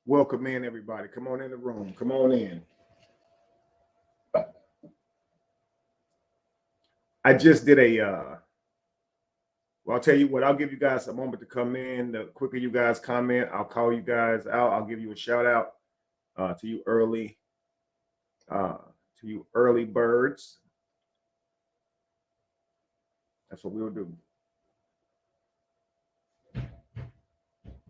Welcome in, everybody. Come on in the room. Come on in. I just did well, I'll tell you what, I'll give you guys a moment to come in. The quicker you guys comment, I'll call you guys out. I'll give you a shout out to you early birds. That's what we'll do.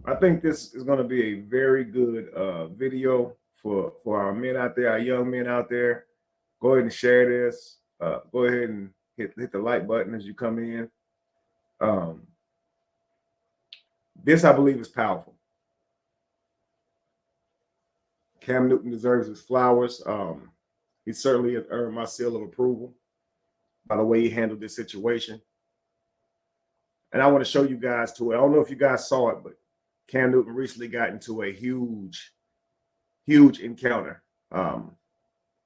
I think this is going to be a very good video for our men out there, our young men out there. Go ahead and share this. Go ahead and hit the like button as you come in. This, I believe, is powerful. Cam Newton deserves his flowers. He certainly has earned my seal of approval by the way he handled this situation. And I want to show you guys too. I don't know if you guys saw it, but Cam Newton recently got into a huge encounter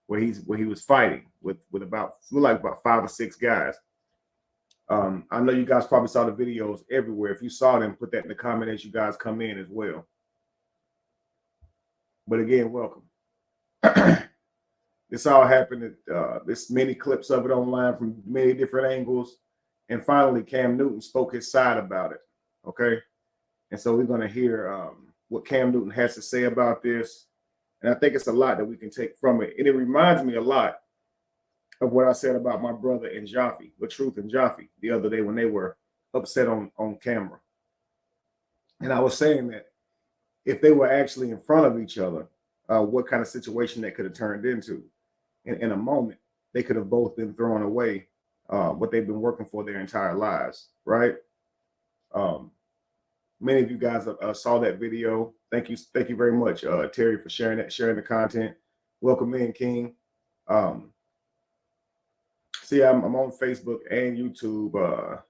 where he was fighting with about 5 or 6 guys. I know you guys probably saw the videos everywhere. If you saw them, put that in the comment as you guys come in as well. But again, welcome. This all happened. There's many clips of it online from many different angles. And finally, Cam Newton spoke his side about it. Okay. And so we're going to hear what Cam Newton has to say about this. And I think it's a lot that we can take from it. And it reminds me a lot of what I said about my brother and Jafi, Latruth and Jafi, the other day when they were upset on camera. And I was saying that if they were actually in front of each other, what kind of situation that could have turned into. In a moment, they could have both been throwing away what they've been working for their entire lives, right? Many of you guys saw that video. Thank you very much, Terry, for sharing the content. Welcome in, King. See, I'm on Facebook and YouTube.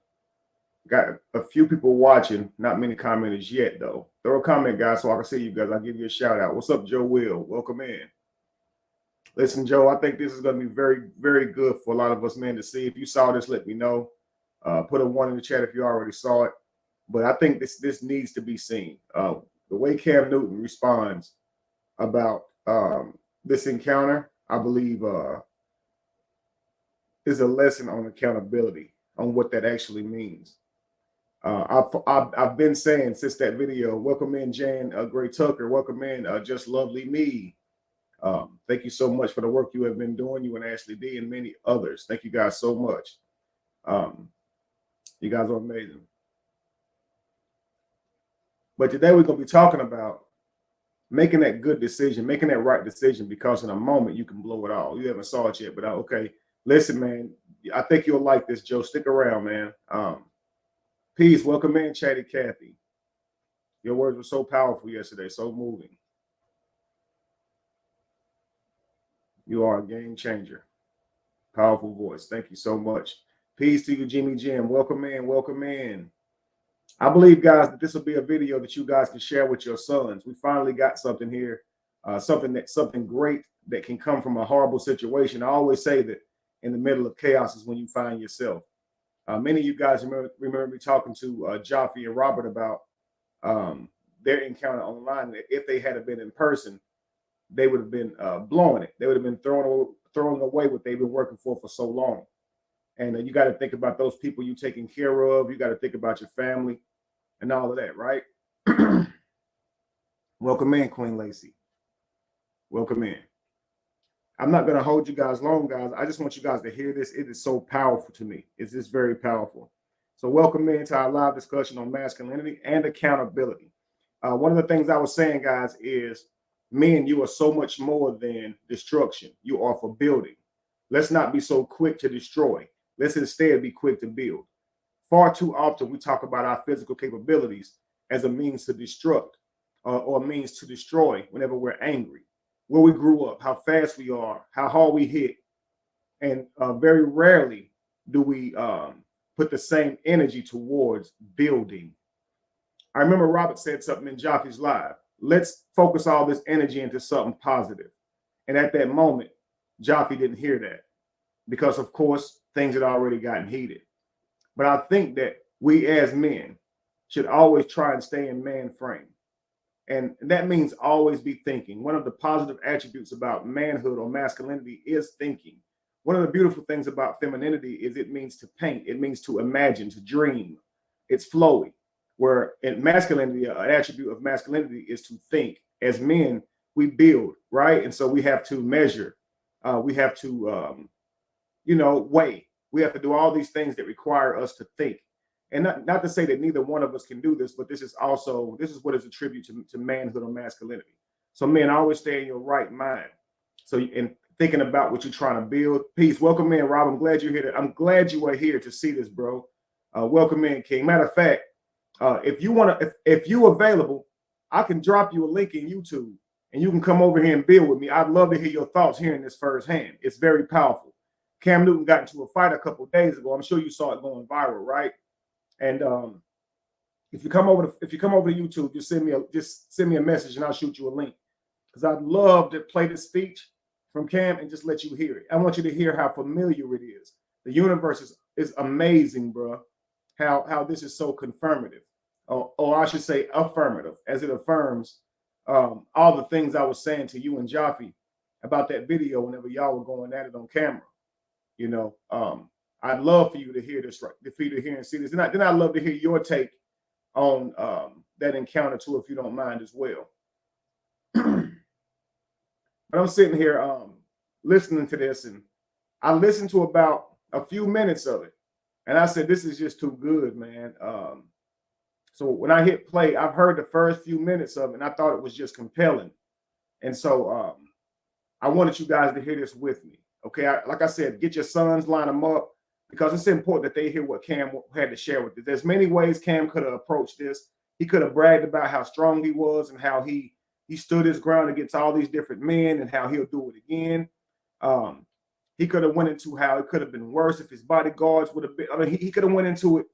Got a few people watching, not many commenters yet, though. Throw a comment, guys, so I can see you guys. I'll give you a shout out. What's up, Joe Will? Welcome in. Listen, Joe, I think this is going to be very, very good for a lot of us men to see. If you saw this, let me know. Put a 1 in the chat if you already saw it. But I think this needs to be seen. The way Cam Newton responds about this encounter, I believe, is a lesson on accountability, on what that actually means. I've been saying since that video, welcome in, Jan Gray Tucker. Welcome in, Just Lovely Me. Thank you so much for the work you have been doing, you and Ashley D and many others. Thank you guys so much. You guys are amazing. But today we're going to be talking about making that good decision, making that right decision, because in a moment you can blow it all. You haven't saw it yet, but okay. Listen, man, I think you'll like this, Joe. Stick around, man. Peace. Welcome in, Chatty Kathy. Your words were so powerful yesterday, so moving. You are a game changer. Powerful voice. Thank you so much. Peace to you, Jimmy Jim. Welcome in. Welcome in. I believe, guys, that this will be a video that you guys can share with your sons. We finally got something here, something great that can come from a horrible situation. I always say that in the middle of chaos is when you find yourself. Many of you guys remember me talking to Jafi and Robert about their encounter online. If they had been in person, they would have been blowing it. They would have been throwing away what they've been working for so long. And you got to think about those people you taking care of. You got to think about your family and all of that, right? Welcome in, Queen Lacey. Welcome in. I'm not going to hold you guys long, guys. I just want you guys to hear this. It is so powerful to me. It's just very powerful. So welcome into our live discussion on masculinity and accountability. One of the things I was saying, guys, is men, you are so much more than destruction. You are for building. Let's not be so quick to destroy. Let's instead be quick to build. Far too often we talk about our physical capabilities as a means to destruct or a means to destroy whenever we're angry, where we grew up, how fast we are, how hard we hit. And very rarely do we put the same energy towards building. I remember Robert said something in Jafi's live. Let's focus all this energy into something positive. And at that moment, Jafi didn't hear that because, of course, things had already gotten heated. But I think that we as men should always try and stay in man frame And that means always be thinking. One of the positive attributes about manhood or masculinity is thinking. One of the beautiful things about femininity is it means to paint. It means to imagine, to dream. It's flowy. Where in masculinity, an attribute of masculinity is to think. As men, we build, right? And so we have to measure. We have to, weigh. We have to do all these things that require us to think. And not to say that neither one of us can do this, but this is what is a tribute to manhood or masculinity. So men, always stay in your right mind. So in thinking about what you're trying to build. Peace. Welcome in, Rob. I'm glad you're here. I'm glad you are here to see this, bro. Welcome in, King. Matter of fact, if you available, I can drop you a link in YouTube and you can come over here and build with me. I'd love to hear your thoughts hearing this firsthand. It's very powerful. Cam Newton got into a fight a couple of days ago. I'm sure you saw it going viral, right? And if you come over to YouTube, just send me a message and I'll shoot you a link, because I'd love to play this speech from Cam and just let you hear it. I want you to hear how familiar it is. The universe is amazing, bro. How this is so confirmative, or I should say affirmative, as it affirms all the things I was saying to you and Jafi about that video whenever y'all were going at it on camera. I'd love for you to hear this, right? For you to hear and see this. Then I'd love to hear your take on that encounter too, if you don't mind as well. But I'm sitting here listening to this, and I listened to about a few minutes of it, and I said, this is just too good, man. So when I hit play, I've heard the first few minutes of it, and I thought it was just compelling. And so I wanted you guys to hear this with me. Okay, like I said, get your sons, line them up, because it's important that they hear what Cam had to share with you. There's many ways Cam could have approached this. He could have bragged about how strong he was and how he stood his ground against all these different men and how he'll do it again. He could have went into how it could have been worse if his bodyguards would have been. I mean, he could have went into it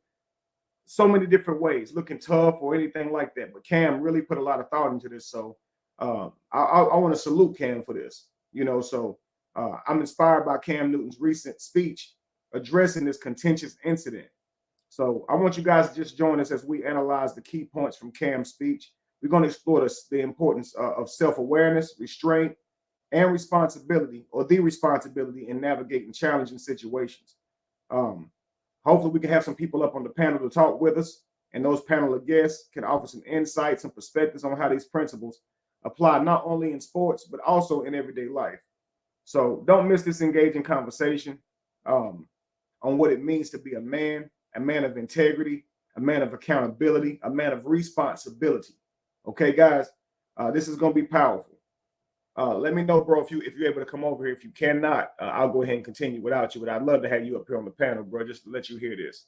so many different ways, looking tough or anything like that. But Cam really put a lot of thought into this. So I want to salute Cam for this. I'm inspired by Cam Newton's recent speech addressing this contentious incident. So I want you guys to just join us as we analyze the key points from Cam's speech. We're going to explore the importance of self-awareness, restraint, and responsibility, or the responsibility in navigating challenging situations. Hopefully we can have some people up on the panel to talk with us, and those panel of guests can offer some insights and perspectives on how these principles apply not only in sports, but also in everyday life. So don't miss this engaging conversation on what it means to be a man of integrity, a man of accountability, a man of responsibility. Okay, guys, this is going to be powerful. Let me know, bro, if you're able to come over here. If you cannot, I'll go ahead and continue without you. But I'd love to have you up here on the panel, bro, just to let you hear this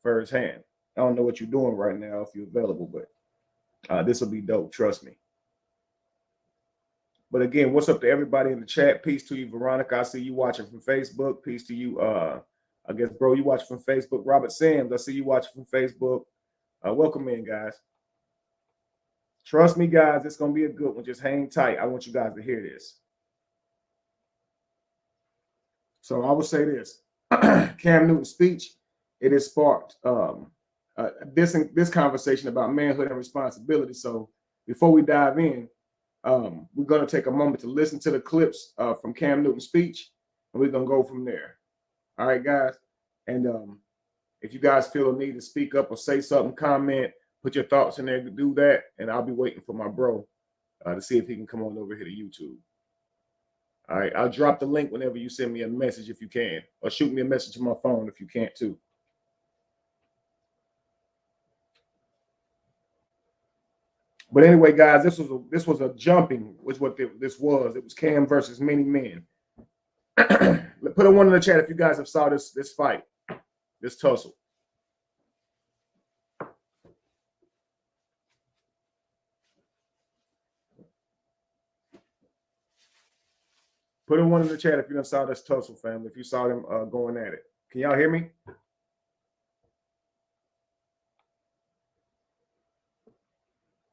firsthand. I don't know what you're doing right now if you're available, but this will be dope. Trust me. But again, what's up to everybody in the chat? Peace to you, Veronica. I see you watching from Facebook. Peace to you. I guess, bro, you watching from Facebook. Robert Sams, I see you watching from Facebook. Welcome in, guys. Trust me, guys, it's going to be a good one. Just hang tight. I want you guys to hear this. So I will say this. Cam Newton's speech, it has sparked this conversation about manhood and responsibility. So before we dive in, we're going to take a moment to listen to the clips from Cam Newton's speech, and we're going to go from there. All right, guys. And if you guys feel a need to speak up or say something, comment, put your thoughts in there to do that. And I'll be waiting for my bro to see if he can come on over here to YouTube. All right. I'll drop the link whenever you send me a message if you can, or shoot me a message to my phone if you can't too. But anyway, guys, this was a jumping, was what this was. It was Cam versus many men. Put a one in the chat if you guys have saw this fight, this tussle. Put a one in the chat if you saw this tussle, family. If you saw them going at it. Can y'all hear me?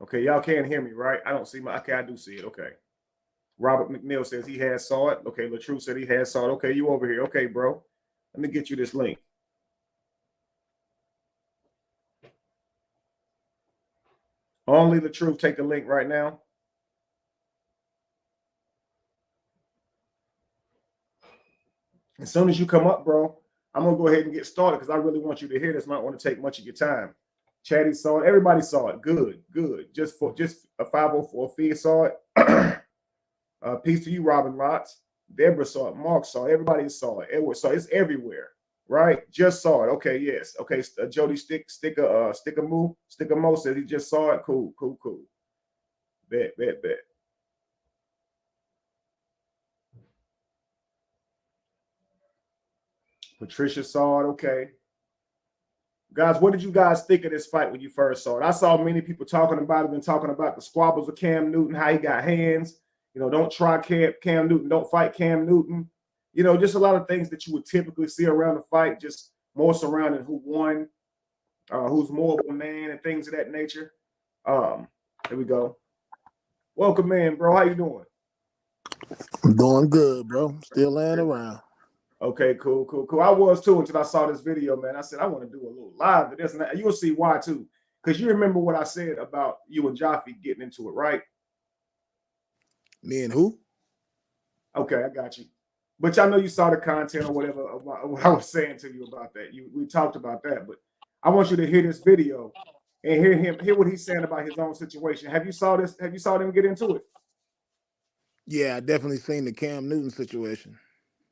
Okay, y'all can't hear me, right? I don't see my. Okay, I do see it. Okay. Robert McNeil says he has saw it. Okay, Latruth said he has saw it. Okay, you over here. Okay, bro. Let me get you this link. Only the truth. Take the link right now. As soon as you come up, bro, I'm gonna go ahead and get started because I really want you to hear this. Might want to take much of your time. Chatty saw it. Everybody saw it. Good, good. Just a 504 fee saw it. Peace to you, Robin Lots. Deborah saw it. Mark saw it. Everybody saw it. Edward saw it. It's everywhere, right? Just saw it. Okay, yes. Okay, Jody sticker mo says he just saw it. Cool. Bet. Patricia saw it. Okay. Guys, what did you guys think of this fight when you first saw it? I saw many people talking about it and talking about the squabbles of Cam Newton, how he got hands. You know, don't try Cam Newton, don't fight Cam Newton. You know, just a lot of things that you would typically see around the fight, just more surrounding who won, who's more of a man and things of that nature. Here we go. Welcome in, bro. How you doing? I'm doing good, bro. Still laying around. Okay, cool. I was too until I saw this video, man. I said, I want to do a little live of this, and you'll see why too. Because you remember what I said about you and Jafi getting into it, right? Me and who? Okay, I got you. But I know you saw the content or whatever about what I was saying to you about that. We talked about that, but I want you to hear this video and hear what he's saying about his own situation. Have you saw this? Have you saw them get into it? Yeah, I definitely seen the Cam Newton situation.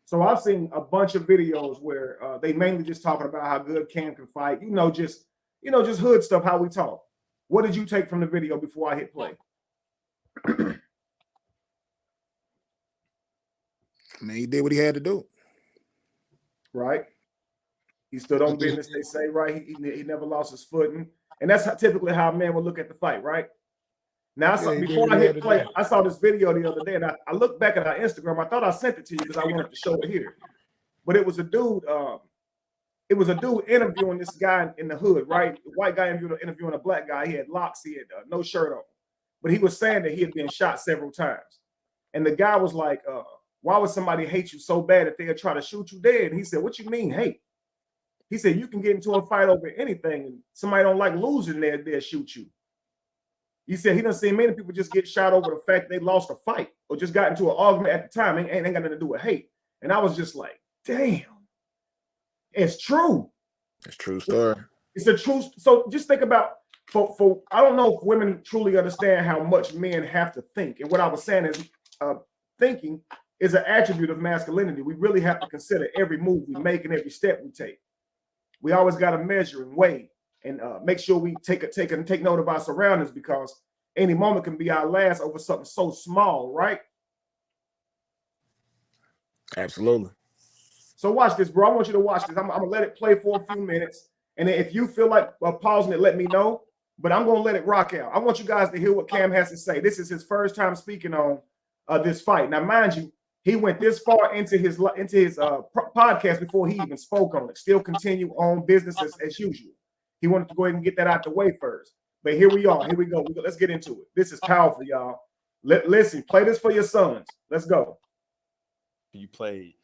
So I've seen a bunch of videos where they mainly just talking about how good Cam can fight. Just hood stuff, how we talk. What did you take from the video before I hit play? I mean, he did what he had to do. Right? He stood on business, they say, right? He never lost his footing. And that's typically how a man would look at the fight, right? Now, before I hit play, I saw this video the other day, and I looked back at our Instagram. I thought I sent it to you because I wanted to show it here. But it was a dude. It was a dude interviewing this guy in the hood, right? The white guy interviewing a black guy. He had locks. He had no shirt on. But he was saying that he had been shot several times. And the guy was like, why would somebody hate you so bad that they'll try to shoot you dead? And he said, what you mean hate? He said, you can get into a fight over anything, and somebody don't like losing, they'll shoot you. He said he done seen many people just get shot over the fact they lost a fight or just got into an argument at the time. Ain't got nothing to do with hate. And I was just like, damn, it's true. It's a true story. It's a true. So just think about, for I don't know if women truly understand how much men have to think. And what I was saying is thinking is an attribute of masculinity. We really have to consider every move we make and every step we take. We always got to measure and weigh and make sure we take note of our surroundings, because any moment can be our last over something so small, right? Absolutely. So watch this, bro. I want you to watch this. I'm gonna let it play for a few minutes, and then if you feel like pausing it, let me know. But I'm gonna let it rock out. I want you guys to hear what Cam has to say. This is his first time speaking on this fight. Now, mind you, he went this far into his podcast before he even spoke on it. Still continue on business as usual. He wanted to go ahead and get that out the way first. But here we are. Here we go. Let's get into it. This is powerful, y'all. Listen, play this for your sons. Let's go. You play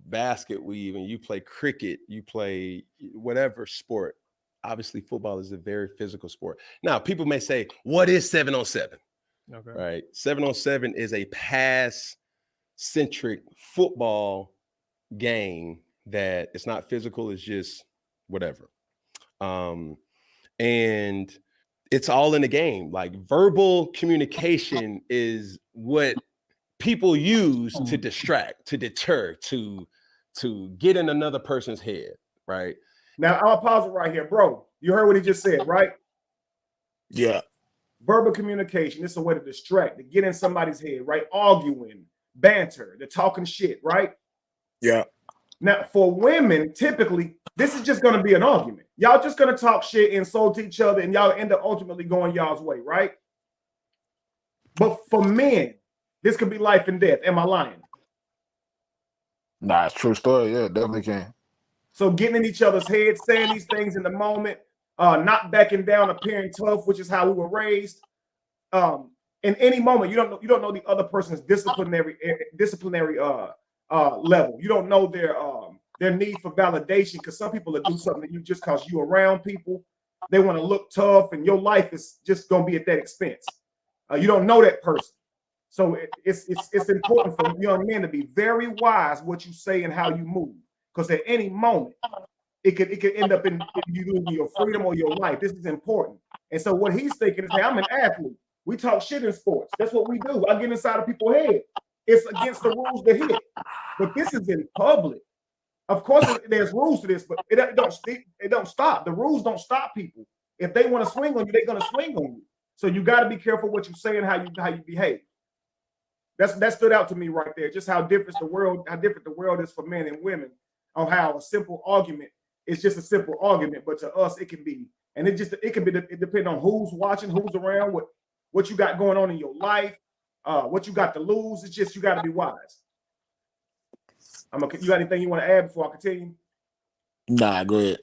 basket weave and you play cricket, you play whatever sport. Obviously, football is a very physical sport. Now, people may say, what is 7-on-7? Okay. Right. 7-on-7 is a pass-centric football game that it's not physical, it's just whatever. And it's all in the game. Like, verbal communication is what people use to distract, to deter, to get in another person's head, right? Now, I'll pause it right here. Bro, you heard what he just said, right? Yeah. Verbal communication, it's a way to distract, to get in somebody's head, right? Arguing, banter, the talking shit, right? Yeah. Now, for women, typically, this is just going to be an argument. Y'all just going to talk shit, insult each other, and y'all end up ultimately going y'all's way, right? But for men, this could be life and death. Am I lying? Nah, it's a true story. Yeah, definitely can. So getting in each other's heads, saying these things in the moment, not backing down, appearing tough, which is how we were raised. In any moment, you don't know the other person's disciplinary level. You don't know their need for validation, because some people will do something to you just because you're around people. they want to look tough, and your life is just going to be at that expense. You don't know that person. So it's important for young men to be very wise what you say and how you move, because at any moment it could end up in you losing your freedom or your life. This is important. And so what he's thinking is, hey, I'm an athlete. We talk shit in sports. That's what we do. I get inside of people's head. It's against the rules to hit. But this is in public. Of course, there's rules to this, but it don't stop. The rules don't stop people. If they want to swing on you, they're going to swing on you. So you got to be careful what you say and how you behave. That stood out to me right there. Just how different the world is for men and women, on how a simple argument is just a simple argument, but to us it can be, and it depends on who's watching, who's around, what you got going on in your life, what you got to lose. It's just you got to be wise. You got anything you want to add before I continue? Nah, go ahead.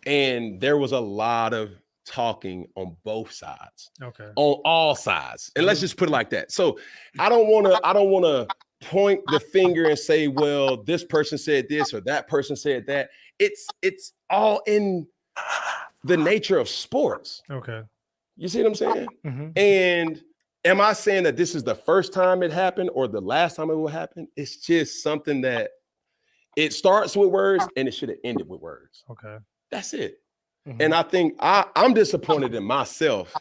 And there was a lot of talking on both sides. Okay. On all sides. And let's just put it like that. So I don't want to point the finger and say, well, this person said this or that person said that. It's all in the nature of sports. Okay. You see what I'm saying? Mm-hmm. And am I saying that this is the first time it happened or the last time it will happen? It's just something that it starts with words and it should have ended with words. Okay. That's it. Mm-hmm. And I think I'm disappointed in myself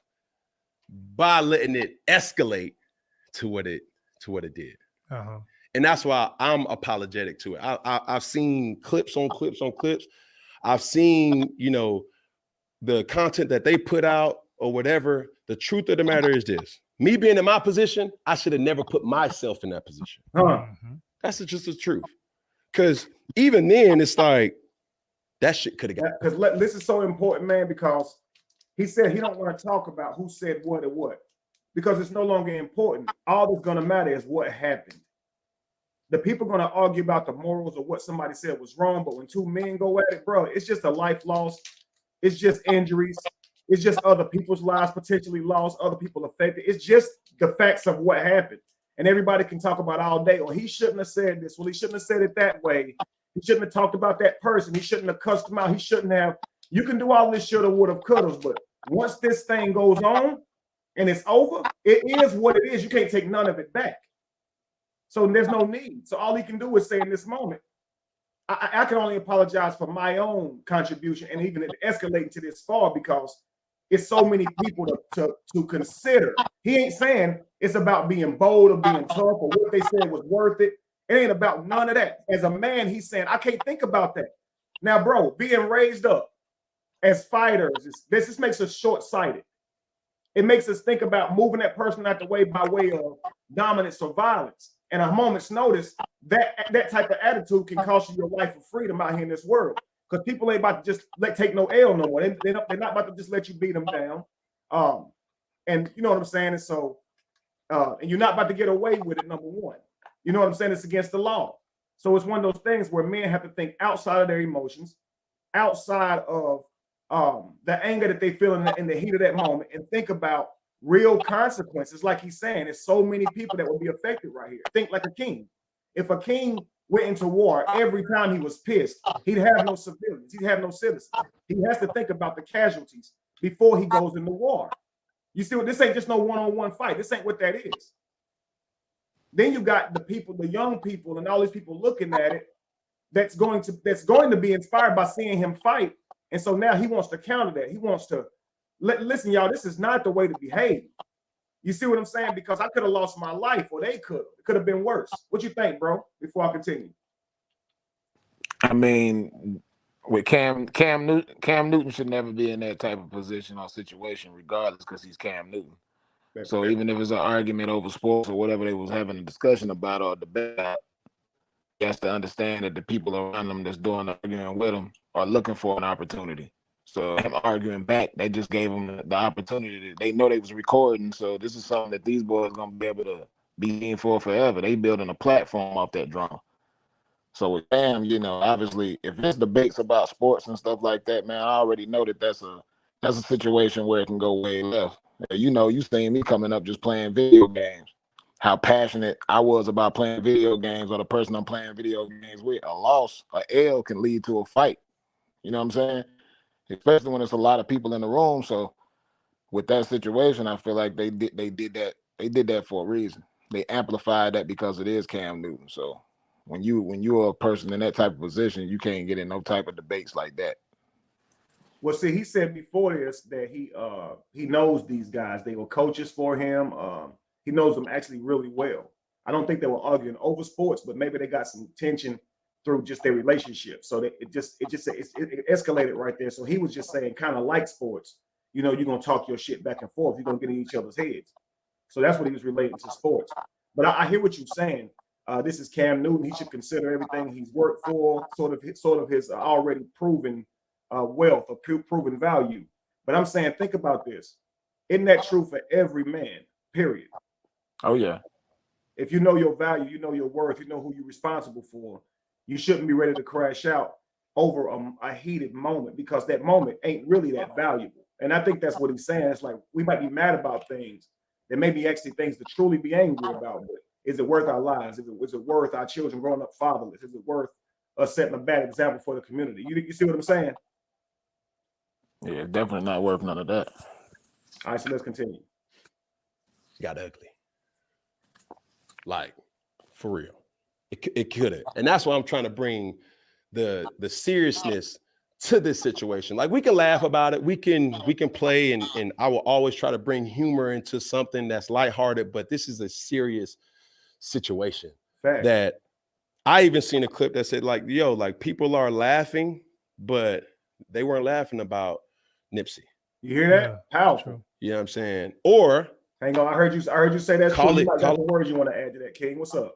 by letting it escalate to what it did. Uh-huh. And that's why I'm apologetic to it. I've seen clips on clips on clips. I've seen, the content that they put out or whatever. The truth of the matter is this. Me being in my position, I should have never put myself in that position. Mm-hmm. That's just the truth. Because even then, it's like, that shit could have got. Because this is so important, man, because he said he don't want to talk about who said what or what, because it's no longer important. All that's going to matter is what happened. The people are going to argue about the morals of what somebody said was wrong, but when two men go at it, bro, it's just a life lost. It's just injuries. It's just other people's lives potentially lost, other people affected. It's just the facts of what happened. And everybody can talk about all day, well, he shouldn't have said this. Well, he shouldn't have said it that way. He shouldn't have talked about that person. He shouldn't have cussed him out. He shouldn't have. You can do all this shoulda, woulda, couldas, but once this thing goes on and it's over, it is what it is. You can't take none of it back. So there's no need. So all he can do is say in this moment, I can only apologize for my own contribution and even escalating to this far because it's so many people to consider. He ain't saying it's about being bold or being tough or what they said was worth it. It ain't about none of that. As a man, he's saying, I can't think about that. Now, bro, being raised up as fighters, this makes us short-sighted. It makes us think about moving that person out the way by way of dominance or violence. And a moment's notice, that type of attitude can cost you your life of freedom out here in this world. Because people ain't about to just take no L no more. They're not about to just let you beat them down. And you know what I'm saying? And so, and you're not about to get away with it, number one. You know what I'm saying? It's against the law. So it's one of those things where men have to think outside of their emotions, outside of the anger that they feel in the heat of that moment, and think about real consequences. Like he's saying, there's so many people that will be affected right here. Think like a king. If a king went into war every time he was pissed, he'd have no civilians. He'd have no citizens. He has to think about the casualties before he goes into war. You see what this ain't just no one-on-one fight. This ain't what that is. Then you got the people, the young people, and all these people looking at it that's going to be inspired by seeing him fight. And so now he wants to counter that. He wants to listen, y'all, this is not the way to behave. You see what I'm saying? Because I could have lost my life, or they could. It could have been worse. What you think, bro? Before I continue. I mean, with Cam Newton should never be in that type of position or situation, regardless, because he's Cam Newton. So even if it's an argument over sports or whatever they was having a discussion about or debate about, he has to understand that the people around him that's doing the arguing with him are looking for an opportunity. So him arguing back, they just gave him the opportunity. They know they was recording, so this is something that these boys gonna be able to be in for forever. They building a platform off that drama. So with Cam, obviously, if it's debates about sports and stuff like that, man, I already know that that's a situation where it can go way left. You seen me coming up just playing video games. How passionate I was about playing video games, or the person I'm playing video games with. A loss, a L can lead to a fight. You know what I'm saying? Especially when it's a lot of people in the room. So with that situation, I feel like they did that for a reason. They amplified that because it is Cam Newton. So when you're a person in that type of position, you can't get in no type of debates like that. Well, see, he said before this that he knows these guys. They were coaches for him. He knows them actually really well. I don't think they were arguing over sports, but maybe they got some tension through just their relationship. So it escalated right there. So he was just saying, kind of like sports, you know, you're gonna talk your shit back and forth. You're gonna get in each other's heads. So that's what he was relating to sports. But I hear what you're saying. This is Cam Newton. He should consider everything he's worked for, sort of his already proven wealth or proven value. But I'm saying, think about this. Isn't that true for every man? Period. Oh yeah. If you know your value, you know your worth, you know who you're responsible for, you shouldn't be ready to crash out over a heated moment, because that moment ain't really that valuable. And I think that's what he's saying. It's like, we might be mad about things. There may be actually things to truly be angry about. But is it worth our lives? Is it worth our children growing up fatherless? Is it worth us setting a bad example for the community? You see what I'm saying? Yeah, definitely not worth none of that. All right, so let's continue. Got ugly. Like, for real. It could have. And that's why I'm trying to bring the seriousness to this situation. Like, we can laugh about it. We can play, and I will always try to bring humor into something that's lighthearted, but this is a serious situation. Fact. That I even seen a clip that said, like, yo, like, people are laughing, but they weren't laughing about Nipsey. You hear that? Yeah, Powerful. true. You know what I'm saying? Or hang on, I heard you say that's call true. it, You might got some words you want to add to that, King. What's up?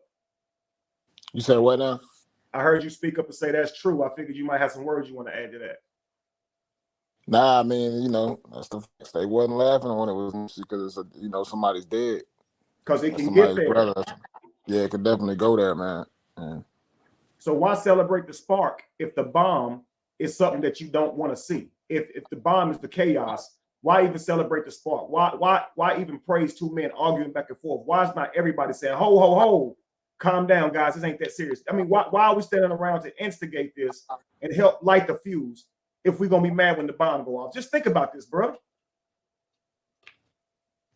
You said what now? I heard you speak up and say that's true. I figured you might have some words you want to add to that. Nah, I mean, you know, that's the facts. They wasn't laughing when it was because it's you know, somebody's dead. Because it can get there. Brother. Yeah, it could definitely go there, man. Yeah. So why celebrate the spark if the bomb is something that you don't want to see? If the bomb is the chaos, why even celebrate the spark? Why even praise two men arguing back and forth? Why is not everybody saying, ho, ho, ho, calm down, guys, this ain't that serious? I mean, why are we standing around to instigate this and help light the fuse if we're going to be mad when the bomb go off? Just think about this, bro.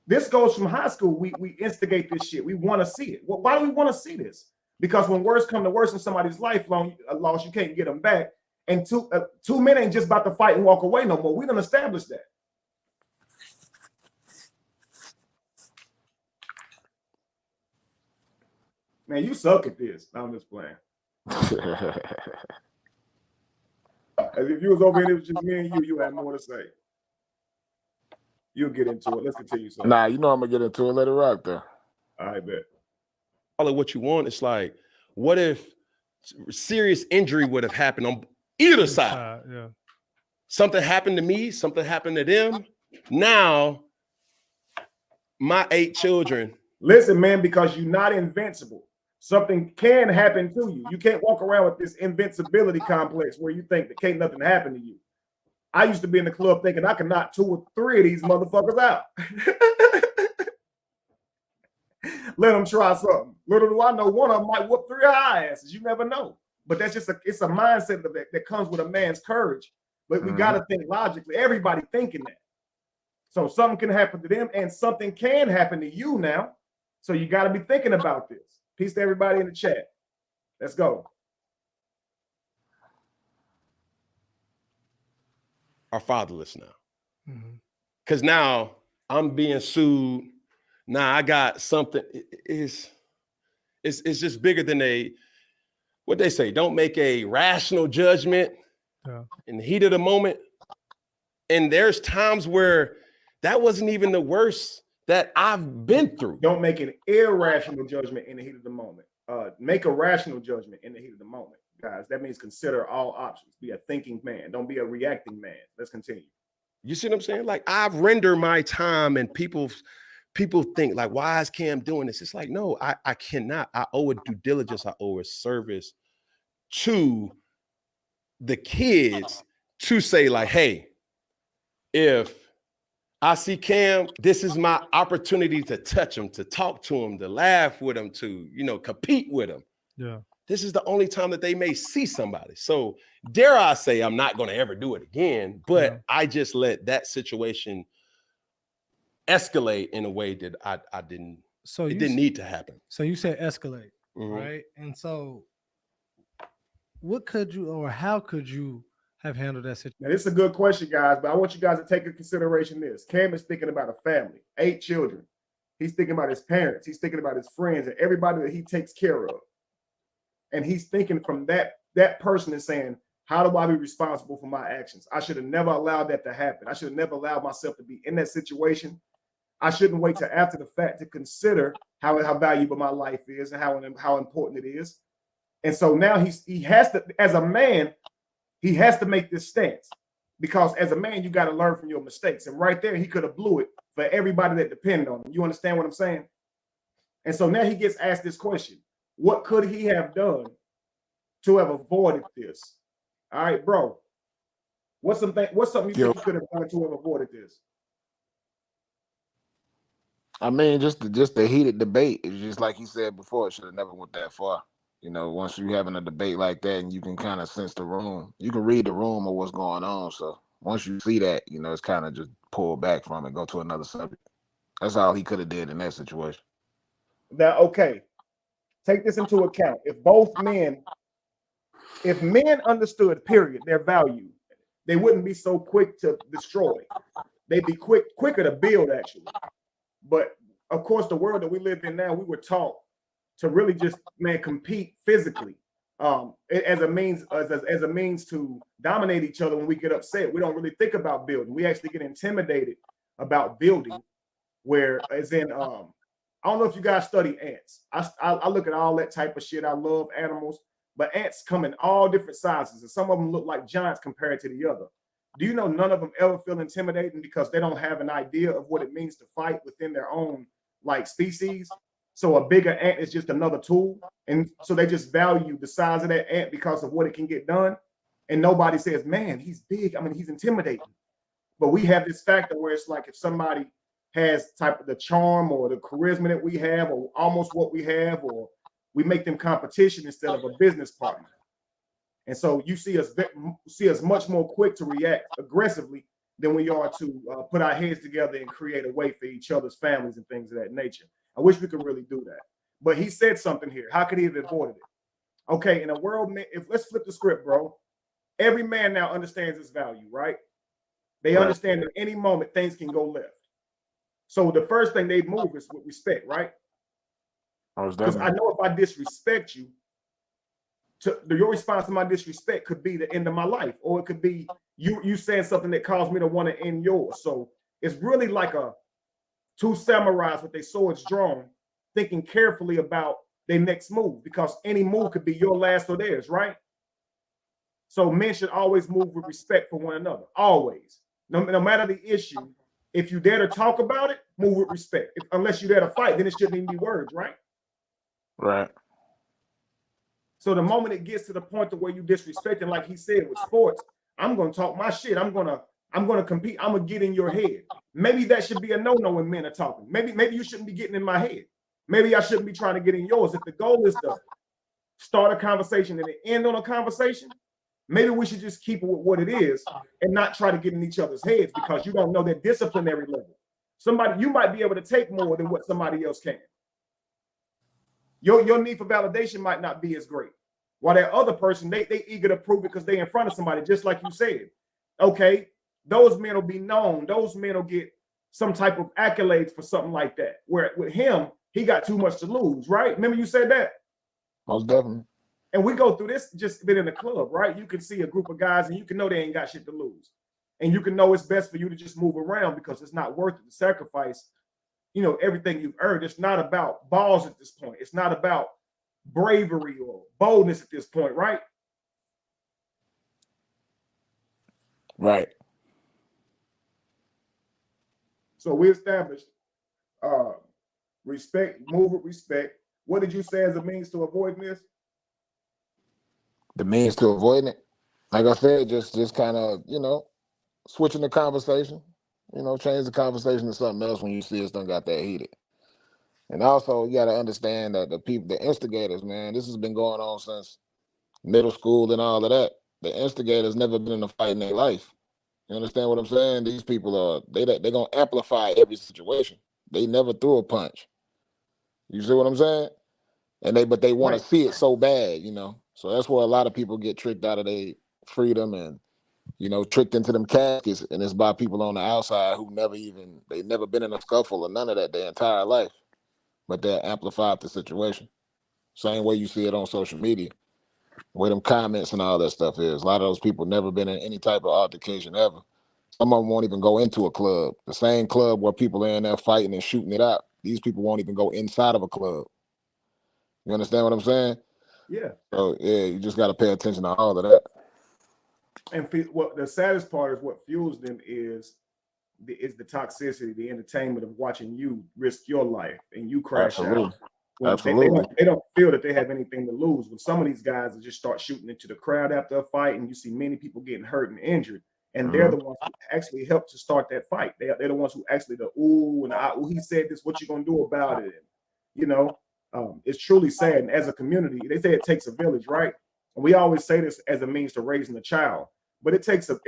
This goes from high school. We instigate this shit. We want to see it. Well, why do we want to see this? Because when worse come to worse in somebody's life loss, you can't get them back. And two men ain't just about to fight and walk away no more. We done established that. Man, you suck at this. I'm just playing. As if you was over here, it was just me and you had more to say. You'll get into it. Let's continue. So. Nah, you know I'm gonna get into it. Let it rock there. I bet. Call it what you want. It's like, what if serious injury would have happened on either side? Yeah. Something happened to me, something happened to them. Now, my 8 children. Listen, man, because you're not invincible. Something can happen to you. You can't walk around with this invincibility complex where you think that can't nothing happen to you. I used to be in the club thinking I could knock 2 or 3 of these motherfuckers out. Let them try something. Little do I know, one of them might whoop 3 high asses. You never know. But that's just it's a mindset that comes with a man's courage. But we got to think logically. Everybody thinking that. So something can happen to them and something can happen to you now. So you got to be thinking about this. Peace to everybody in the chat. Let's go. Are fatherless now. Because now I'm being sued. Now I got something. It's just bigger than what they say, don't make a rational judgment in the heat of the moment. And there's times where that wasn't even the worst that I've been through. Don't make an irrational judgment in the heat of the moment. Make a rational judgment in the heat of the moment, guys. That means consider all options. Be a thinking man. Don't be a reacting man. Let's continue. You see what I'm saying? Like, I've rendered my time, and people think like, why is Cam doing this? It's like, no, I cannot. I owe a due diligence. I owe a service to the kids to say like, hey, if I see Cam, this is my opportunity to touch him, to talk to him, to laugh with him, to, compete with him. Yeah. this is the only time that they may see somebody. So dare I say I'm not going to ever do it again, but I just let that situation escalate in a way that I didn't. So it didn't need to happen. So you said escalate, right? And so, what could you or how could you have handled that situation? Now, this is a good question, guys, but I want you guys to take into consideration this. Cam is thinking about a family, 8 children. He's thinking about his parents. He's thinking about his friends and everybody that he takes care of. And he's thinking from that person is saying, how do I be responsible for my actions? I should have never allowed that to happen. I should have never allowed myself to be in that situation. I shouldn't wait till after the fact to consider how valuable my life is and how important it is. And so now he has to, as a man, he has to make this stance, because as a man, you got to learn from your mistakes. And right there, he could have blew it for everybody that depended on him. You understand what I'm saying? And so now he gets asked this question: what could he have done to have avoided this? All right, bro. What's something you think he could have done to have avoided this? I mean, just the heated debate. It's just like he said before, it should have never went that far. You know, once you're having a debate like that and you can kind of sense the room, you can read the room of what's going on. So once you see that, you know, it's kind of just pull back from it, go to another subject. That's all he could have did in that situation. Now, okay, take this into account. If men understood, period, their value, they wouldn't be so quick to destroy. They'd be quicker to build, actually. But of course, the world that we live in now, we were taught to really just, compete physically, as a means to dominate each other when we get upset. We don't really think about building. We actually get intimidated about building. Where, as in, I don't know if you guys study ants. I look at all that type of shit. I love animals, but ants come in all different sizes, and some of them look like giants compared to the other. Do you know none of them ever feel intimidating because they don't have an idea of what it means to fight within their own species? So a bigger ant is just another tool. And so they just value the size of that ant because of what it can get done. And nobody says, man, he's big. I mean, he's intimidating. But we have this factor where it's like if somebody has type of the charm or the charisma that we have, or almost what we have, or we make them competition instead of a business partner. And so you see us much more quick to react aggressively than we are to put our heads together and create a way for each other's families and things of that nature. I wish we could really do that. But he said something here. How could he have avoided it? Okay, in a world, let's flip the script, bro. Every man now understands his value, right? They understand at any moment things can go left. So the first thing they move is with respect, right? Because I know if I disrespect you, your response to my disrespect could be the end of my life, or it could be you saying something that caused me to want to end yours. So it's really like two samurais with their swords drawn, thinking carefully about their next move, because any move could be your last or theirs, right? So men should always move with respect for one another, always. No matter the issue, if you dare to talk about it, move with respect. Unless you dare to fight, then it shouldn't even be words, right? Right. So the moment it gets to the point to where you disrespect, and like he said with sports, I'm gonna talk my shit. I'm gonna compete. I'm gonna get in your head. Maybe that should be a no-no when men are talking. Maybe you shouldn't be getting in my head. Maybe I shouldn't be trying to get in yours. If the goal is to start a conversation and end on a conversation, maybe we should just keep it with what it is and not try to get in each other's heads, because you don't know their disciplinary level. You might be able to take more than what somebody else can. Your need for validation might not be as great. While that other person, they eager to prove it because they're in front of somebody, just like you said. Okay, those men will be known. Those men will get some type of accolades for something like that. Where with him, he got too much to lose, right? Remember you said that? Most definitely. And we go through this just been in the club, right? You can see a group of guys and you can know they ain't got shit to lose. And you can know it's best for you to just move around because it's not worth it to sacrifice, everything you've earned. It's not about balls at this point. It's not about bravery or boldness at this point, right? Right. So we established respect, move with respect. What did you say as a means to avoiding this? The means to avoiding it, like I said, just kind of, switching the conversation, change the conversation to something else when you see it's done got that heated. And also, you got to understand that the instigators, man, this has been going on since middle school and all of that. The instigators never been in a fight in their life. You understand what I'm saying? These people they're gonna amplify every situation. They never threw a punch. You see what I'm saying? But they want to see it so bad, you know. So that's where a lot of people get tricked out of their freedom and, you know, tricked into them caskets, and it's by people on the outside who they never been in a scuffle or none of that their entire life, but they'll amplify the situation. Same way you see it on social media, where them comments and all that stuff is. A lot of those people never been in any type of altercation ever. Some of them won't even go into a club. The same club where people are in there fighting and shooting it out. These people won't even go inside of a club. You understand what I'm saying? Yeah. So yeah, you just got to pay attention to all of that. And what the saddest part is, what fuels them is the toxicity, the entertainment of watching you risk your life and you crash out. When they don't feel that they have anything to lose. When some of these guys just start shooting into the crowd after a fight, and you see many people getting hurt and injured, and they're the ones who actually help to start that fight. They're the ones who actually he said this, what you gonna do about it? And, you know, it's truly sad. And as a community, they say it takes a village, right? And we always say this as a means to raising a child, but it takes a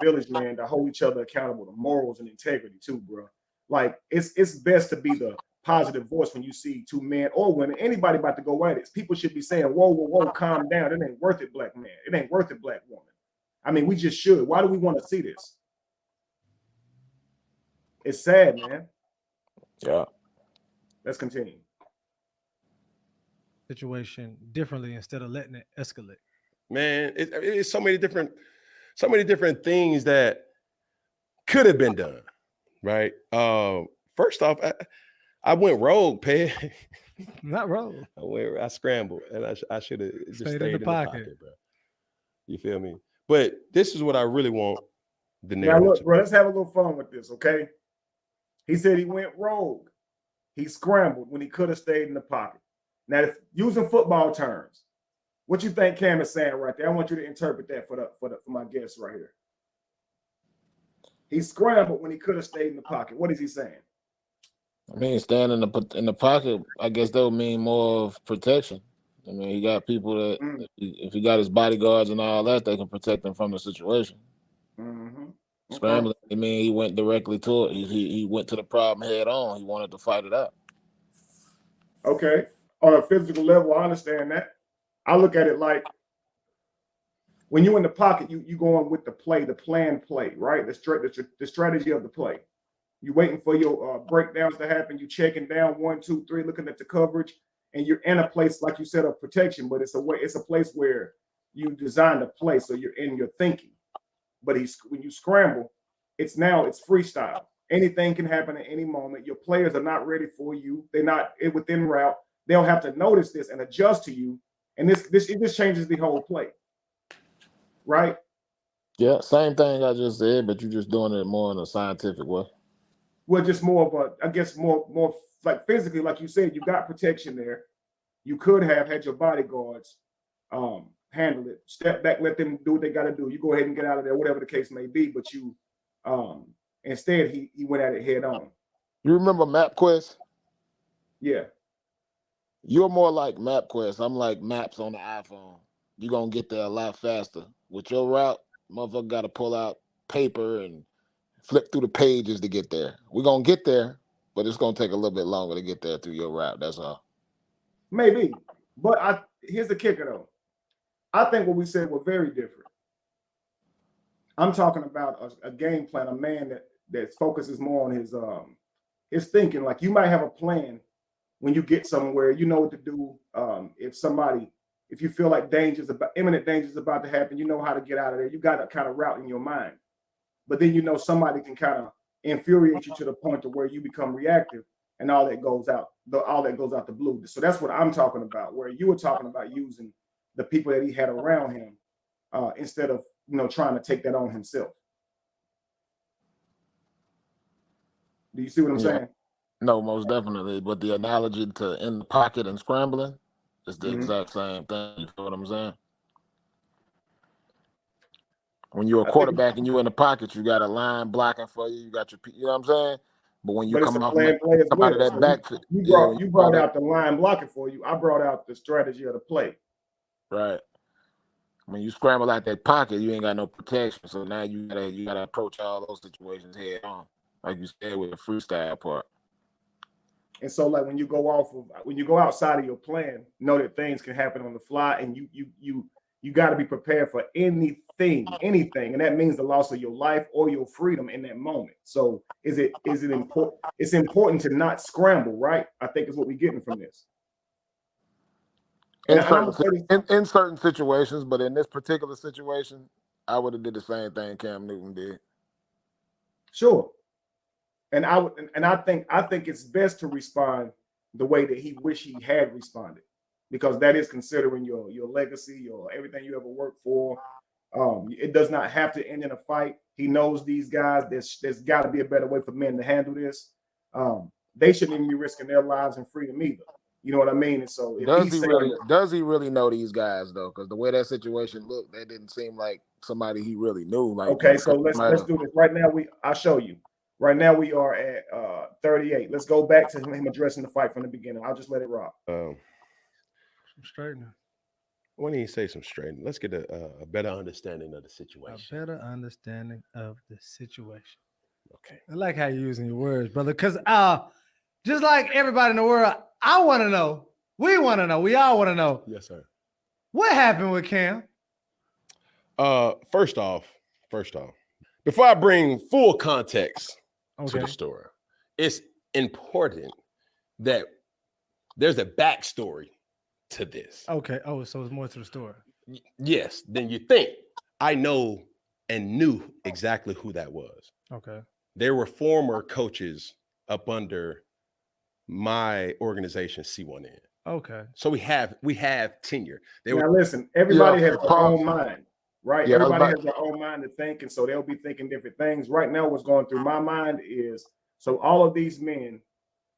village, man, to hold each other accountable to morals and integrity too, bro. Like it's best to be the positive voice when you see two men or women, anybody about to go at it. People should be saying, whoa, calm down. It ain't worth it, black man. It ain't worth it, black woman. I mean, we just should. Why do we want to see this? It's sad, man. Yeah. Let's continue. Situation differently instead of letting it escalate. Man, it's so many different things that could have been done, right? First off, I went rogue, Pay. Not rogue. I scrambled, and I should have just stayed in the pocket, bro. You feel me? But this is what I really want the narrative. Now look, bro, let's have a little fun with this, okay? He said he went rogue. He scrambled when he could have stayed in the pocket. Now, if using football terms, what you think Cam is saying right there? I want you to interpret that for my guest right here. He scrambled when he could have stayed in the pocket. What is he saying? I mean, staying in the pocket, I guess that would mean more of protection. I mean, he got people that if he got his bodyguards and all that, they can protect him from the situation. Scrambling, I mean, he went directly to it. He went to the problem head on. He wanted to fight it out. Okay. On a physical level, I understand that. I look at it like when you're in the pocket, you going with the planned play, right? The strategy of the play. You waiting for your breakdowns to happen. You checking down 1, 2, 3, looking at the coverage, and you're in a place like you said of protection, but it's a place where you designed a play, so you're in your thinking. But when you scramble, it's freestyle. Anything can happen at any moment. Your players are not ready for you. They're not within route. They'll have to notice this and adjust to you, and this changes the whole play, right? Yeah, same thing I just said, but you're just doing it more in a scientific way. Well, just more of I guess more like physically, like you said, you got protection there. You could have had your bodyguards handle it, step back, let them do what they got to do. You go ahead and get out of there, whatever the case may be. But you, instead, he went at it head on. You remember MapQuest? Yeah. You're more like MapQuest. I'm like Maps on the iPhone. You're going to get there a lot faster. With your route, motherfucker got to pull out paper and flip through the pages to get there. We're going to get there, but it's going to take a little bit longer to get there through your route. That's all. Maybe. But here's the kicker, though. I think what we said were very different. I'm talking about a game plan, a man that focuses more on his thinking. Like, you might have a plan when you get somewhere, you know what to do. If you feel like imminent danger is about to happen, you know how to get out of there. You got a kind of route in your mind. But then somebody can kind of infuriate you to the point to where you become reactive, and all that goes out the blue. So that's what I'm talking about, where you were talking about using the people that he had around him instead of trying to take that on himself. Do you see what I'm saying? No, most definitely. But the analogy to in the pocket and scrambling is the exact same thing. You feel what I'm saying? When you're a quarterback and you're in the pocket, you got a line blocking for you. You got you know what I'm saying? But when you but it's a come off plan play as come out of well. that So back, you yeah, when brought you you come out brought that, out the line blocking for you. I brought out the strategy of the play. right. When you scramble out that pocket, you ain't got no protection. So now you gotta approach all those situations head on, like you said with the freestyle part. And so, like when you go outside of your plan, know that things can happen on the fly, and you got to be prepared for anything, and that means the loss of your life or your freedom in that moment. So, is it important? It's important to not scramble, right? I think is what we're getting from this. And I'm gonna say this. In certain situations, but in this particular situation, I would have did the same thing Cam Newton did. Sure. And I think it's best to respond the way that he wish he had responded, because that is considering your legacy, your everything you ever worked for. It does not have to end in a fight. He knows these guys. There's got to be a better way for men to handle this. They shouldn't even be risking their lives and freedom either. You know what I mean? And so if Does he really know these guys though? Because the way that situation looked, that didn't seem like somebody he really knew. Like, okay, so let's do this right now. I'll show you. Right now we are at 38. Let's go back to him addressing the fight from the beginning. I'll just let it rock. Some straightening. When he say some straightening, let's get a better understanding of the situation. A better understanding of the situation. Okay. I like how you're using your words, brother. Because just like everybody in the world, I want to know. We want to know. We all want to know. Yes, sir. What happened with Cam? First off, before I bring full context to the story, it's important that there's a backstory to this. Okay. Oh, so it's more to the story. Yes, than you think. I know and knew exactly who that was. Okay. There were former coaches up under my organization, C1N. Okay. So we have tenure. Now listen, everybody has their own mind, right? Yeah, Everybody has their own mind to think, and so they'll be thinking different things. Right now, what's going through my mind is, so all of these men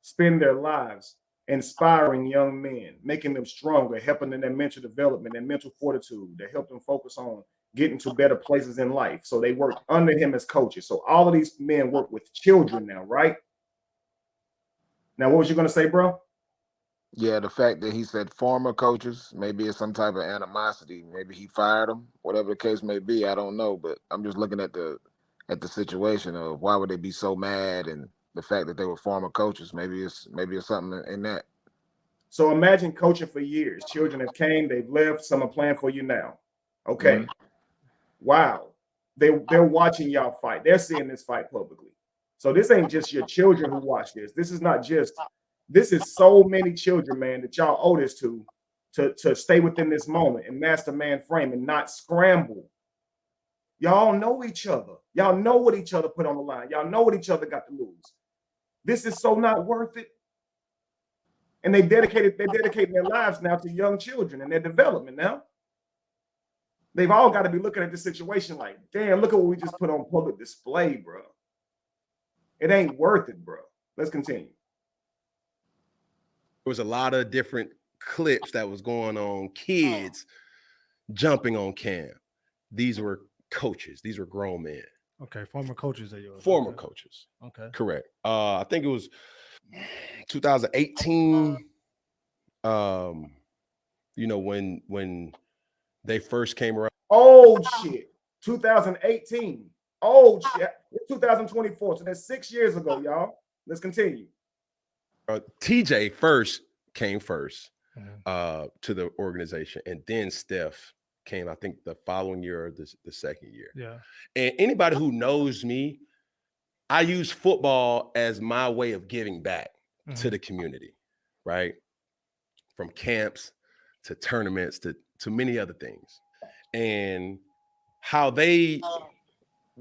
spend their lives inspiring young men, making them stronger, helping in their mental development, their mental fortitude, to help them focus on getting to better places in life. So they worked under him as coaches. So all of these men work with children now, right? Now, what was you going to say, bro? Yeah, the fact that he said former coaches, maybe it's some type of animosity. Maybe he fired them, whatever the case may be. I don't know, but I'm just looking at the situation of why would they be so mad, and the fact that they were former coaches. Maybe it's something in that. So imagine coaching for years. Children have came, they've left. Some are playing for you now. Okay. Mm-hmm. Wow. They're watching y'all fight. They're seeing this fight publicly. So this ain't just your children who watch this. This is so many children, man, that y'all owe this to stay within this moment and master man frame and not scramble. Y'all know each other. Y'all know what each other put on the line. Y'all know what each other got to lose. This is so not worth it. And they're dedicating their lives now to young children and their development now. They've all got to be looking at this situation like, damn, look at what we just put on public display, bro. It ain't worth it, bro. Let's continue. There was a lot of different clips that was going on, kids jumping on Cam. These were coaches. These were grown men. Okay, former coaches are yours. Former coaches. Okay. Correct. I think it was 2018. When they first came around. Oh shit. 2018. Oh shit. It's 2024. So that's 6 years ago, y'all. Let's continue. TJ came first to the organization, and then Steph came, I think, the following year or the second year. Yeah. And anybody who knows me, I use football as my way of giving back to the community, right? From camps to tournaments to many other things. And how they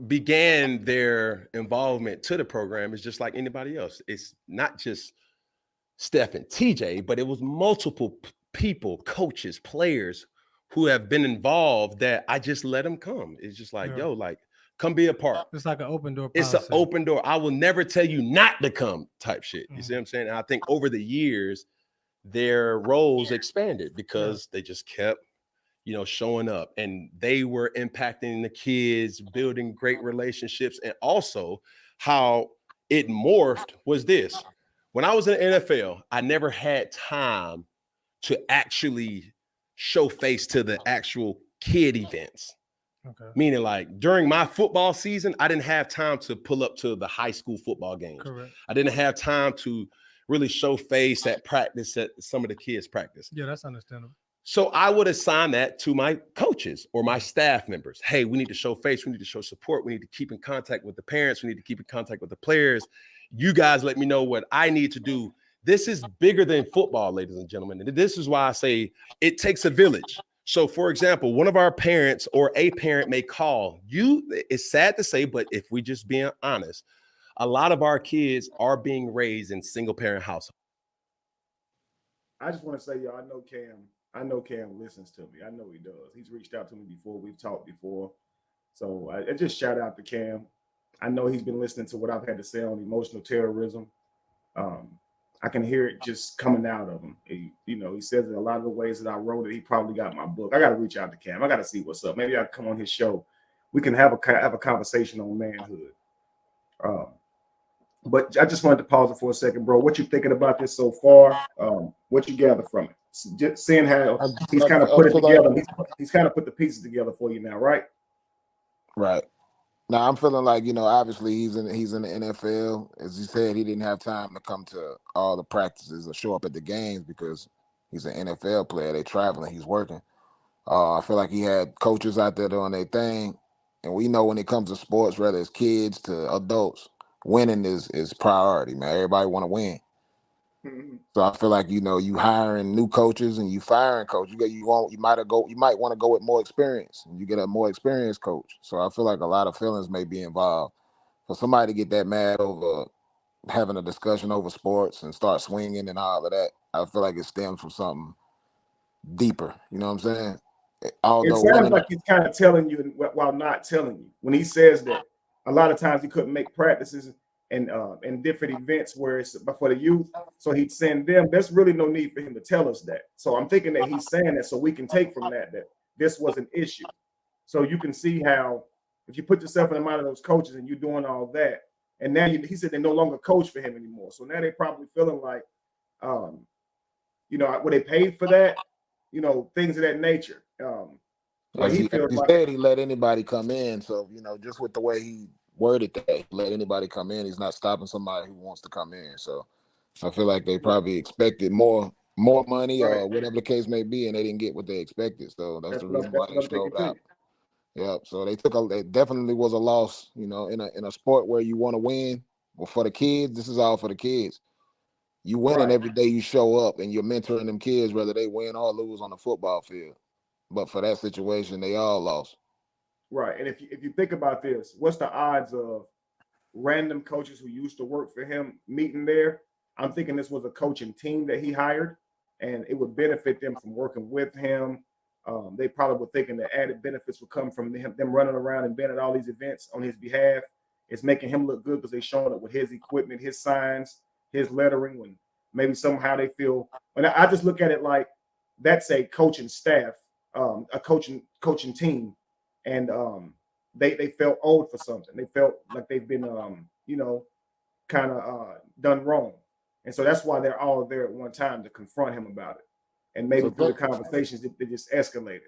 began their involvement to the program is just like anybody else. It's not just Steph and TJ, but it was multiple people, coaches, players who have been involved that I just let them come. It's just like, yo, like, come be a part. It's like an open door policy. It's an open door. I will never tell you not to come type shit. You see what I'm saying? And I think over the years, their roles expanded because they just kept, showing up, and they were impacting the kids, building great relationships, and also how it morphed was this. When I was in the NFL, I never had time to actually show face to the actual kid events. Okay. Meaning, like during my football season, I didn't have time to pull up to the high school football games. Correct. I didn't have time to really show face at practice at some of the kids' practice. Yeah, that's understandable. So I would assign that to my coaches or my staff members. Hey, we need to show face. We need to show support. We need to keep in contact with the parents. We need to keep in contact with the players. You guys let me know what I need to do. This is bigger than football, ladies and gentlemen. And this is why I say it takes a village. So, for example, one of our parents or a parent may call you. It's sad to say, but if we just being honest, a lot of our kids are being raised in single parent households. I just want to say, y'all, I know Cam listens to me. I know he does. He's reached out to me before. We've talked before. So I just shout out to Cam. I know he's been listening to what I've had to say on emotional terrorism. I can hear it just coming out of him. He says that a lot of the ways that I wrote it, he probably got my book. I got to reach out to Cam. I got to see what's up. Maybe I'll come on his show. We can have a conversation on manhood. But I just wanted to pause it for a second, bro. What you thinking about this so far? What you gather from it? Just seeing how he's kind of put it together. He's kind of put the pieces together for you now, right? Right. Now I'm feeling like, obviously he's in the NFL. As he said, he didn't have time to come to all the practices or show up at the games because he's an NFL player. They traveling, he's working. I feel like he had coaches out there doing their thing. And we know when it comes to sports, whether it's kids to adults, winning is priority, man. Everybody want to win. Mm-hmm. So I feel like, you hiring new coaches and you firing coaches. You might want to go with more experience and you get a more experienced coach. So I feel like a lot of feelings may be involved. For somebody to get that mad over having a discussion over sports and start swinging and all of that, I feel like it stems from something deeper. You know what I'm saying? It sounds like he's kind of telling you while not telling you. When he says that, a lot of times he couldn't make practices and different events where it's for the youth, so he'd send them. There's really no need for him to tell us that. So I'm thinking that he's saying that so we can take from that this was an issue. So you can see how if you put yourself in the mind of those coaches and you're doing all that, and now he said they no longer coach for him anymore. So now they're probably feeling like, were they paid for that? Things of that nature. He said he let anybody come in. So, just with the way he worded that, he let anybody come in. He's not stopping somebody who wants to come in. So I feel like they probably expected more money or whatever the case may be, and they didn't get what they expected. So that's the reason why they showed out. Yep. So it definitely was a loss, in a sport where you want to win. Well, for the kids, this is all for the kids. You winning every day you show up and you're mentoring them kids, whether they win or lose on the football field. But for that situation, they all lost. Right. And if you think about this, what's the odds of random coaches who used to work for him meeting there? I'm thinking this was a coaching team that he hired, and it would benefit them from working with him. They probably were thinking the added benefits would come from them running around and being at all these events on his behalf. It's making him look good because they're showing up with his equipment, his signs, his lettering, when maybe somehow they feel. And I just look at it like that's a coaching staff, a coaching team, and they felt owed for something. They felt like they've been kind of done wrong, and so that's why they're all there at one time to confront him about it. And maybe through the conversations, they just escalated.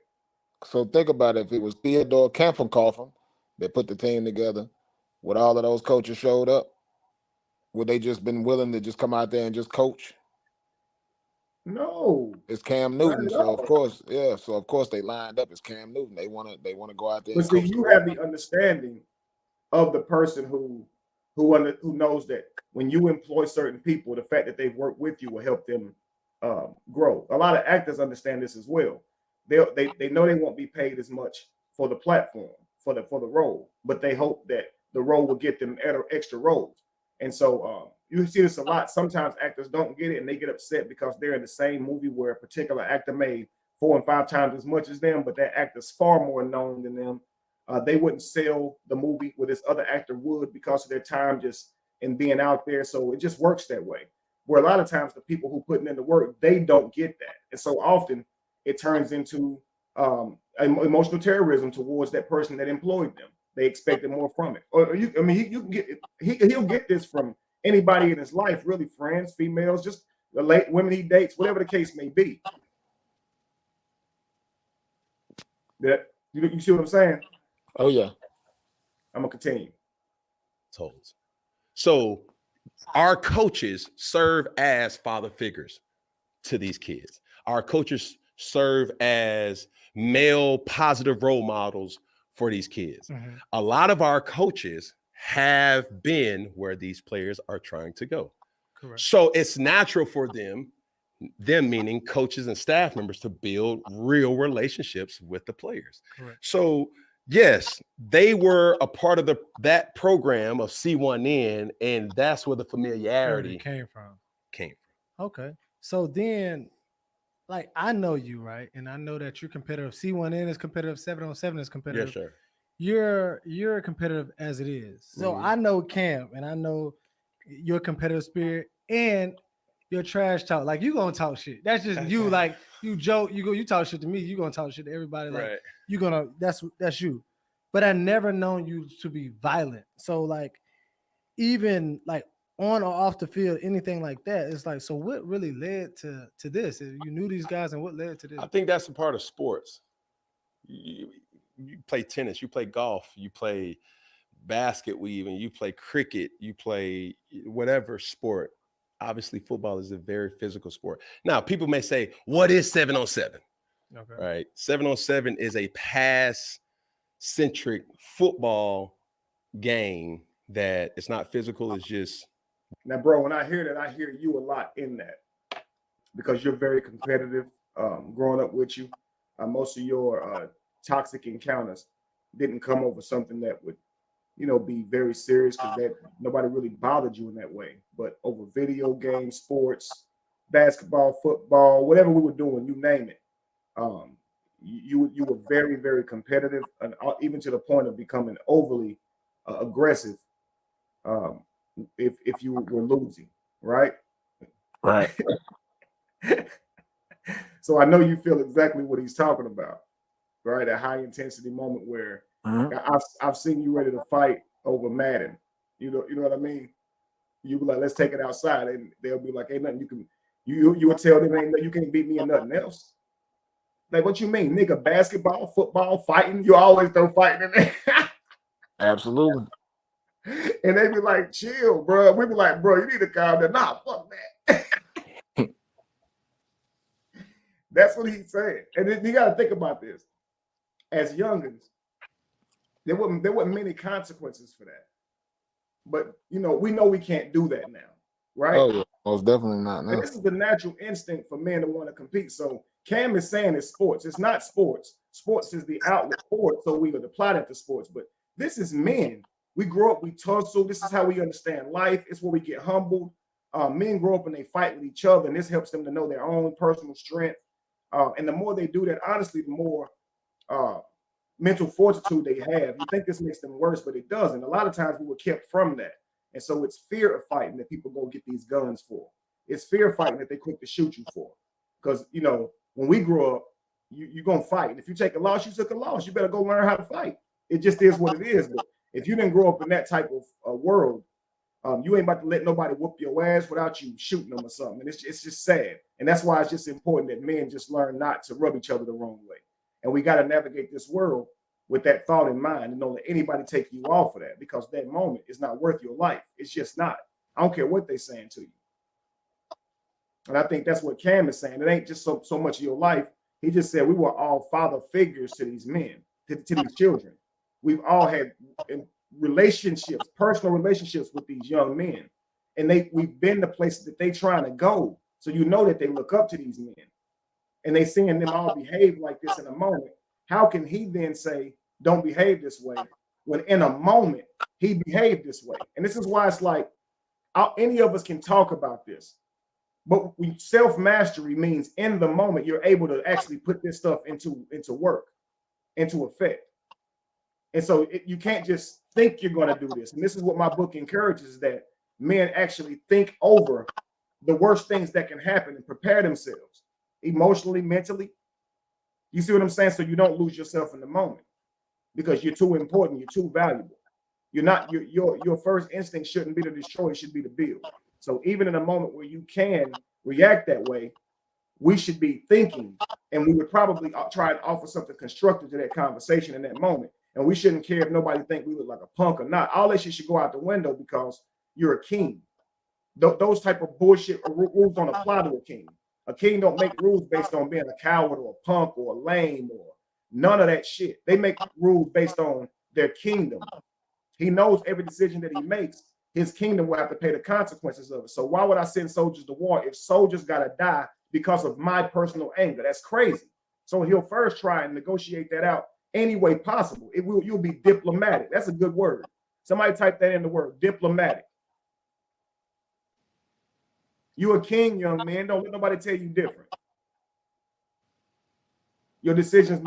So think about it. If it was Theodore Kempenkoffen that put the team together, would all of those coaches showed up? Would they just been willing to just come out there and just coach? No. It's Cam Newton. So of course they lined up. It's Cam Newton. They want to go out there. But see, you have the understanding of the person who knows that when you employ certain people, the fact that they've worked with you will help them grow. A lot of actors understand this as well. They know they won't be paid as much for the platform, for the role, but they hope that the role will get them extra roles. And so you see this a lot. Sometimes actors don't get it and they get upset because they're in the same movie where a particular actor made 4 and 5 times as much as them, but that actor's far more known than them. They wouldn't sell the movie where this other actor would because of their time just in being out there. So it just works that way. Where a lot of times the people who putting in the work, they don't get that. And so often it turns into emotional terrorism towards that person that employed them. they expected more from it. Or you, I mean, you can get he'll get this from anybody in his life, really, friends, females, just the late women he dates, whatever the case may be. That you see what I'm saying? Oh yeah. I'm gonna continue. Told. So our coaches serve as father figures to these kids. Our coaches serve as male positive role models for these kids. Mhm. A lot of our coaches have been where these players are trying to go. Correct. So it's natural for them meaning coaches and staff members, to build real relationships with the players. Correct. So yes, they were a part of that program of C1N, and that's where the familiarity came from. Okay. So then, like, I know you, right? And I know that you're competitive. C1N is competitive, 7-on-7 is competitive. Yes, sir. You're competitive as it is. So I know Cam, and I know your competitive spirit and your trash talk. Like, you gonna talk shit. That's just you. Like, you joke, you talk shit to me, you gonna talk shit to everybody. Like, Right. you gonna that's you. But I never known you to be violent. So like, even like on or off the field, anything like that, it's like, so what really led to this? If you knew these guys, and what led to this? I think that's a part of sports. You play tennis, you play golf, you play basket weaving, you play cricket, you play whatever sport. Obviously, football is a very physical sport. Now, people may say, what is 7-on-7? Okay. Right. 7-on-7 is a pass-centric football game that it's not physical. It's just. Now, bro, when I hear that, I hear you a lot in that, because you're very competitive. Growing up with you, most of your toxic encounters didn't come over something that would, be very serious, because that nobody really bothered you in that way. But over video games, sports, basketball, football, whatever we were doing, you name it, you were very, very competitive, and even to the point of becoming overly aggressive. If you were losing, right? Right. So I know you feel exactly what he's talking about, right? A high intensity moment where I've seen you ready to fight over Madden. You know what I mean? You be like, let's take it outside, and they'll be like, ain't nothing you can. You would tell them, ain't you can't beat me in nothing else. Like, what you mean, nigga? Basketball, football, fighting. You always throw fighting in there. Absolutely. And they be like, chill, bro. We be like, bro, you need to calm down. Nah, fuck that. That's what he's saying. And then you got to think about this. As youngins, there wasn't many consequences for that. But, we know we can't do that now, right? Oh, yeah. Most definitely not. No. And this is the natural instinct for men to want to compete. So Cam is saying it's sports. It's not sports. Sports is the outlet for it, so we would apply that to sports. But this is men. We grow up, we tussle. This is how we understand life. It's where we get humbled. Men grow up and they fight with each other, and this helps them to know their own personal strength. And the more they do that, honestly, the more mental fortitude they have. You think this makes them worse, but it doesn't. A lot of times we were kept from that. And so it's fear of fighting that people go get these guns for. It's fear of fighting that they quick to shoot you for. Because, when we grow up, you're going to fight. And if you take a loss, you took a loss. You better go learn how to fight. It just is what it is. But if you didn't grow up in that type of world, you ain't about to let nobody whoop your ass without you shooting them or something. And it's just sad. And that's why it's just important that men just learn not to rub each other the wrong way. And we got to navigate this world with that thought in mind, and don't let anybody take you off of that, because that moment is not worth your life. It's just not. I don't care what they're saying to you. And I think that's what Cam is saying. It ain't just so much of your life. He just said we were all father figures to these men, to these children. We've all had relationships, personal relationships with these young men. And we've been the places that they trying to go. So that they look up to these men. And they seeing them all behave like this in a moment. How can he then say, don't behave this way, when in a moment he behaved this way? And this is why it's like, any of us can talk about this. But self-mastery means in the moment, you're able to actually put this stuff into work, into effect. And so you can't just think you're going to do this. And this is what my book encourages, that men actually think over the worst things that can happen and prepare themselves emotionally, mentally. You see what I'm saying? So you don't lose yourself in the moment. because you're too important, you're too valuable. You're not your first instinct shouldn't be to destroy, it should be to build. So even in a moment where you can react that way, we should be thinking, and we would probably try and offer something constructive to that conversation in that moment. And we shouldn't care if nobody think we look like a punk or not. All that shit should go out the window because you're a king. Those type of bullshit rules don't apply to a king. A king don't make rules based on being a coward or a punk or a lame or none of that shit. They make rules based on their kingdom. He knows every decision that he makes, his kingdom will have to pay the consequences of it. So why would I send soldiers to war if soldiers got to die because of my personal anger? That's crazy. So he'll first try and negotiate that out any way possible. You'll be diplomatic. That's a good word. Somebody type that in the word, diplomatic. You're a king, young man. Don't let nobody tell you different. Your decisions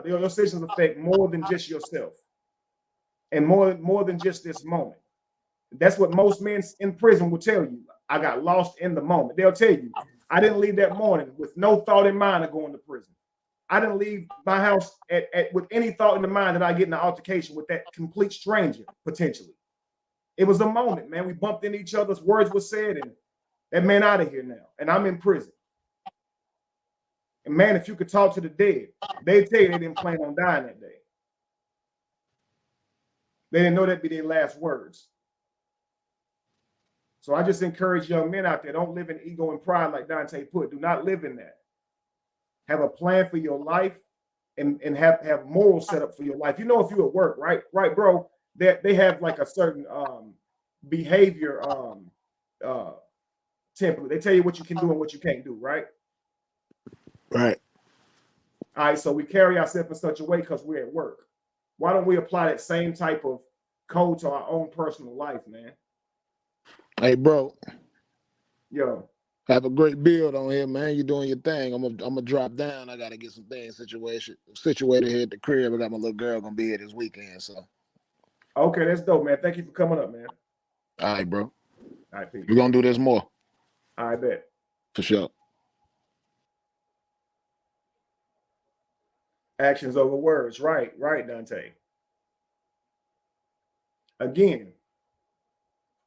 your decisions affect more than just yourself, and more than just this moment. That's what most men in prison will tell you. I got lost in the moment. They'll tell you, I didn't leave that morning with no thought in mind of going to prison. I didn't leave my house with any thought in the mind that I get in an altercation with that complete stranger, potentially. It was a moment, man. We bumped into each other's words were said, and that man out of here now. And I'm in prison. And man, if you could talk to the dead, they'd tell you they didn't plan on dying that day. They didn't know that'd be their last words. So I just encourage young men out there, don't live in ego and pride like Dante put. Do not live in that. Have a plan for your life and have morals set up for your life. You know, if you're at work, right, bro, they have like a certain behavior template. They tell you what you can do and what you can't do, right? Right. All right, so we carry ourselves in such a way because we're at work. Why don't we apply that same type of code to our own personal life, man? Hey, bro. Yo. Have a great build on here, man. You doing your thing. I'm gonna drop down. I gotta get some things situated here at the crib. I got my little girl gonna be here this weekend. So okay, that's dope, man. Thank you for coming up, man. All right, bro. All right, peace. We're gonna do this more. I bet. For sure. Actions over words. Right, Dante. Again,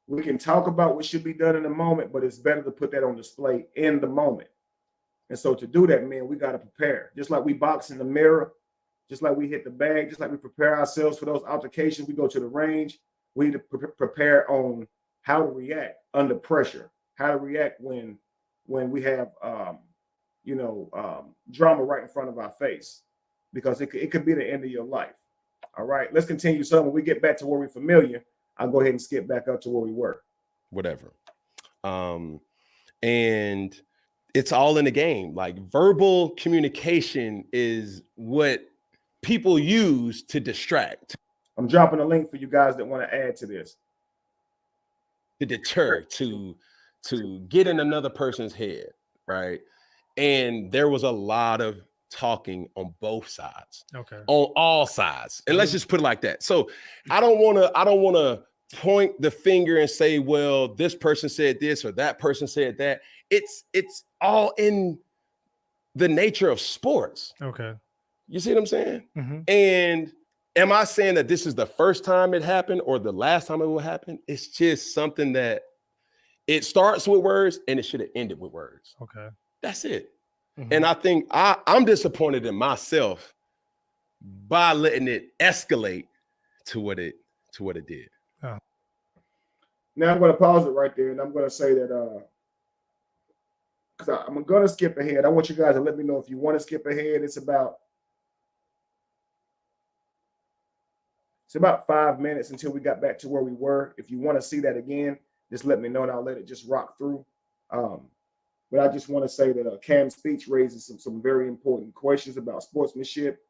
we can talk about what should be done in the moment, but it's better to put that on display in the moment. And so to do that, man, we got to prepare. Just like we box in the mirror, just like we hit the bag, just like we prepare ourselves for those altercations, we go to the range. We need to prepare on how to react under pressure, how to react when we have, drama right in front of our face, because it could be the end of your life. All right, let's continue. So when we get back to where we're familiar, I'll go ahead and skip back up to where we were. Whatever. And it's all in the game. Like verbal communication is what people use to distract. I'm dropping a link for you guys that want to add to this. To deter, to get in another person's head, right? And there was a lot of talking on both sides. Okay. On all sides. And let's just put it like that. So I don't want to point the finger and say, well, this person said this or that person said that. It's all in the nature of sports. Okay. You see what I'm saying? Mm-hmm. And am I saying that this is the first time it happened or the last time it will happen? It's just something that it starts with words and it should have ended with words. Okay. That's it. Mm-hmm. And I think I'm disappointed in myself by letting it escalate to what it did. Oh. Now I'm going to pause it right there, and I'm going to say that because I'm going to skip ahead. I want you guys to let me know if you want to skip ahead. It's about 5 minutes until we got back to where we were. If you want to see that again, just let me know, and I'll let it just rock through. But I just want to say that Cam's speech raises some very important questions about sportsmanship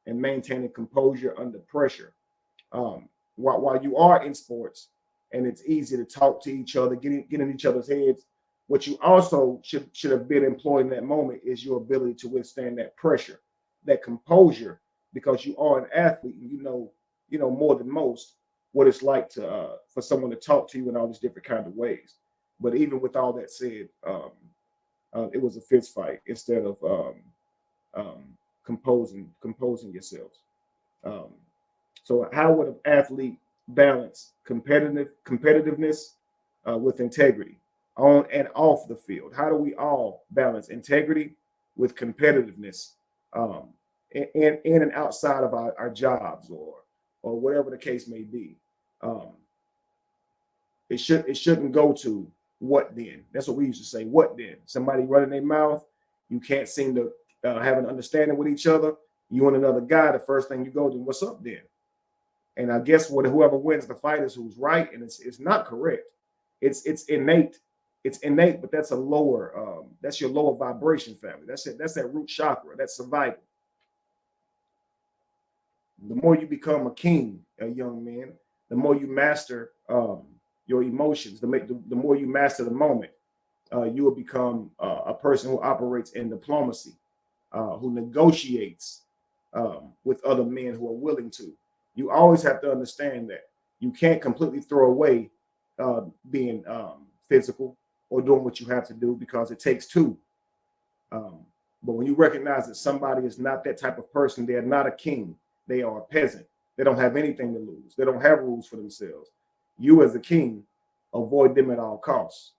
and maintaining composure under pressure. While you are in sports and it's easy to talk to each other, get in each other's heads, what you also should have been employed in that moment is your ability to withstand that pressure, that composure, because you are an athlete and you know more than most what it's like to for someone to talk to you in all these different kind of ways. But even with all that said, it was a fist fight instead of composing yourselves. So how would an athlete balance competitiveness with integrity on and off the field? How do we all balance integrity with competitiveness in and outside of our jobs or whatever the case may be? It shouldn't go to what then. That's what we used to say. What then? Somebody running their mouth. You can't seem to have an understanding with each other. You and another guy. The first thing you go to, what's up then? And I guess whoever wins the fight is who's right, and it's not correct. It's innate. It's innate, but that's a lower. That's your lower vibration family. That's it. That's that root chakra. That's survival. The more you become a king, a young man, the more you master your emotions. The more you master the moment, you will become a person who operates in diplomacy, who negotiates with other men who are willing to. You always have to understand that you can't completely throw away being physical or doing what you have to do because it takes two. But when you recognize that somebody is not that type of person, they're not a king, they are a peasant. They don't have anything to lose. They don't have rules for themselves. You as a king, avoid them at all costs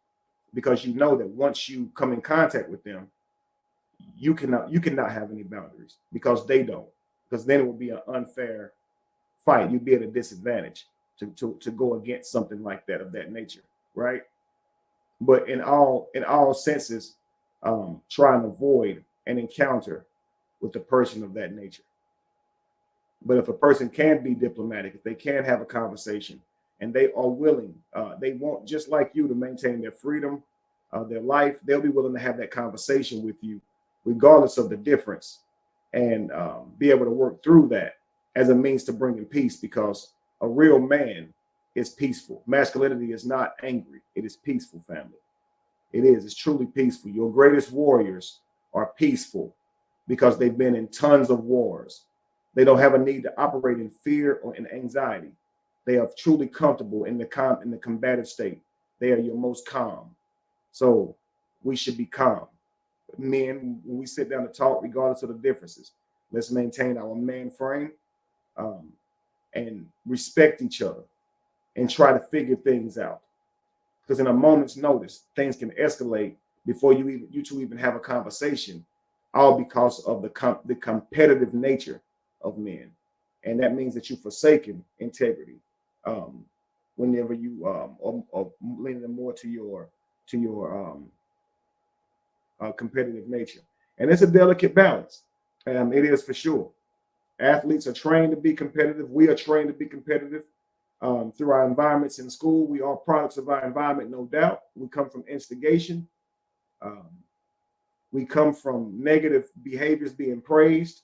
because you know that once you come in contact with them, you cannot have any boundaries because they don't. Because then it would be an unfair fight. You'd be at a disadvantage to go against something like that of that nature, right? But in all senses, try and avoid an encounter with a person of that nature. But if a person can be diplomatic, if they can have a conversation, and they are willing, they want just like you to maintain their freedom, their life, they'll be willing to have that conversation with you, regardless of the difference, and be able to work through that as a means to bringing peace, because a real man is peaceful. Masculinity is not angry. It is peaceful, family. It is. It's truly peaceful. Your greatest warriors are peaceful because they've been in tons of wars. They don't have a need to operate in fear or in anxiety. They are truly comfortable in the combative state. They are your most calm. So we should be calm. Men, when we sit down to talk, regardless of the differences, let's maintain our man frame and respect each other and try to figure things out. Because in a moment's notice, things can escalate before you two even have a conversation, all because of the competitive nature of men. And that means that you've forsaken integrity whenever you are leaning more to your competitive nature. And it's a delicate balance. It is for sure. Athletes are trained to be competitive. We are trained to be competitive through our environments in school. We are products of our environment, no doubt. We come from instigation. We come from negative behaviors being praised.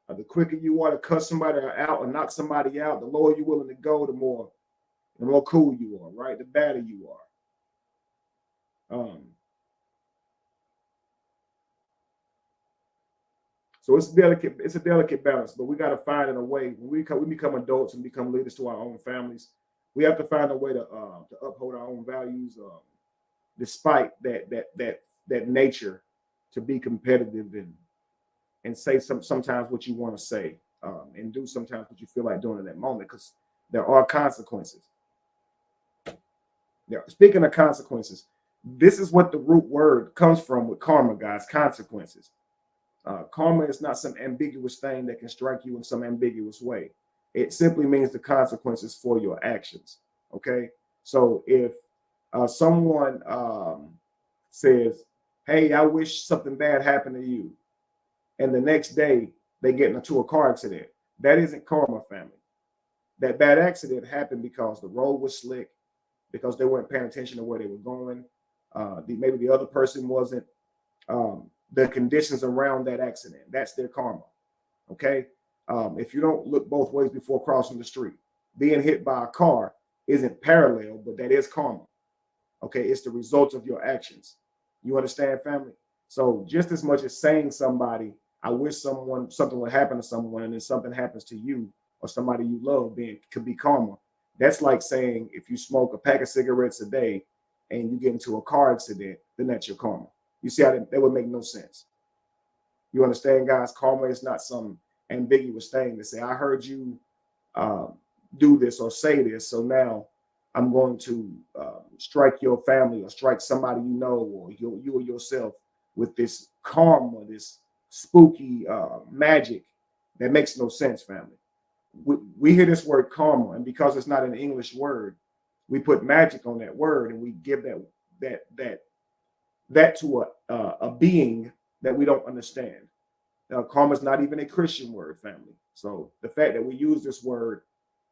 The quicker you are to cuss somebody out or knock somebody out, the lower you're willing to go, the more cool you are, right? The badder you are. So it's a delicate balance, but we got to find it a way. When we become adults and become leaders to our own families, we have to find a way to uphold our own values, despite that nature to be competitive and say sometimes what you want to say, and do sometimes what you feel like doing in that moment, because there are consequences. Now, speaking of consequences, this is what the root word comes from with karma, guys. Consequences. Karma is not some ambiguous thing that can strike you in some ambiguous way. It simply means the consequences for your actions. Okay. So if someone says, "Hey, I wish something bad happened to you," and the next day they get into a car accident, that isn't karma, family. That bad accident happened because the road was slick, because they weren't paying attention to where they were going. Maybe the other person wasn't. The conditions around that accident, that's their karma. Okay. If you don't look both ways before crossing the street, being hit by a car isn't parallel, but that is karma. Okay. It's the result of your actions. You understand, family? So just as much as saying somebody, I wish something would happen to someone, and then something happens to you or somebody you love, could be karma. That's like saying if you smoke a pack of cigarettes a day and you get into a car accident, then that's your karma. You see how that would make no sense. You understand, guys? Karma is not some ambiguous thing to say. I heard you do this or say this, so now I'm going to strike your family or strike somebody you know, or you or yourself with this karma, this spooky magic that makes no sense, family. We hear this word karma, and because it's not an English word, we put magic on that word, and we give that to a being that we don't understand. Karma is not even a Christian word, family. So the fact that we use this word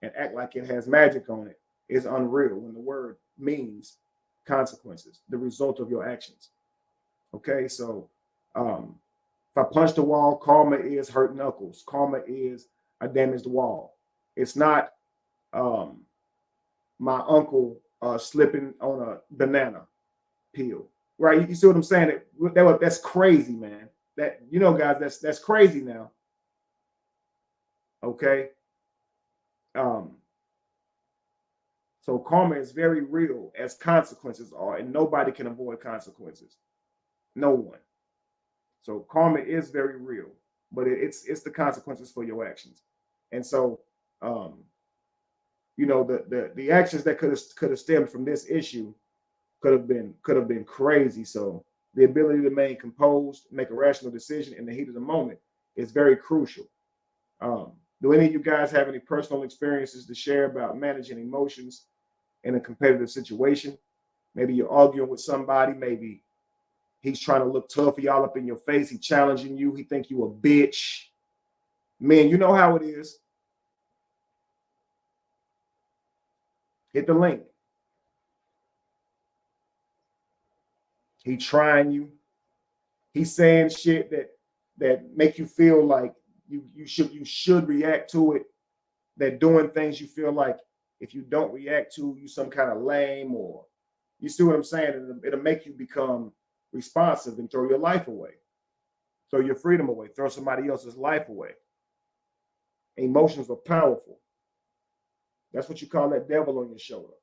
and act like it has magic on it is unreal when the word means consequences, the result of your actions. Okay, so if I punch the wall, karma is hurt knuckles. Karma is a damaged wall. It's not my uncle slipping on a banana peel, right? You see what I'm saying? That's crazy, man. That, you know, guys, that's crazy now. Okay. So karma is very real, as consequences are, and nobody can avoid consequences. No one. So karma is very real, but it's the consequences for your actions. And so you know, the actions that could have stemmed from this issue could have been crazy. So the ability to remain composed, make a rational decision in the heat of the moment is very crucial. Do any of you guys have any personal experiences to share about managing emotions in a competitive situation? Maybe you're arguing with somebody. Maybe he's trying to look tough for y'all up in your face. He's challenging you. He think you a bitch. Man, you know how it is. Hit the link. He trying you. He's saying shit that make you feel like you should react to it. They're doing things you feel like if you don't react to, you some kind of lame, or you see what I'm saying? It'll make you become responsive and throw your life away. Throw your freedom away. Throw somebody else's life away. Emotions are powerful. That's what you call that devil on your shoulder.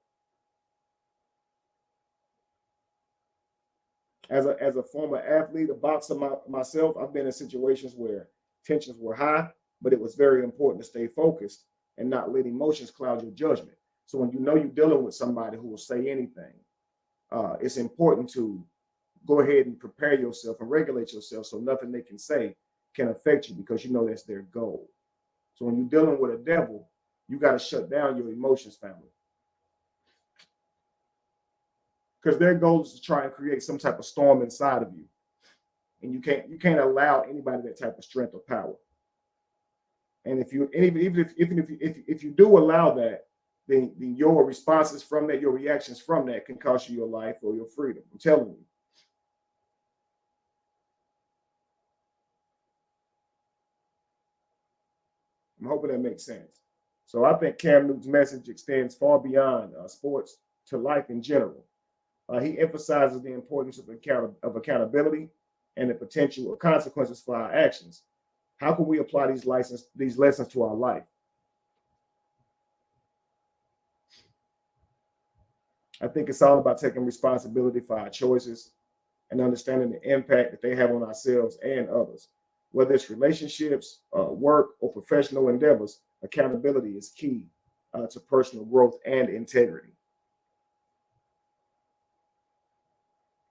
As a former athlete, a boxer myself, I've been in situations where tensions were high, but it was very important to stay focused and not let emotions cloud your judgment. So when you know you're dealing with somebody who will say anything, it's important to go ahead and prepare yourself and regulate yourself so nothing they can say can affect you, because you know that's their goal. So when you're dealing with a devil, you got to shut down your emotions, family. Because their goal is to try and create some type of storm inside of you. And you can't allow anybody that type of strength or power. And if you do allow that, then your responses from that, your reactions from that can cost you your life or your freedom. I'm telling you. I'm hoping that makes sense. So I think Cam Newton's message extends far beyond sports to life in general. He emphasizes the importance of accountability and the potential of consequences for our actions. How can we apply these lessons to our life? I think it's all about taking responsibility for our choices and understanding the impact that they have on ourselves and others. Whether it's relationships, work, or professional endeavors, accountability is key to personal growth and integrity.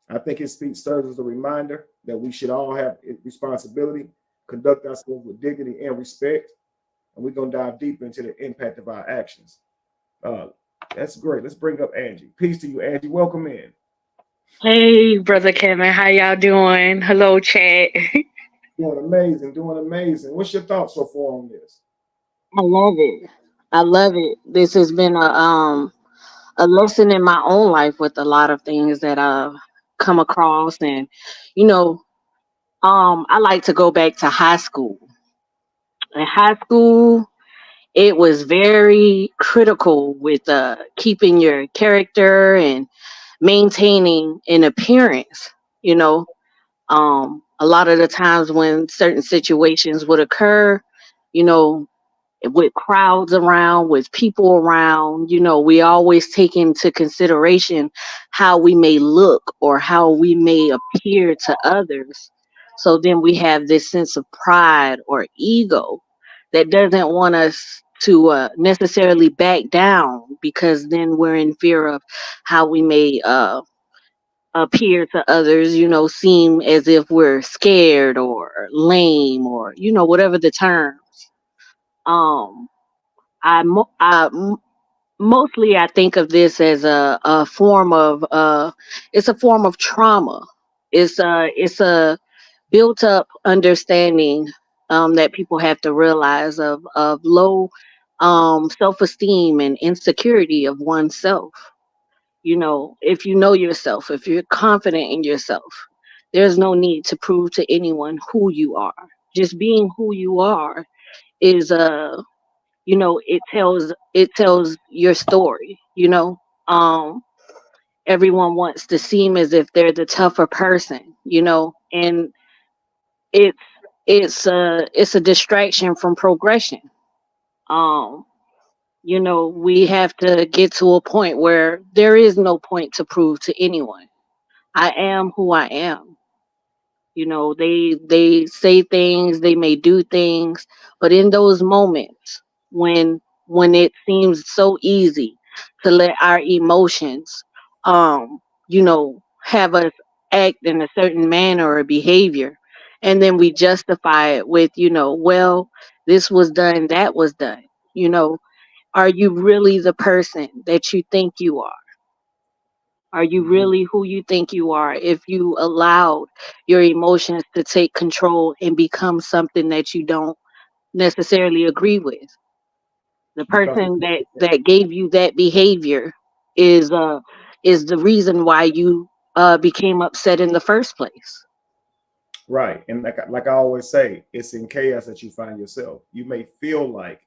I think his speech serves as a reminder that we should all have responsibility, conduct ourselves with dignity and respect, and we're going to dive deeper into the impact of our actions. That's great. Let's bring up Angie. Peace to you, Angie. Welcome in. Hey, Brother Kevin, how y'all doing? Hello, chat. Doing amazing, doing amazing. What's your thoughts so far on this? I love it. I love it. This has been a lesson in my own life with a lot of things that I've come across, and you know, I like to go back to high school. In high school, it was very critical with keeping your character and maintaining an appearance. You know, a lot of the times when certain situations would occur, you know, with crowds around, with people around, you know, we always take into consideration how we may look or how we may appear to others. So then we have this sense of pride or ego. that doesn't want us to necessarily back down, because then we're in fear of how we may appear to others, seem as if we're scared or lame, or whatever the term. Um, mostly I think of this as a form of it's a form of trauma. It's a built up understanding that people have to realize of low self esteem and insecurity of oneself. If you know yourself, if you're confident in yourself, there's no need to prove to anyone who you are. Just being who you are is it tells your story. Everyone wants to seem as if they're the tougher person, and it's it's a distraction from progression. um we have to get to a point where there is no point to prove to anyone. I am who I am. They say things, they may do things, but in those moments when it seems so easy to let our emotions have us act in a certain manner or behavior, and then we justify it with, well, this was done, that was done. you know are you really the person that you think you are? Are you Mhm. really who you think you are if you allowed your emotions to take control and become something that you don't necessarily agree with? The Because person that gave you that behavior is the reason why you became upset in the first place. right, and like I always say, it's in chaos that you find yourself. You may feel like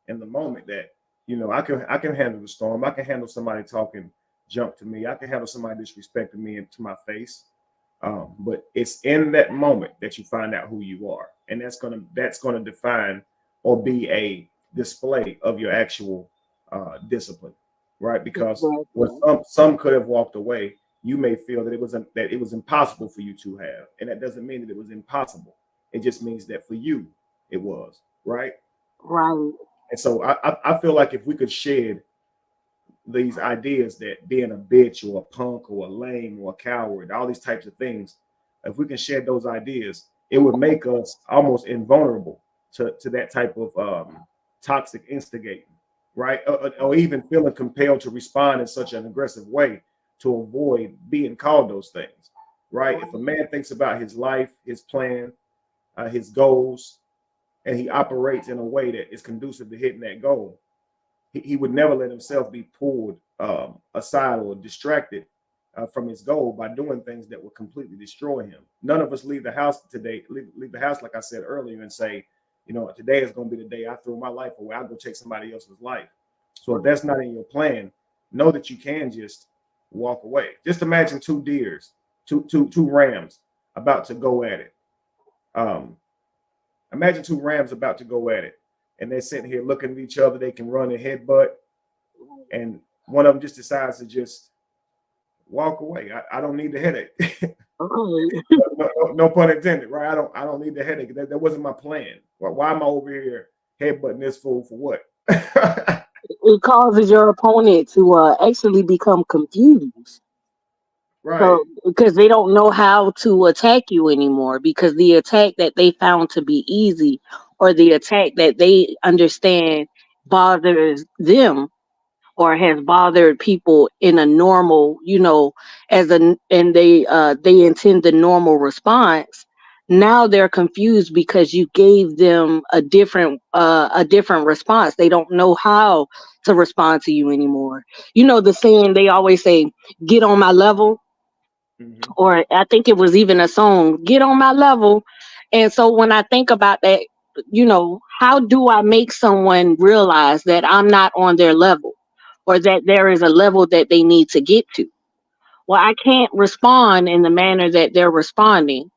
in the moment that I can handle the storm. I can handle somebody talking junk to me. I can handle somebody disrespecting me into my face. But it's in that moment that you find out who you are, and that's gonna define or be a display of your actual discipline, right? Because where Exactly. some could have walked away, you may feel that it was impossible for you to have, and that doesn't mean that it was impossible. It just means that for you it was, right? Right. And so I feel like if we could shed these ideas that being a bitch or a punk or a lame or a coward, all these types of things, if we can shed those ideas, it would make us almost invulnerable to that type of toxic instigating, right? Or even feeling compelled to respond in such an aggressive way to avoid being called those things, right? If a man thinks about his life, his plan, his goals, and he operates in a way that is conducive to hitting that goal, he would never let himself be pulled aside or distracted from his goal by doing things that would completely destroy him. None of us leave the house today, leave the house, like I said earlier, and say, today is going to be the day I throw my life away. I'll go take somebody else's life. So if that's not in your plan, know that you can just walk away. Just imagine two deers, two rams about to go at it. Um, Imagine two rams about to go at it, and they're sitting here looking at each other. They can run and headbutt, and one of them just decides to just walk away. I don't need the headache. Okay. No pun intended, right? I don't need the headache. That wasn't my plan. Why am I over here headbutting this fool for what? It causes your opponent to actually become confused. Right. So, because they don't know how to attack you anymore, because the attack that they found to be easy, or the attack that they understand bothers them, or has bothered people in a normal, and they intend the normal response. Now they're confused because you gave them a different response. They don't know how to respond to you anymore. The saying they always say, "Get on my level," Mm-hmm. or I think it was even a song, "Get on my level." And so when I think about that, how do I make someone realize that I'm not on their level, or that there is a level that they need to get to? Well, I can't respond in the manner that they're responding.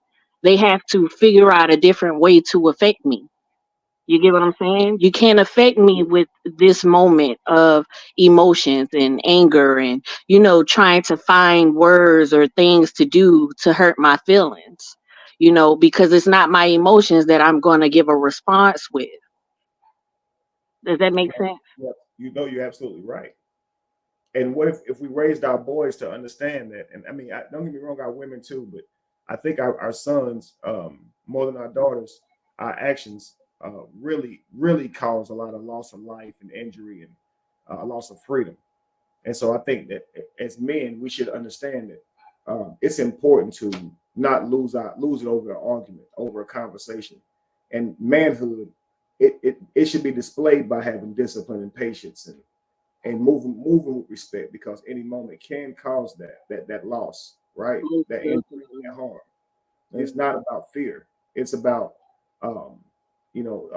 They have to figure out a different way to affect me. You get what I'm saying? You can't affect me with this moment of emotions and anger and, trying to find words or things to do to hurt my feelings, because it's not my emotions that I'm going to give a response with. Does that make sense? Yeah, you know, you're absolutely right. And what if we raised our boys to understand that? And I mean, don't get me wrong, our women too, but I think our sons, more than our daughters, our actions really cause a lot of loss of life and injury and a loss of freedom. And so I think that as men, we should understand that it's important to not lose it over an argument, over a conversation. And manhood, it should be displayed by having discipline and patience and moving with respect, because any moment can cause that loss, right? That injury, that harm. And it's not about fear. It's about um, you know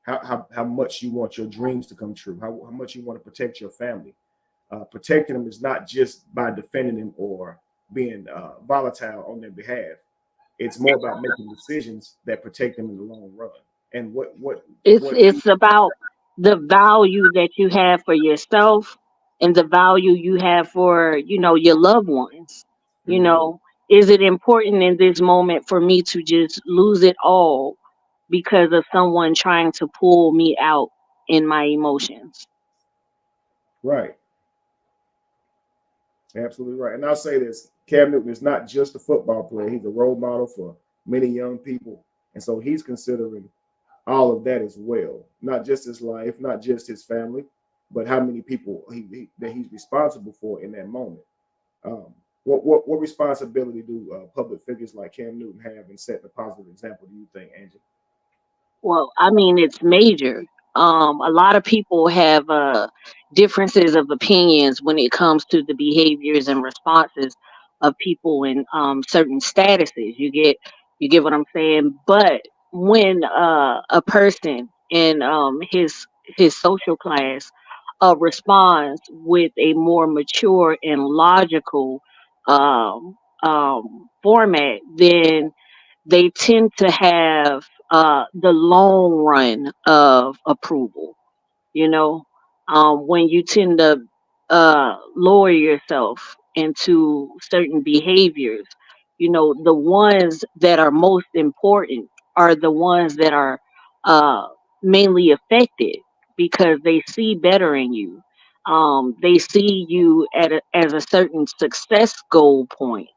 how much you want your dreams to come true, how much you want to protect your family. Protecting them is not just by defending them or being volatile on their behalf. It's more about making decisions that protect them in the long run. And what It's about the value that you have for yourself and the value you have for, your loved ones. You Mhm. know, is it important in this moment for me to just lose it all because of someone trying to pull me out in my emotions? Right, absolutely right. And I'll say this: Cam Newton is not just a football player; he's a role model for many young people, and so he's considering all of that as well. Not just his life, not just his family, but how many people that he's responsible for in that moment. Um, what responsibility do public figures like Cam Newton have in setting a positive example? Do you think, Angel? Well, I mean, it's major. A lot of people have differences of opinions when it comes to the behaviors and responses of people in certain statuses. You get what I'm saying? But when a person in his social class responds with a more mature and logical format, then they tend to have the long run of approval. you know when you tend to lower yourself into certain behaviors, the ones that are most important are the ones that are uh mainly affected because they see better in you. They see you as a certain success goal point,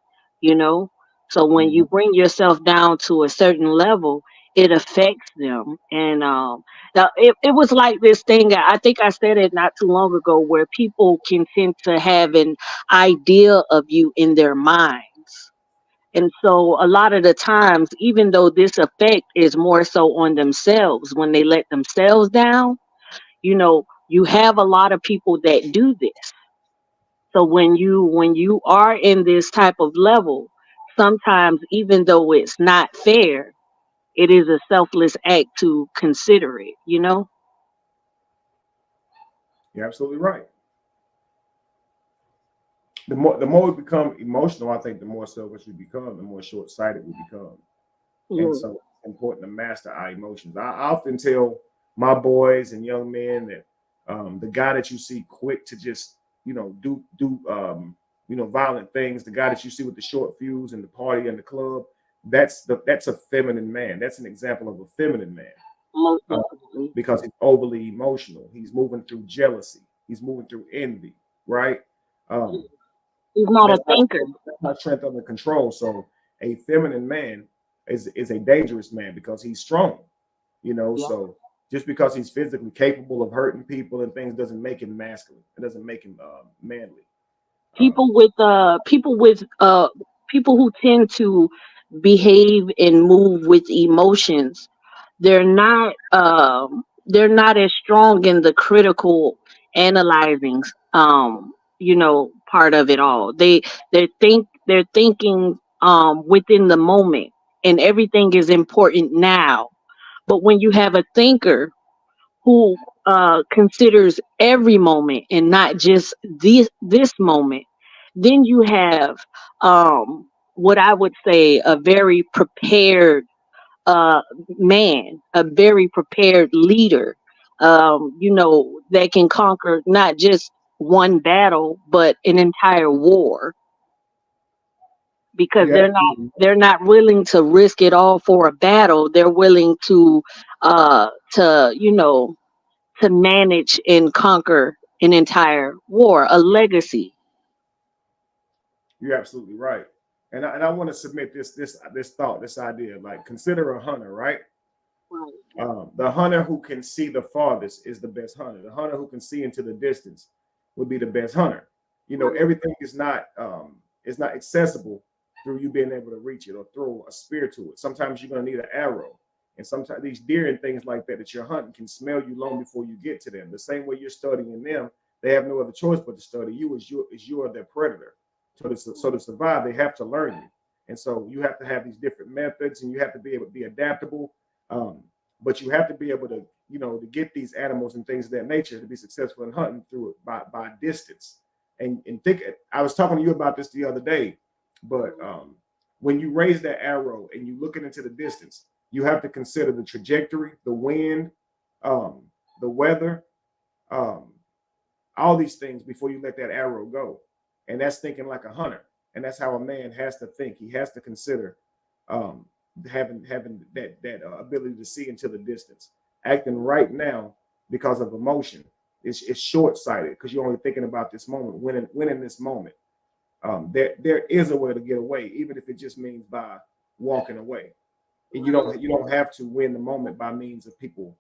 you know so when you Mhm. bring yourself down to a certain level, it affects them. And now, it was like this thing, I think I said it not too long ago, where people can tend to have an idea of you in their minds. And so, a lot of the times, even though this effect is more so on themselves when they let themselves down, you have a lot of people that do this. So when you are in this type of level, sometimes even though it's not fair, it is a selfless act to consider it. You're absolutely right. The more we become emotional, I think the more selfish we become, the more short sighted we become. And Mm. so it's important to master our emotions. I often tell my boys and young men that the guy that you see quick to just do violent things, the guy that you see with the short fuse and the party and the club, that's a feminine man. That's an example of a feminine man, Most uh, definitely. because he's overly emotional. He's moving through jealousy. He's moving through envy. Right. Um, He's not a that's not thinker. that's not strength under control. So a feminine man is a dangerous man because he's strong. Yeah. So just because he's physically capable of hurting people and things doesn't make him masculine. It doesn't make him manly. Um, People who tend to behave and move with emotions, they're not as strong in the critical analyzing part of it all. They're thinking within the moment, and everything is important now. But when you have a thinker who considers every moment and not just this moment, then you have what I would say a very prepared uh, man, a very prepared leader, that can conquer not just one battle but an entire war, because yeah, they're not willing to risk it all for a battle. They're willing to to manage and conquer an entire war, a legacy. You're absolutely right. And I want to submit this thought, this idea. Like, consider a hunter, right? The hunter who can see the farthest is the best hunter. The hunter who can see into the distance would be the best hunter. You know, everything is not accessible through you being able to reach it or throw a spear to it. Sometimes you're going to need an arrow, and sometimes these deer and things like that you're hunting can smell you long before you get to them. The same way you're studying them, they have no other choice but to study you as you are their predator. So to survive, they have to learn you, and so you have to have these different methods, and you have to be able to be adaptable. But you have to be able to, you know, to get these animals and things of that nature to be successful in hunting through it by distance. And think, I was talking to you about this the other day, but when you raise that arrow and you looking into the distance, you have to consider the trajectory, the wind, the weather, all these things before you let that arrow go. And that's thinking like a hunter. And that's how a man has to think. He has to consider having that ability to see into the distance. Acting right now because of emotion is short-sighted, because you're only thinking about this moment, winning this moment. There is a way to get away, even if it just means by walking away. And you don't have to win the moment by means of people,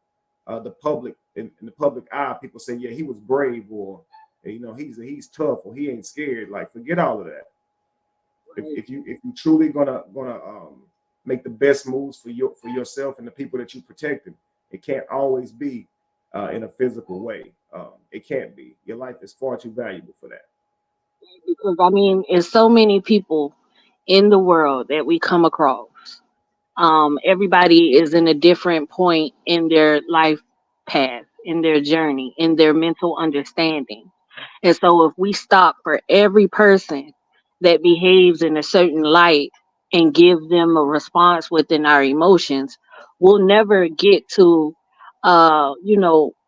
the public, in the public eye. People say, yeah, he was brave, or you know, he's tough, or he ain't scared. Like, forget all of that. If you truly gonna make the best moves for yourself and the people that you protected, it can't always be in a physical way. It can't be. Your life is far too valuable for that. Because I mean, it's so many people in the world that we come across. Everybody is in a different point in their life path, in their journey, in their mental understanding. And so if we stop for every person that behaves in a certain light and give them a response within our emotions, we'll never get to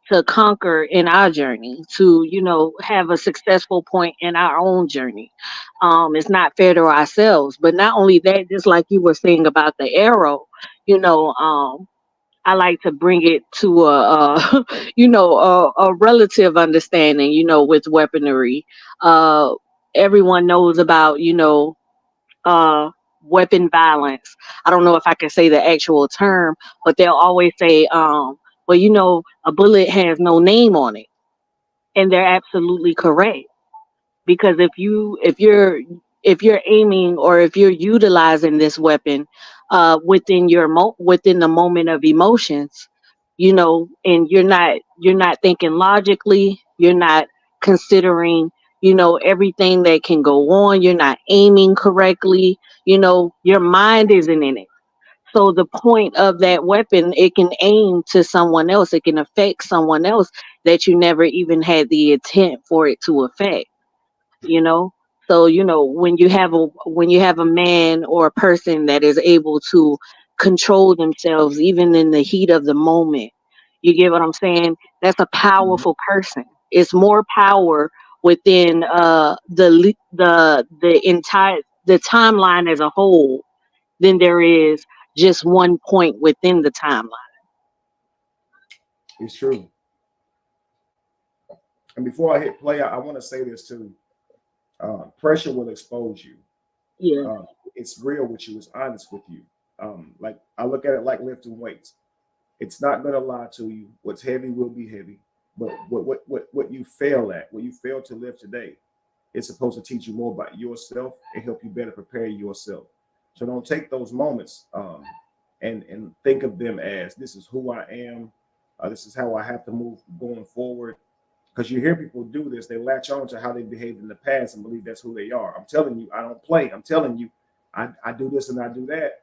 to conquer in our journey, to, have a successful point in our own journey. It's not fair to ourselves. But not only that, just like you were saying about the arrow, you know, I like to bring it to a relative understanding, with weaponry. Uh, Everyone knows about, uh, weapon violence. I don't know if I can say the actual term, but they'll always say, well, a bullet has no name on it. And they're absolutely correct, because if you're aiming, or if you're utilizing this weapon within the moment of emotions, and you're not thinking logically, you're not considering, everything that can go on, you're not aiming correctly, your mind isn't in it. So the point of that weapon, it can aim to someone else, it can affect someone else that you never even had the intent for it to affect, you know so when you have a man or a person that is able to control themselves even in the heat of the moment, you get what I'm saying? That's a Mhm. powerful person. It's more power within the timeline as a whole than there is just one point within the timeline. It's true. And before I hit play, I want to say this too. Pressure will expose you. Yeah. Uh, it's real with you. It's honest with you. Like, I look at it like lifting weights. It's not going to lie to you. What's heavy will be heavy. But what you fail at, what you fail to live today, it's supposed to teach you more about yourself and help you better prepare yourself. So don't take those moments and think of them as, this is who I am. This is how I have to move going forward. Because you hear people do this, they latch on to how they behaved in the past and believe that's who they are. I'm telling you, I don't play. I'm telling you, I do this and I do that.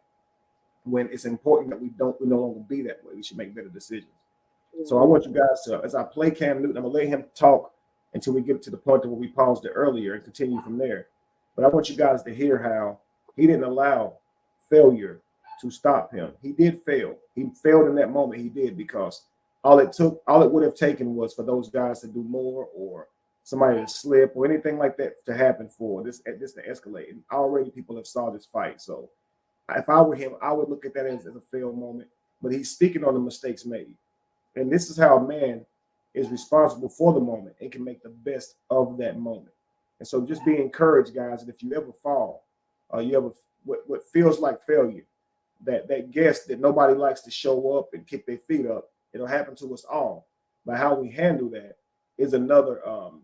When it's important that we no longer be that way. We should make better decisions. So I want you guys to, as I play Cam Newton, I'm gonna let him talk until we get to the point where we paused it earlier and continue from there. But I want you guys to hear how he didn't allow failure to stop him. He did fail. He failed in that moment. He did, because all it would have taken was for those guys to do more, or somebody to slip, or anything like that to happen for this to escalate. And already people have saw this fight. So if I were him, I would look at that as a failed moment. But he's speaking on the mistakes made. And this is how a man is responsible for the moment and can make the best of that moment. And so just be encouraged, guys. And if you ever fall, you ever what feels like failure, that guess that nobody likes to show up and kick their feet up, it'll happen to us all. But how we handle that is another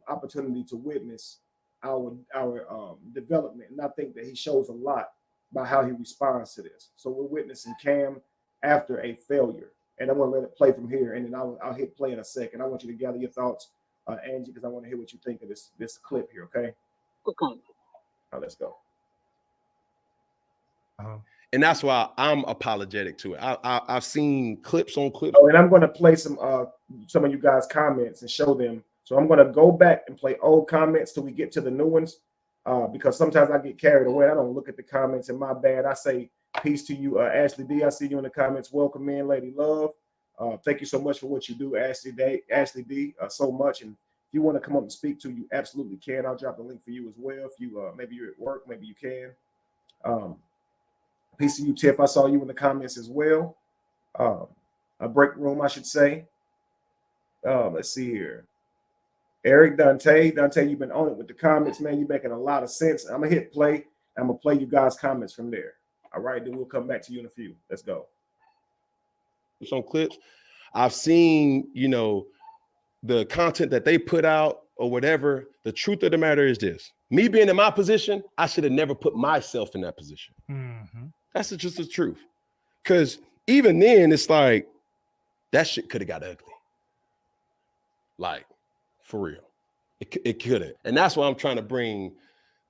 opportunity to witness our development. And I think that he shows a lot by how he responds to this. So we're witnessing Cam after a failure. And I'm going to let it play from here, and then I'll hit play in a second. I want you to gather your thoughts, Angie, because I want to hear what you think of this clip here, okay? Okay. Now let's go. And that's why I'm apologetic to it. I've seen clips on clips. Oh, and I'm going to play some of you guys' comments and show them. So I'm going to go back and play old comments till we get to the new ones, because sometimes I get carried away. I don't look at the comments, and my bad. I say peace to you, Ashley D. I see you in the comments. Welcome in, Lady Love. Thank you so much for what you do, Ashley D. So much. And if you want to come up and speak to, you absolutely can. I'll drop the link for you as well. If you maybe you're at work, maybe you can. Peace to you, Tiff. I saw you in the comments as well. A break room, I should say. Let's see here. Eric Dante, you've been on it with the comments, man. You're making a lot of sense. I'm gonna hit play. I'm gonna play you guys' comments from there. All right, then we'll come back to you in a few. Let's go. Some clips. I've seen, the content that they put out or whatever. The truth of the matter is this: me being in my position, I should have never put myself in that position. Mm-hmm. That's just the truth. Because even then, it's like that shit could have got ugly. Like, for real. It could have. And that's why I'm trying to bring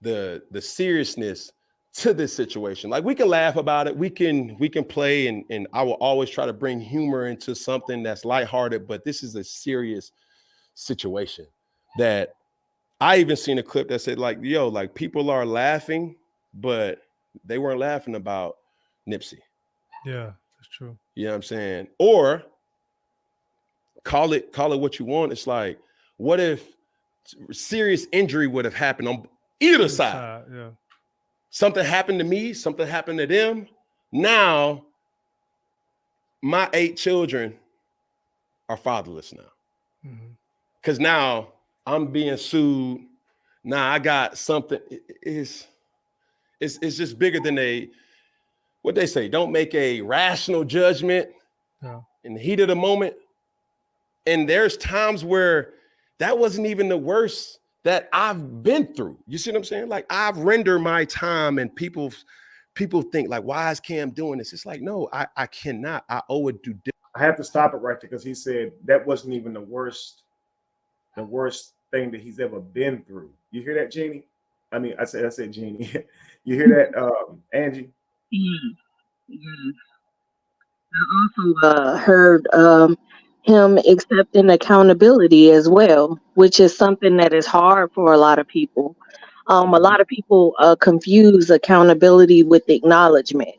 the seriousness to this situation. Like, we can laugh about it. We can play, and I will always try to bring humor into something that's lighthearted, but this is a serious situation that I even seen a clip that said, like, yo, like, people are laughing, but they weren't laughing about Nipsey. Yeah, that's true. You know what I'm saying? Or call it what you want. It's like, what if serious injury would have happened on either side? Yeah. Something happened to me, something happened to them. Now, my 8 children are fatherless now. Because now I'm being sued. Now I got something. It's just bigger than what they say, don't make a rational judgment in the heat of the moment. And there's times where that wasn't even the worst that I've been through. You see what I'm saying? Like, I've rendered my time, and people think, like, why is Cam doing this? It's like, no, I cannot. I owe it due diligence. I have to stop it right there because he said that wasn't even the worst thing that he's ever been through. You hear that, Jeannie? I mean, I said Jeannie. You hear that, Angie? I also heard him accepting accountability as well, which is something that is hard for a lot of people. A lot of people confuse accountability with acknowledgement.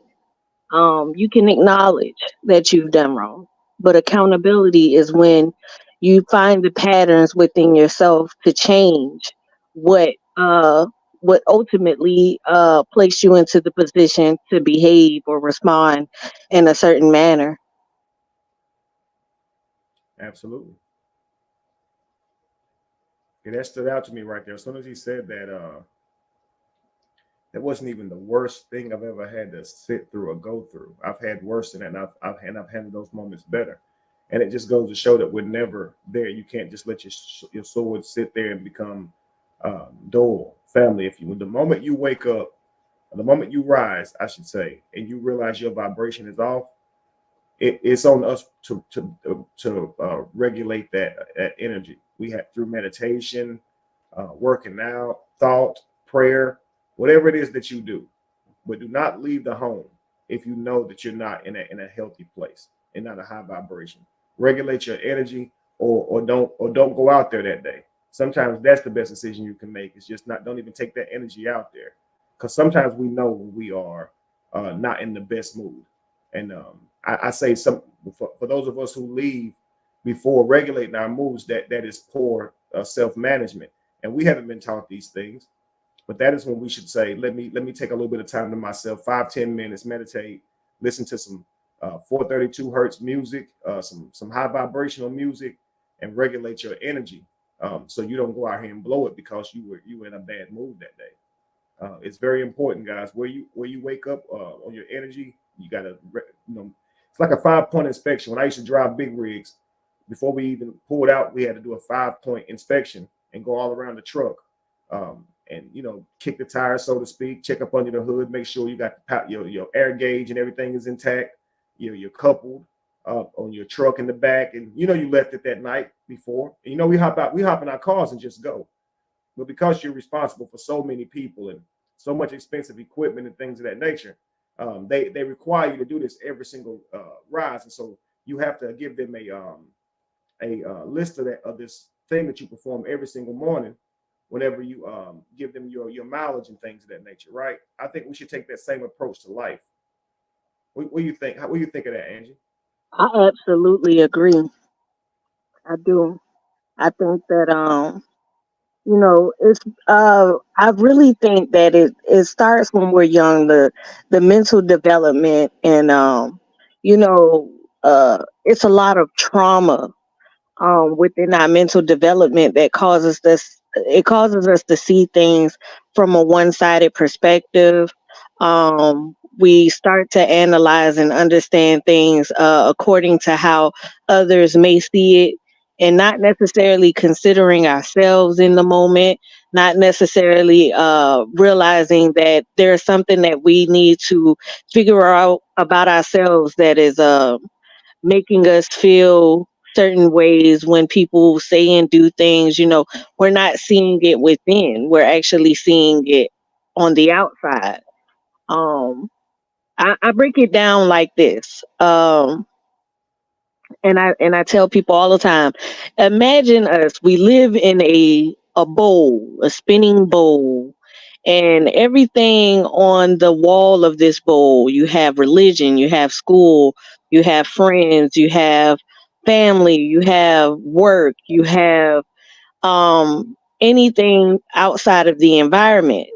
You can acknowledge that you've done wrong, but accountability is when you find the patterns within yourself to change what ultimately placed you into the position to behave or respond in a certain manner. Absolutely. Yeah, that stood out to me right there. As soon as he said that, that wasn't even the worst thing I've ever had to sit through or go through. I've had worse than that, and I've handled those moments better. And it just goes to show that we're never there. You can't just let your sword sit there and become dull. Family, if you, the moment you wake up, the moment you rise, I should say, and you realize your vibration is off, it's on us to regulate that energy. We have through meditation, working out, thought, prayer, whatever it is that you do, but do not leave the home if you know that you're not in a healthy place and not a high vibration. Regulate your energy, or don't go out there that day. Sometimes that's the best decision you can make. It's just don't even take that energy out there, because sometimes we know when we are not in the best mood. And I say for those of us who leave before regulating our moods, that is poor self-management, and we haven't been taught these things. But that is when we should say, let me take a little bit of time to myself, 5-10 minutes, meditate, listen to some 432 hertz music, some high vibrational music, and regulate your energy, so you don't go out here and blow it because you were in a bad mood that day. It's very important, guys. Where you wake up on your energy, you gotta, it's like a 5-point inspection. When I used to drive big rigs, before we even pulled out, we had to do a 5-point inspection and go all around the truck, and kick the tires, so to speak, check up under the hood, make sure you got your air gauge and everything is intact. You're coupled on your truck in the back, and you left it that night before. And, we hop in our cars and just go. But because you're responsible for so many people and so much expensive equipment and things of that nature, they require you to do this every single rise, and so you have to give them a list of this thing that you perform every single morning. Whenever you give them your mileage and things of that nature, right? I think we should take that same approach to life. What do you think? What do you think of that, Angie? I absolutely agree. I do. I think that it's I really think that it starts when we're young, the mental development, and it's a lot of trauma within our mental development that causes us to see things from a one-sided perspective. We start to analyze and understand things according to how others may see it, and not necessarily considering ourselves in the moment, not necessarily realizing that there's something that we need to figure out about ourselves that is making us feel certain ways when people say and do things. We're not seeing it within, we're actually seeing it on the outside. Um i, I break it down like this. And I tell people all the time, imagine us, we live in a bowl, a spinning bowl, and everything on the wall of this bowl, you have religion, you have school, you have friends, you have family, you have work, you have anything outside of the environment.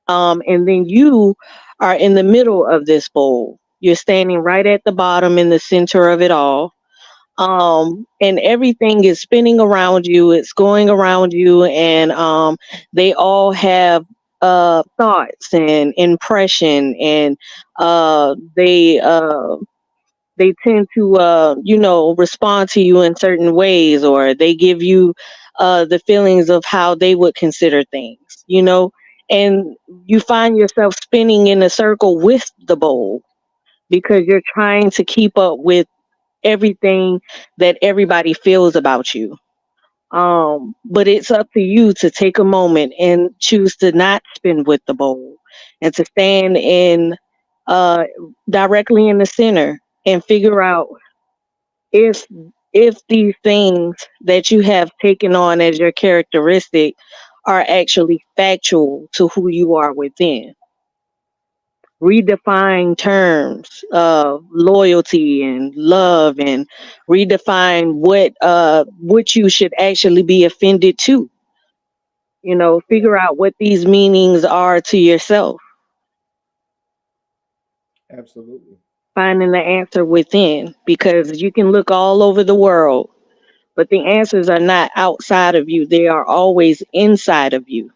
And then you are in the middle of this bowl, you're standing right at the bottom in the center of it all. And everything is spinning around you, it's going around you, and they all have thoughts and impression, and they tend to respond to you in certain ways, or they give you the feelings of how they would consider things. And you find yourself spinning in a circle with the bowl because you're trying to keep up with everything that everybody feels about you. But it's up to you to take a moment and choose to not spin with the bowl, and to stand in uh, directly in the center and figure out if these things that you have taken on as your characteristic are actually factual to who you are within. Redefine terms of loyalty and love, and redefine what you should actually be offended to. Figure out what these meanings are to yourself. Absolutely. Finding the answer within, because you can look all over the world, but the answers are not outside of you, they are always inside of you.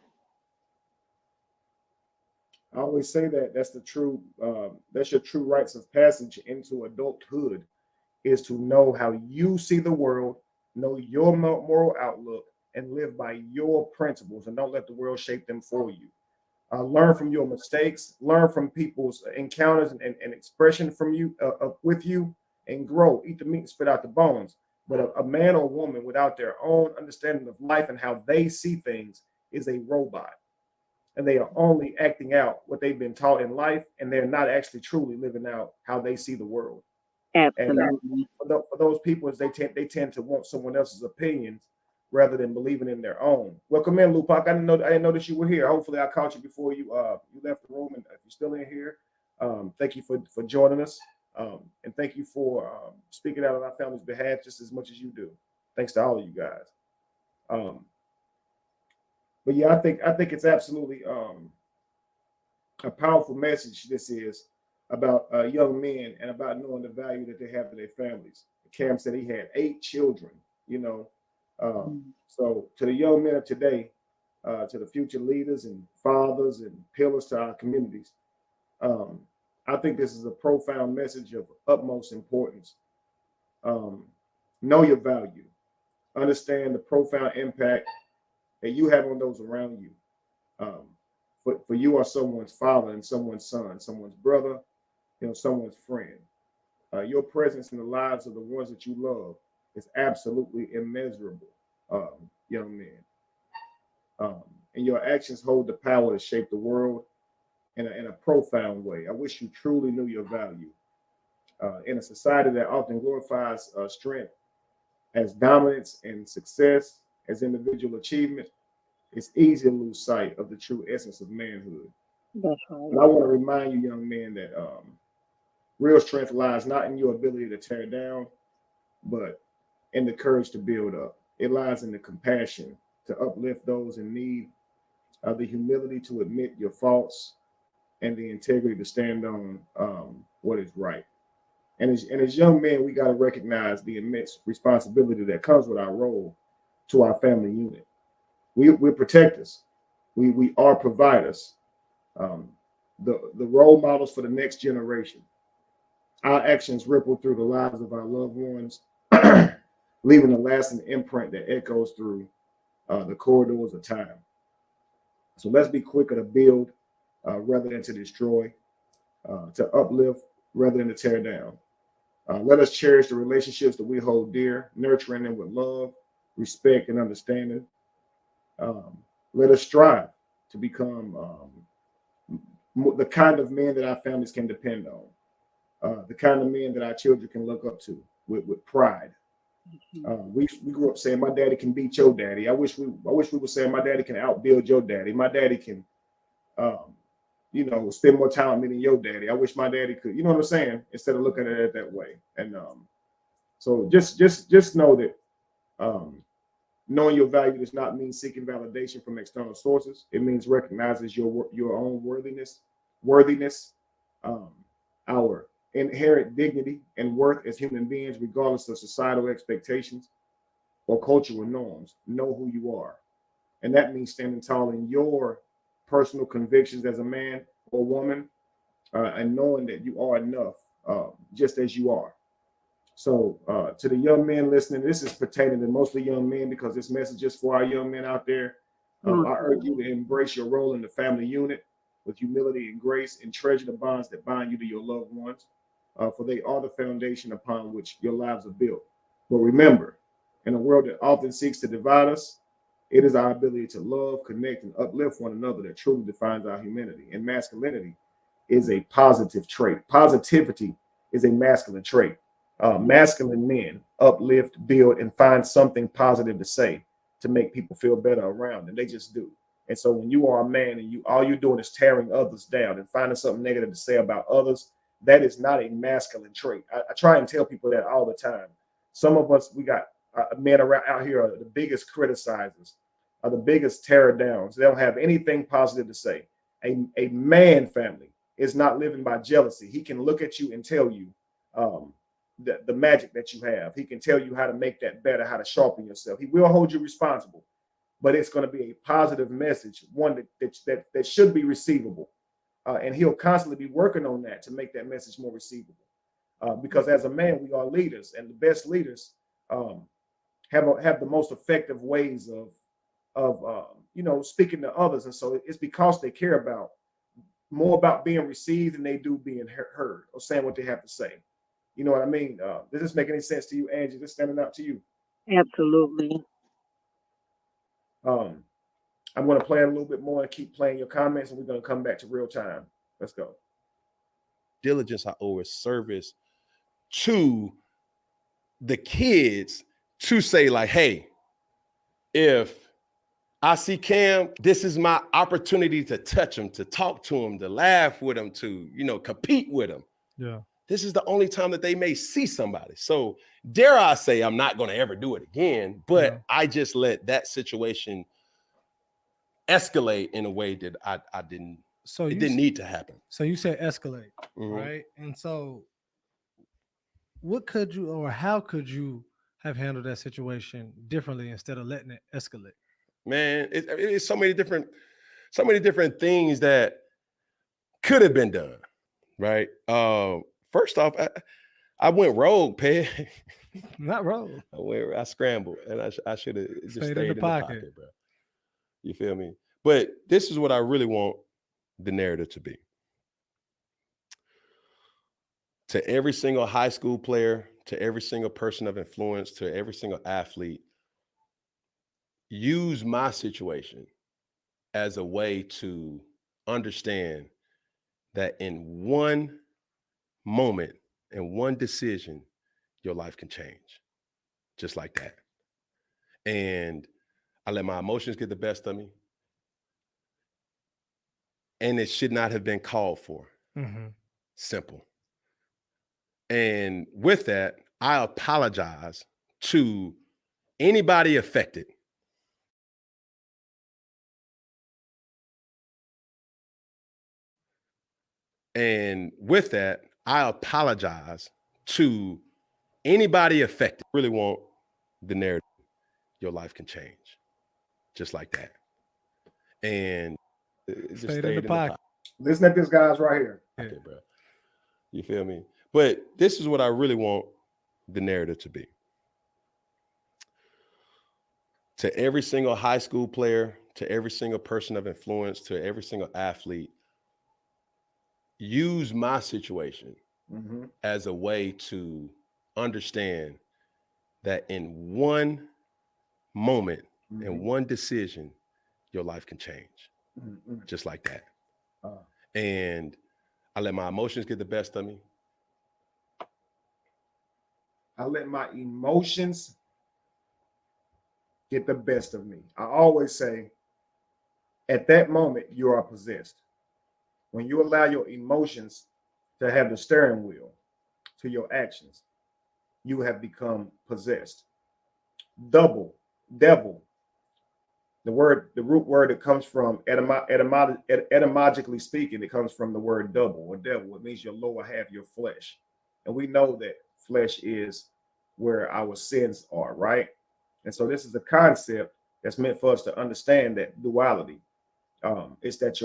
I always say that's your true rites of passage into adulthood, is to know how you see the world, know your moral outlook, and live by your principles, and don't let the world shape them for you. Learn from your mistakes, learn from people's encounters and expression from you, with you, and grow. Eat the meat and spit out the bones. But a man or woman without their own understanding of life and how they see things is a robot, and they are only acting out what they've been taught in life, and they're not actually truly living out how they see the world. And Absolutely. for those people, is they tend to want someone else's opinions rather than believing in their own. Welcome in, Lupac. I didn't know that you were here. Hopefully, I caught you before you left the room, and if you're still in here, thank you for joining us, and thank you for speaking out on our family's behalf just as much as you do. Thanks to all of you guys. Um, but yeah, I think it's absolutely a powerful message. This is about young men and about knowing the value that they have to their families. Cam said he had 8 children. You know, So to the young men of today, to the future leaders and fathers and pillars to our communities, I think this is a profound message of utmost importance. Know your value. Understand the profound impact that you have on those around you. For you are someone's father and someone's son, someone's brother, someone's friend. Your presence in the lives of the ones that you love is absolutely immeasurable, young men. And your actions hold the power to shape the world in a profound way. I wish you truly knew your value. In a society that often glorifies strength as dominance and success as individual achievement, it's easy to lose sight of the true essence of manhood. That's right. And I want to remind you, young men, that real strength lies not in your ability to tear down, but in the courage to build up. It lies in the compassion to uplift those in need, the humility to admit your faults, and the integrity to stand on what is right. And as young men, we got to recognize the immense responsibility that comes with our role to our family unit. We're protectors. We are providers. The role models for the next generation. Our actions ripple through the lives of our loved ones, leaving a lasting imprint that echoes through the corridors of time. So let's be quicker to build rather than to destroy, to uplift rather than to tear down. Let us cherish the relationships that we hold dear, nurturing them with love, respect, and understanding. Let us strive to become the kind of men that our families can depend on, the kind of men that our children can look up to with pride. We grew up saying, "My daddy can beat your daddy." I wish we were saying, "My daddy can outbuild your daddy. My daddy can, spend more time with me than your daddy. I wish my daddy could." You know what I'm saying? Instead of looking at it that way. And so just know that knowing your value does not mean seeking validation from external sources. It means recognizing your own worthiness, our inherent dignity and worth as human beings, regardless of societal expectations or cultural norms. Know who you are. And that means standing tall in your personal convictions as a man or woman, and knowing that you are enough just as you are. So to the young men listening, this is pertaining to mostly young men because this message is for our young men out there. I urge you to embrace your role in the family unit with humility and grace, and treasure the bonds that bind you to your loved ones, for they are the foundation upon which your lives are built. But remember, in a world that often seeks to divide us, it is our ability to love, connect, and uplift one another that truly defines our humanity. And masculinity is a positive trait. Positivity is a masculine trait. Masculine men uplift, build, and find something positive to say to make people feel better around them. They just do. And so when you are a man and all you're doing is tearing others down and finding something negative to say about others, that is not a masculine trait. I try and tell people that all the time. Some of us, we got men around out here are the biggest criticizers, are the biggest tear downs. They don't have anything positive to say. A man family is not living by jealousy. He can look at you and tell you the magic that you have. He can tell you how to make that better, how to sharpen yourself. He will hold you responsible, but it's going to be a positive message, one that should be receivable. And he'll constantly be working on that to make that message more receivable. Because as a man, we are leaders, and the best leaders have the most effective ways of speaking to others. And so it's because they care more about being received than they do being heard or saying what they have to say. You know what I mean? Does this make any sense to you, Angie? Just standing out to you? Absolutely. I'm going to play a little bit more and keep playing your comments, and we're going to come back to real time. Let's go. Diligence I owe is service to the kids to say, like, hey, if I see Cam, this is my opportunity to touch him, to talk to him, to laugh with him, to, compete with him. Yeah. This is the only time that they may see somebody. So dare I say, I'm not going to ever do it again, but I just let that situation escalate in a way that I didn't. So it didn't need to happen. So you said escalate, right? And so what could you, or how have handled that situation differently instead of letting it escalate? Man, it's so many different things that could have been done, right? First off, I went rogue, Pay. Not rogue. I scrambled, and I should have just Stayed stayed in the pocket, bro. You feel me? But this is what I really want the narrative to be. To every single high school player, to every single person of influence, to every single athlete, use my situation as a way to understand that in one moment and one decision, your life can change just like that. And I let my emotions get the best of me. And it should not have been called for. Mm-hmm. Simple. And with that, I apologize to anybody affected. And with that, I apologize to anybody affected. Really want the narrative. Your life can change just like that. And just Stayed in the pocket. Listen at this, guys, right here. Okay, bro. You feel me? But this is what I really want the narrative to be. To every single high school player, to every single person of influence, to every single athlete, use my situation as a way to understand that in one moment and one decision, your life can change just like that. And I let my emotions get the best of me. I let my emotions get the best of me. I always say, at that moment, you are possessed. When you allow your emotions to have the steering wheel to your actions, you have become possessed. Devil. The root word that comes from etymologically speaking, it comes from the word double or devil. It means your lower half, your flesh. And we know that flesh is where our sins are, right? And so this is a concept that's meant for us to understand that duality. It's that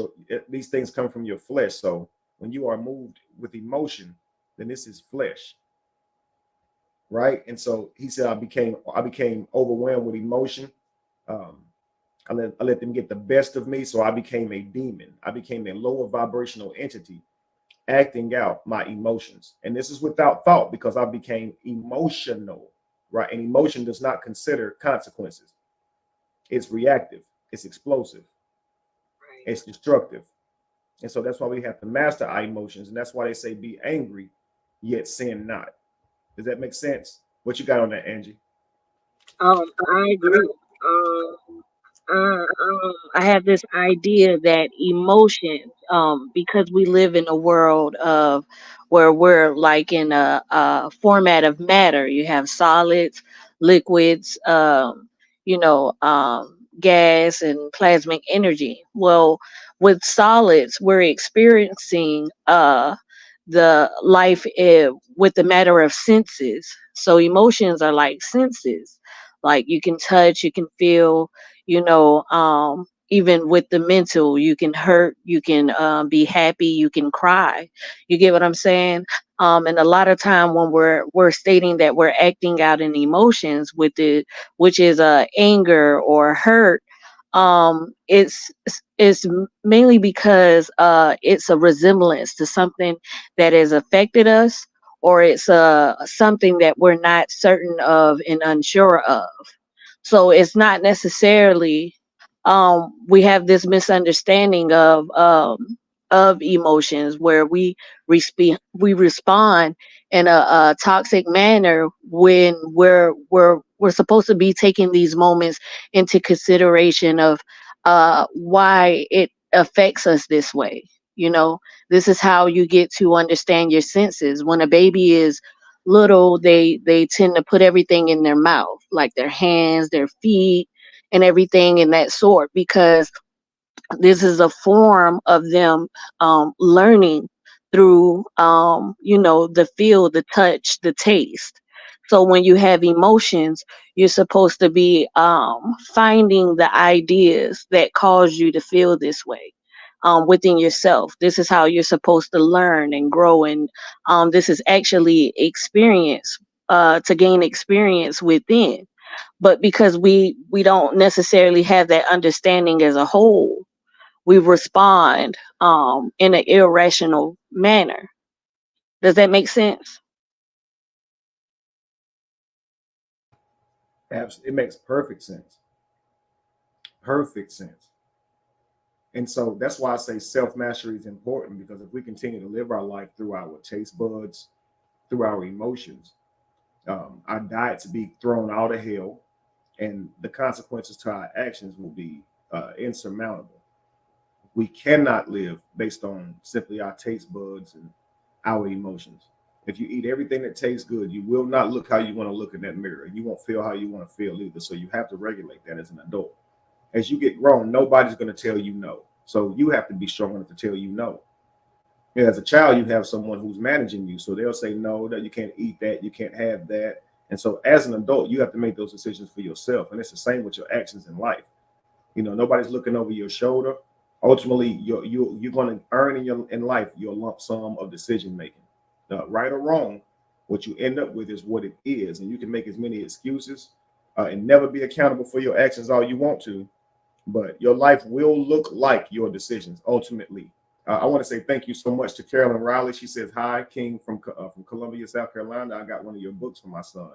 these things come from your flesh. So when you are moved with emotion, then this is flesh, right? And so he said, I became overwhelmed with emotion. I let them get the best of me. So I became a demon. I became a lower vibrational entity acting out my emotions. And this is without thought because I became emotional, right? And emotion does not consider consequences. It's reactive. It's explosive. It's destructive. And so that's why we have to master our emotions. And that's why they say be angry, yet sin not. Does that make sense? What you got on that, Angie? I agree. I have this idea that emotions, because we live in a world of where we're like in a format of matter. You have solids, liquids, gas and plasmic energy. Well, with solids, we're experiencing the life with the matter of senses. So emotions are like senses. Like you can touch, you can feel, even with the mental, you can hurt, you can be happy, you can cry. You get what I'm saying? And a lot of time when we're stating that we're acting out in emotions with it, which is anger or hurt, it's mainly because it's a resemblance to something that has affected us, or it's something that we're not certain of and unsure of. So it's not necessarily we have this misunderstanding of emotions where we respond in a toxic manner when we're supposed to be taking these moments into consideration of why it affects us this way. This is how you get to understand your senses. When a baby is little, they tend to put everything in their mouth, like their hands, their feet, and everything in that sort, because this is a form of them learning through the feel, the touch, the taste. So when you have emotions, you're supposed to be finding the ideas that cause you to feel this way within yourself. This is how you're supposed to learn and grow. And this is actually experience to gain experience within. But because we don't necessarily have that understanding as a whole, we respond in an irrational manner. Does that make sense? Absolutely. It makes perfect sense. Perfect sense. And so that's why I say self-mastery is important, because if we continue to live our life through our taste buds, through our emotions, our diets will be thrown out of hell, and the consequences to our actions will be insurmountable. We cannot live based on simply our taste buds and our emotions. If you eat everything that tastes good, you will not look how you want to look in that mirror. You won't feel how you want to feel either. So you have to regulate that as an adult. As you get grown, nobody's going to tell you no. So you have to be strong enough to tell you no. As a child, you have someone who's managing you. So they'll say, no, that you can't eat that, you can't have that. And so as an adult, you have to make those decisions for yourself. And it's the same with your actions in life. Nobody's looking over your shoulder. Ultimately, you're going to earn in life your lump sum of decision making. Right or wrong, what you end up with is what it is. And you can make as many excuses and never be accountable for your actions all you want to. But your life will look like your decisions ultimately. I want to say thank you so much to Carolyn Riley. She says, hi, King from Columbia, South Carolina. I got one of your books for my son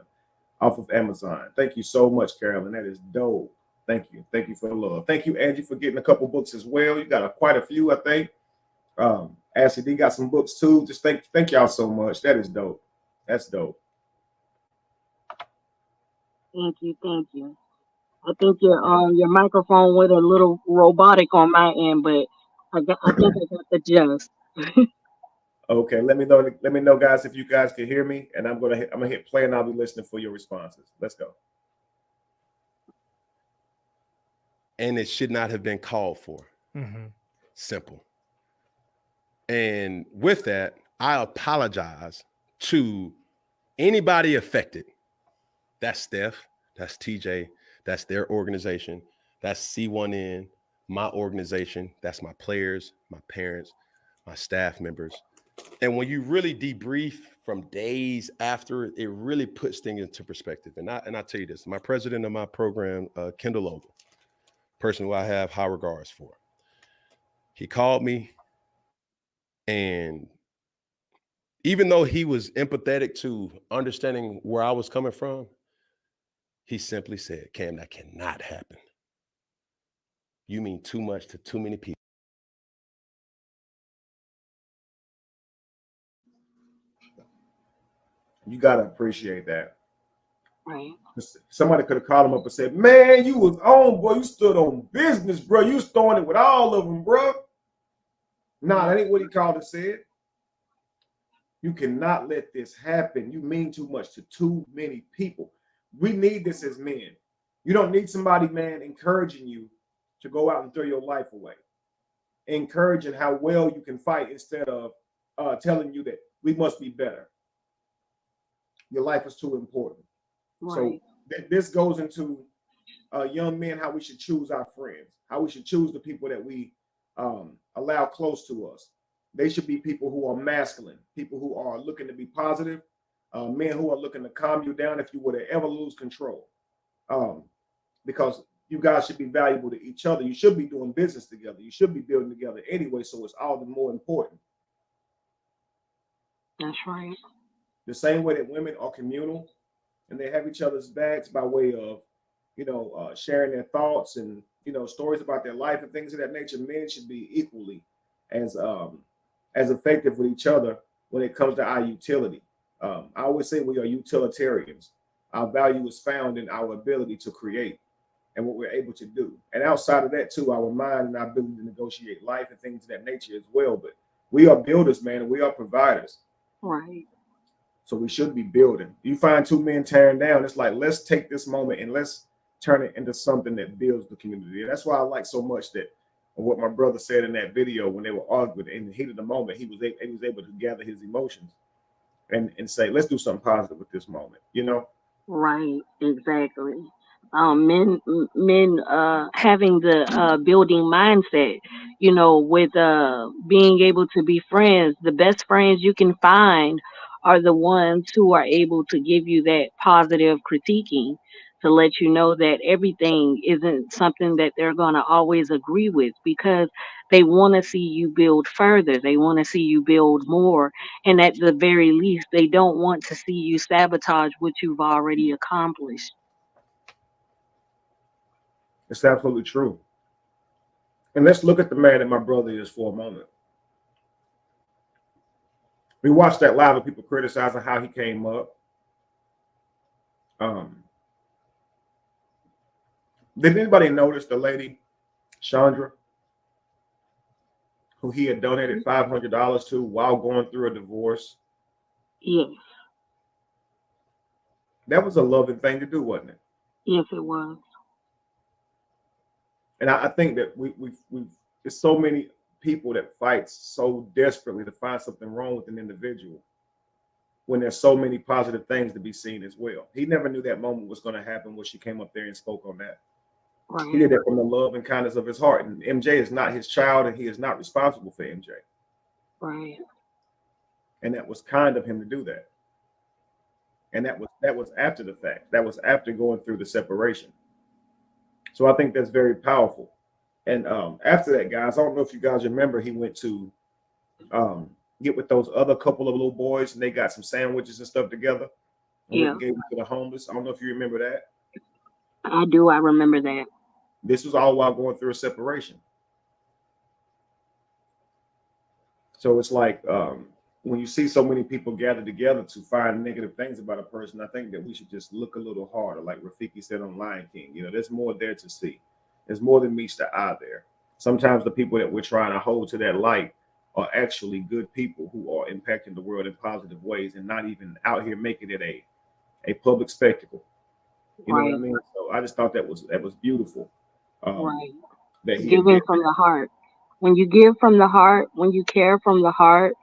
off of Amazon. Thank you so much, Carolyn. That is dope. Thank you. Thank you for the love. Thank you, Angie, for getting a couple books as well. You got quite a few, I think. Ashley D got some books too. Just thank y'all so much. That is dope. That's dope. Thank you, thank you. I think your microphone went a little robotic on my end, but I think I got the gist. Okay, let me know, guys, if you guys can hear me, and I'm gonna hit play, and I'll be listening for your responses. Let's go. And it should not have been called for. Mm-hmm. Simple. And with that, I apologize to anybody affected. That's Steph, that's TJ, that's their organization, that's C1N, my organization, that's my players, my parents, my staff members. And when you really debrief from days after, it really puts things into perspective. And I tell you this, my president of my program, Kendall Ogle, person who I have high regards for, he called me, and even though he was empathetic to understanding where I was coming from, he simply said, Cam, that cannot happen. You mean too much to too many people. You gotta appreciate that. Right. Somebody could have called him up and said, man, you was on, boy. You stood on business, bro. You was throwing it with all of them, bro. Nah, that ain't what he called and said. You cannot let this happen. You mean too much to too many people. We need this as men. You don't need somebody, man, encouraging you to go out and throw your life away. Encouraging how well you can fight instead of telling you that we must be better. Your life is too important. Right. So this goes into young men, how we should choose our friends, how we should choose the people that we allow close to us. They should be people who are masculine, people who are looking to be positive, men who are looking to calm you down if you were to ever lose control. Because you guys should be valuable to each other. You should be doing business together. You should be building together anyway. So it's all the more important. That's right. The same way that women are communal and they have each other's backs by way of, sharing their thoughts and, stories about their life and things of that nature. Men should be equally as effective with each other when it comes to our utility. I always say we are utilitarians. Our value is found in our ability to create and what we're able to do. And outside of that too, our mind and our ability to negotiate life and things of that nature as well. But we are builders, man, and we are providers. Right. So we should be building. You find two men tearing down, it's like, let's take this moment and let's turn it into something that builds the community. And that's why I like so much that what my brother said in that video when they were arguing in the heat of the moment, he was able to gather his emotions and say, let's do something positive with this moment, you know? Right, exactly. Men having the building mindset, with being able to be friends. The best friends you can find are the ones who are able to give you that positive critiquing, to let you know that everything isn't something that they're going to always agree with, because they want to see you build further. They want to see you build more. And at the very least, they don't want to see you sabotage what you've already accomplished. It's absolutely true. And let's look at the man that my brother is for a moment. We watched that live of people criticizing how he came up. Did anybody notice the lady, Chandra, who he had donated $500 to while going through a divorce? Yes, That was a loving thing to do, wasn't it? yes, it was. And I think that we've there's so many people that fight so desperately to find something wrong with an individual when there's so many positive things to be seen as well. He never knew that moment was going to happen when she came up there and spoke on that. He Right, did that from the love and kindness of his heart. And MJ is not his child, and he is not responsible for MJ. right, And that was kind of him to do that. And that was after the fact. That was after going through the separation. So I think that's very powerful. And after that, guys, I don't know if you guys remember, he went to get with those other couple of little boys, and they got some sandwiches and stuff together and went yeah, and gave them to the homeless. I don't know if you remember that. I do. I remember that. This was all while going through a separation. So it's like when you see so many people gather together to find negative things about a person, I think that we should just look a little harder, like Rafiki said on Lion King. There's more there to see. There's more than meets the eye there. Sometimes the people that we're trying to hold to that light are actually good people who are impacting the world in positive ways and not even out here making it a public spectacle. You know what I Right, mean? So I just thought that was beautiful. right. That he had Giving did. from the heart. When you give from the heart, when you care from the heart,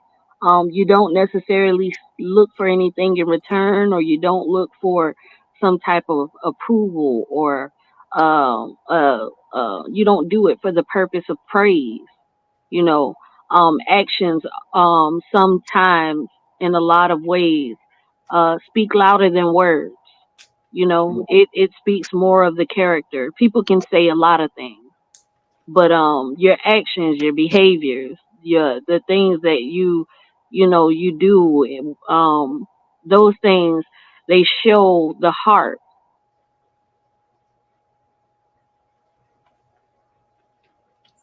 you don't necessarily look for anything in return, or you don't look for some type of approval, or you don't do it for the purpose of praise. You know, actions sometimes, in a lot of ways, speak louder than words. It speaks more of the character. People can say a lot of things, but your actions, your behaviors, the things that you do, those things, they show the heart.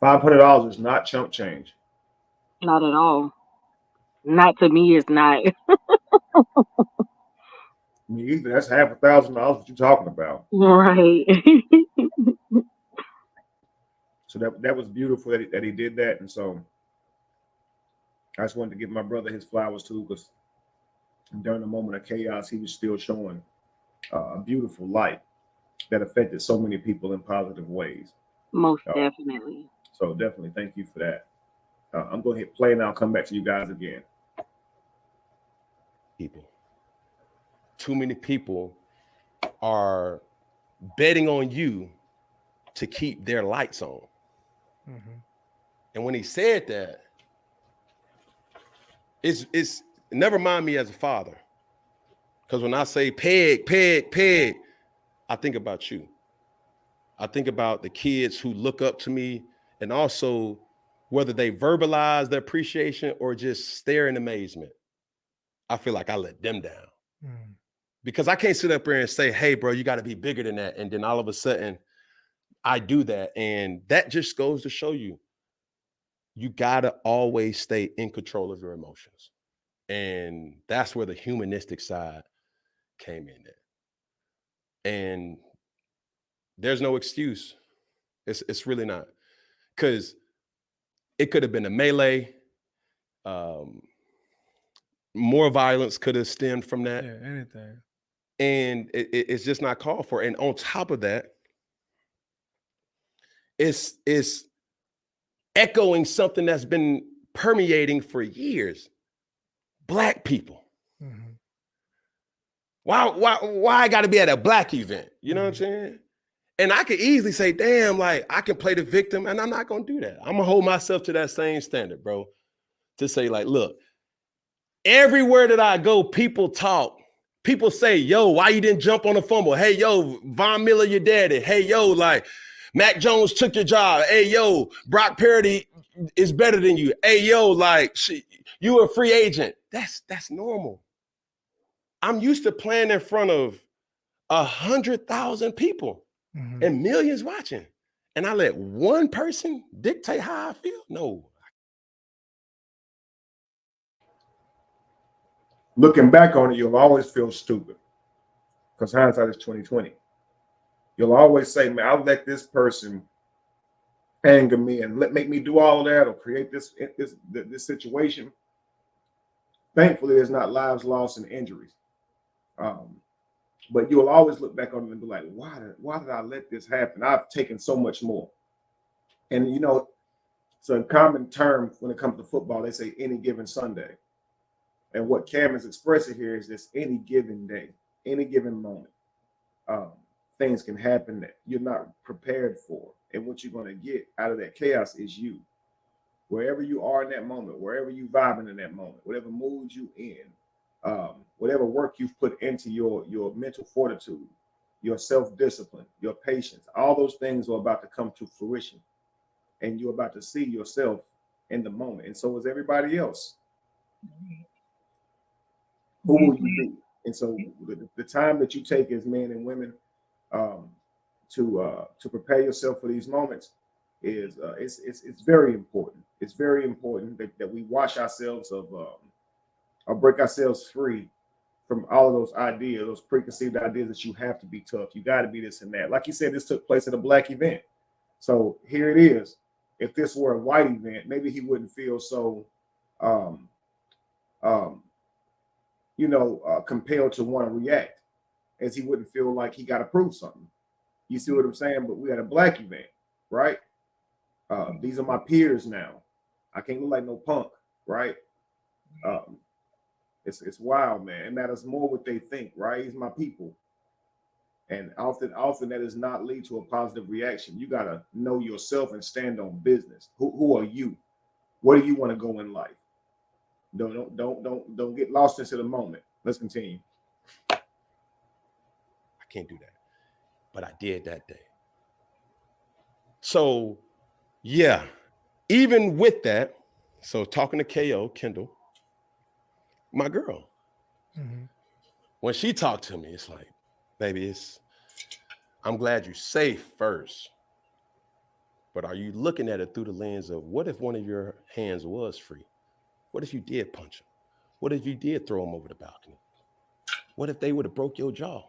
$500 is not chump change. Not at all. Not to me, it's not. Me either. That's half $1,000. What you talking about? Right. So that was beautiful that he did that. And so I just wanted to give my brother his flowers too, because during the moment of chaos, he was still showing a beautiful light that affected so many people in positive ways. Most Uh, definitely. so definitely thank you for that. I'm going to hit play and I'll come back to you guys again. People. Too many people are betting on you to keep their lights on. Mhm. And when he said that, it's never mind me as a father. Because when I say peg, I think about you. I think about the kids who look up to me, and also whether they verbalize their appreciation or just stare in amazement. I feel like I let them down. Mm. Because I can't sit up here and say, hey, bro, you got to be bigger than that. And then all of a sudden I do that. And that just goes to show you, you got to always stay in control of your emotions. And that's where the humanistic side came in there. And there's no excuse. It's really not. Because it could have been a melee. More violence could have stemmed from that. Yeah, anything. And it's just not called for. And on top of that, it's echoing something that's been permeating for years. Black people. Mm-hmm. Why I got to be at a black event? You know what I'm saying? And I could easily say, damn, like I can play the victim, and I'm not gonna do that. I'm gonna hold myself to that same standard, bro. To say, like, look, everywhere that I go, people talk. People say, yo, why you didn't jump on the fumble? Hey, yo, Von Miller, your daddy. Hey, yo, like Mac Jones took your job. Hey, yo, Brock Purdy is better than you. Hey, yo, like you a free agent. That's normal. I'm used to playing in front of 100,000 people and millions watching. And I let one person dictate how I feel? No. Looking back on it, you'll always feel stupid because hindsight is 2020. You'll always say, man, I'll let this person anger me and make me do all of that or create this situation. Thankfully, there's not lives lost and injuries. But you'll always look back on it and be like, why did I let this happen? I've taken so much more. And, you know, it's a common term when it comes to football. They say any given Sunday. And what Cam is expressing here is this any given day, any given moment. Things can happen that you're not prepared for. And what you're going to get out of that chaos is you. Wherever you are in that moment, wherever you vibing in that moment, whatever mood you in, whatever work you've put into your mental fortitude, your self-discipline, your patience, all those things are about to come to fruition. And you're about to see yourself in the moment. And so is everybody else. Who will you be? And so the time that you take as men and women to prepare yourself for these moments is it's very important. It's very important that we wash ourselves of or break ourselves free from all of those ideas, those preconceived ideas that you have to be tough. You got to be this and that. Like you said, this took place at a black event. So here it is. If this were a white event, maybe he wouldn't feel so compelled to want to react, as he wouldn't feel like he got to prove something. You see what I'm saying? But we had a black event, right? These are my peers now. I can't look like no punk, right? It's wild, man. It matters more what they think, right? He's my people. And often that does not lead to a positive reaction. You gotta know yourself and stand on business. Who are you? Where do you want to go in life? Don't get lost into the moment. Let's continue. I can't do that. But I did that day. So yeah, even with that, so talking to KO, Kendall, my girl, when she talked to me, it's like, baby, I'm glad you're safe first. But are you looking at it through the lens of what if one of your hands was free? What if you did punch him? What if you did throw him over the balcony? What if they would have broke your jaw?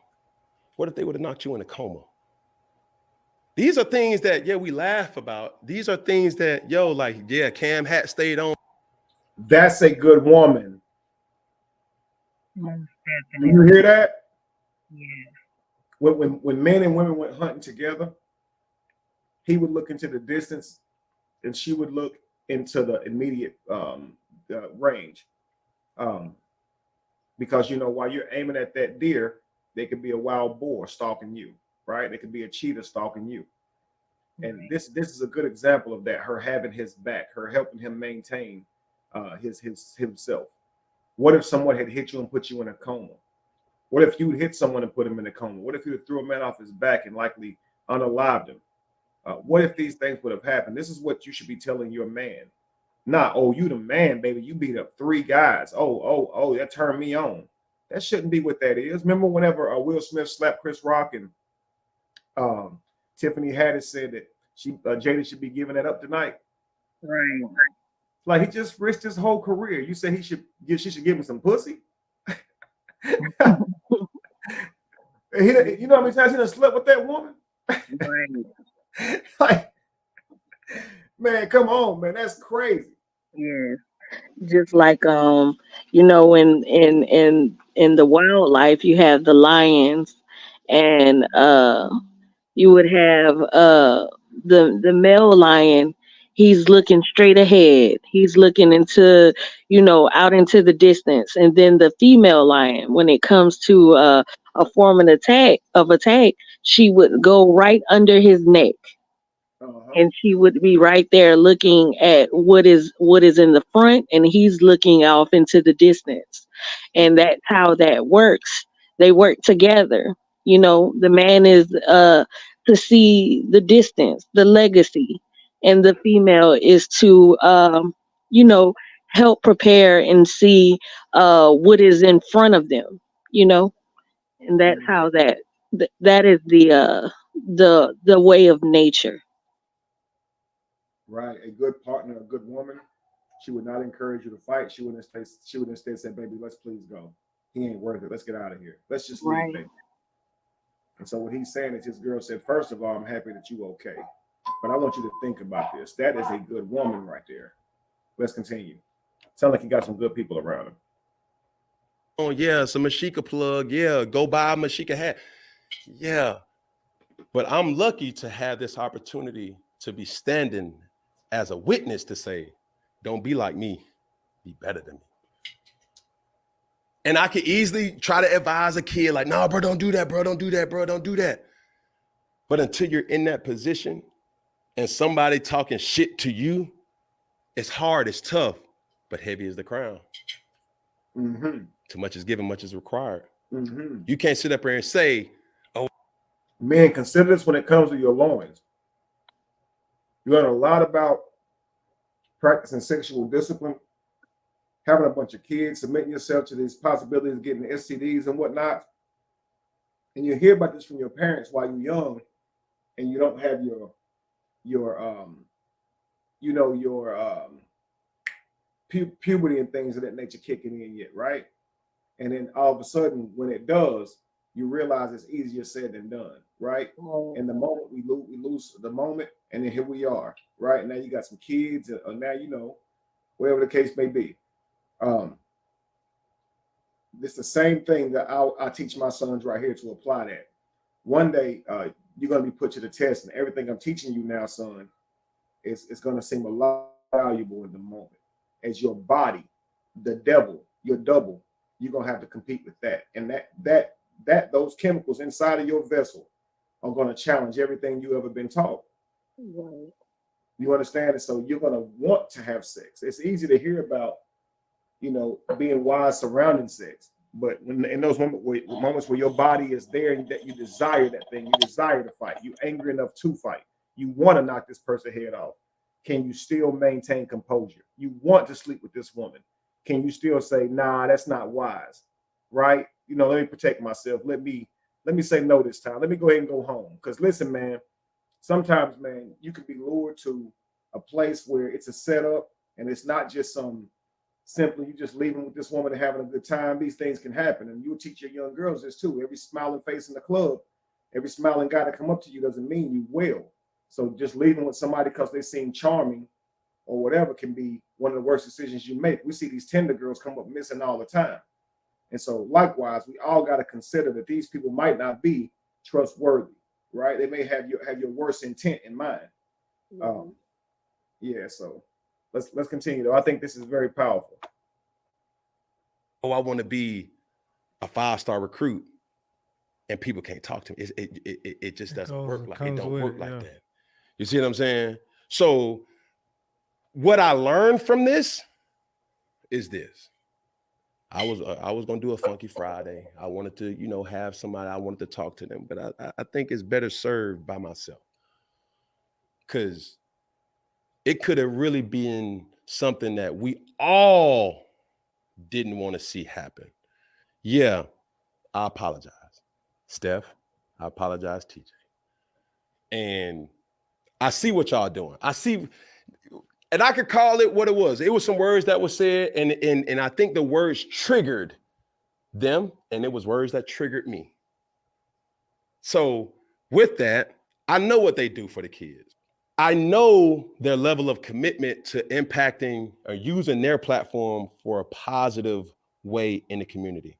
What if they would have knocked you in a coma? These are things that, yeah, we laugh about. These are things that, Cam hat stayed on. That's a good woman. Do you hear that? Yeah. When men and women went hunting together, he would look into the distance and she would look into the immediate range. Because, while you're aiming at that deer, there could be a wild boar stalking you, right? There could be a cheetah stalking you. And this is a good example of that, her having his back, her helping him maintain himself. What if someone had hit you and put you in a coma? What if you'd hit someone and put him in a coma? What if you threw a man off his back and likely unalived him? What if these things would have happened? This is what you should be telling your man. Not, oh, you the man, baby. You beat up 3 guys. Oh, that turned me on. That shouldn't be what that is. Remember whenever Will Smith slapped Chris Rock and Tiffany Haddish said that Jada should be giving that up tonight? Right. Like, he just risked his whole career. You say she should give him some pussy? You know how many times he done slept with that woman? Right. Like, man, come on, man. That's crazy. Yes. Just like in the wildlife you have the lions, and you would have the male lion. He's looking straight ahead. He's looking into, out into the distance. And then the female lion, when it comes to a form of attack, she would go right under his neck, Uh-huh. and she would be right there looking at what is in the front, and he's looking off into the distance. And that's how that works. They work together. The man is to see the distance, the legacy, and the female is to you know help prepare and see what is in front of them, you know and that's Mhm. how that is the way of nature. Right. A good partner, a good woman, she would not encourage you to fight. She would instead say, baby, let's please go. He ain't worth it. Let's get out of here. Let's just leave, Right. baby. And so what he's saying is his girl said, first of all, I'm happy that you okay. But I want you to think about this. That is a good woman right there. Let's continue. Sound like you got some good people around him. Oh yeah, some Mashika plug. Yeah, go buy a Mashika hat. Yeah, but I'm lucky to have this opportunity to be standing as a witness to say, don't be like me, be better than me. And I could easily try to advise a kid like, no, bro, don't do that, bro, don't do that, bro, don't do that. But until you're in that position and somebody talking shit to you, it's hard, it's tough, but heavy is the crown. Mm-hmm. Too much is given, much is required. Mm-hmm. You can't sit up here and say, Men, consider this when it comes to your loins. You learn a lot about practicing sexual discipline, having a bunch of kids, submitting yourself to these possibilities of getting STDs and whatnot. And you hear about this from your parents while you're young, and you don't have your puberty and things of that nature kicking in yet, right? And then all of a sudden, when it does, you realize it's easier said than done, right? And the moment we lose the moment, and then here we are, right? Now you got some kids, or now whatever the case may be. It's the same thing that I teach my sons right here to apply that. One day, you're going to be put to the test, and everything I'm teaching you now, son, is going to seem a lot valuable in the moment. As your body, the devil, your double, you're going to have to compete with that. And that those chemicals inside of your vessel are going to challenge everything you ever been taught. Right. You understand it? So you're going to want to have sex. It's easy to hear about, being wise surrounding sex. But when in those moments where your body is there and that you desire that thing, you desire to fight, you angry enough to fight, you want to knock this person head off. Can you still maintain composure? You want to sleep with this woman. Can you still say, nah, that's not wise, right? Let me protect myself. Let me say no this time. Let me go ahead and go home. Because listen, man, sometimes, man, you could be lured to a place where it's a setup and it's not just simply you just leaving with this woman and having a good time. These things can happen. And you'll teach your young girls this too. Every smiling face in the club, every smiling guy that come up to you doesn't mean you will. So just leaving with somebody because they seem charming or whatever can be one of the worst decisions you make. We see these Tinder girls come up missing all the time. And so likewise, we all got to consider that these people might not be trustworthy, right? They may have your worst intent in mind. Yeah, so let's continue though. I think this is very powerful. oh, I want to be a 5-star recruit, and people can't talk to me. It just doesn't work like it don't work like that. You see what I'm saying? So what I learned from this is this. I was gonna do a Funky Friday. I wanted to, have somebody, I wanted to talk to them, but I think it's better served by myself. Because it could have really been something that we all didn't want to see happen. Yeah, I apologize. Steph, I apologize, TJ. And I see what y'all doing. I see, and I could call it what it was. It was some words that were said, and I think the words triggered them, and it was words that triggered me. So with that, I know what they do for the kids. I know their level of commitment to impacting or using their platform for a positive way in the community.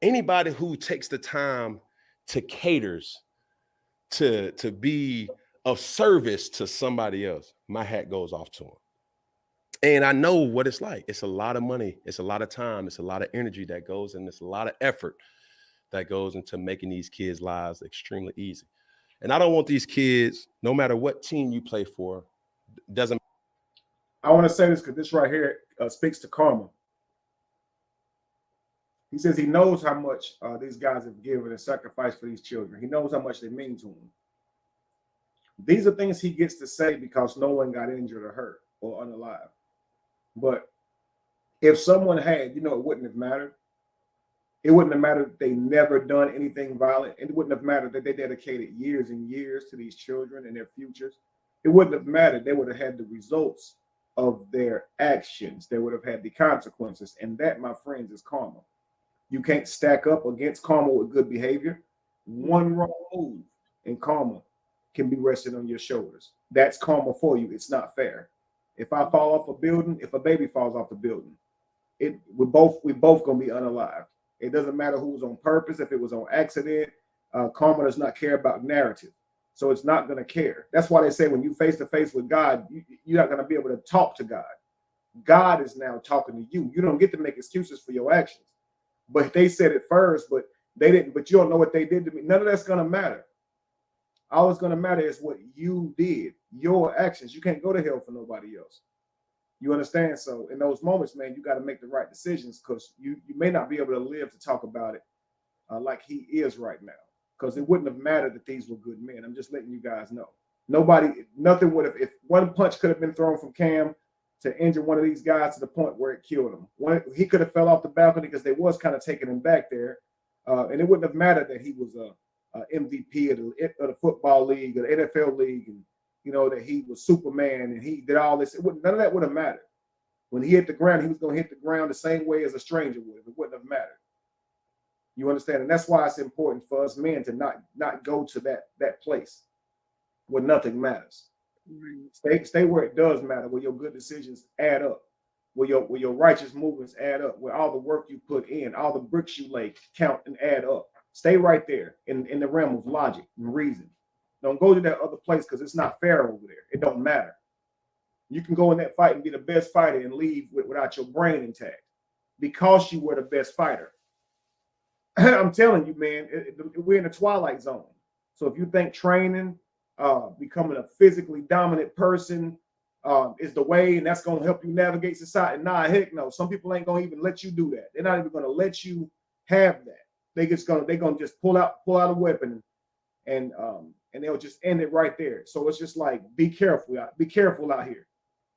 Anybody who takes the time to caters to be of service to somebody else, my hat goes off to him. And I know what it's like. It's a lot of money. It's a lot of time. It's a lot of energy that goes, and it's a lot of effort that goes into making these kids' lives extremely easy. And I don't want these kids, no matter what team you play for, doesn't. I want to say this because this right here speaks to karma. He says he knows how much these guys have given and sacrificed for these children. He knows how much they mean to him. These are things he gets to say because no one got injured or hurt or unalive. But if someone had, it wouldn't have mattered. It wouldn't have mattered if they never done anything violent. It wouldn't have mattered that they dedicated years and years to these children and their futures. It wouldn't have mattered. They would have had the results of their actions. They would have had the consequences. And that, my friends, is karma. You can't stack up against karma with good behavior. One wrong move and karma can be rested on your shoulders. That's karma for you. It's not fair. If I fall off a building, if a baby falls off the building, we both gonna be unalive. It doesn't matter who was on purpose, if it was on accident. Karma does not care about narrative, so it's not gonna care. That's why they say when you face to face with God, you're not gonna be able to talk to God. God is now talking to you. You don't get to make excuses for your actions. But they said it first, but they didn't. But you don't know what they did to me. None of that's gonna matter. All it's gonna matter is what you did, your actions. You can't go to hell for nobody else. You understand? So in those moments, man, you got to make the right decisions because you may not be able to live to talk about it like he is right now. Because it wouldn't have mattered that these were good men. I'm just letting you guys know. Nothing would have. If one punch could have been thrown from Cam to injure one of these guys to the point where it killed him, he could have fell off the balcony because they was kind of taking him back there, and it wouldn't have mattered that he was a MVP of the football league or the NFL league, and that he was Superman and he did all this. None of that would have mattered. When he hit the ground, he was going to hit the ground the same way as a stranger would. It wouldn't have mattered. You understand? And that's why it's important for us men to not go to that place where nothing matters. Stay where it does matter, where your good decisions add up, where your righteous movements add up, where all the work you put in, all the bricks you lay count and add up. Stay right there in the realm of logic and reason. Don't go to that other place because it's not fair over there. It don't matter. You can go in that fight and be the best fighter and leave without your brain intact because you were the best fighter. I'm telling you, man, we're in the twilight zone. So if you think training, becoming a physically dominant person is the way and that's going to help you navigate society, nah, heck no. Some people ain't going to even let you do that. They're not even going to let you have that. They're going to just pull out a weapon and they'll just end it right there. So it's just like, be careful out here.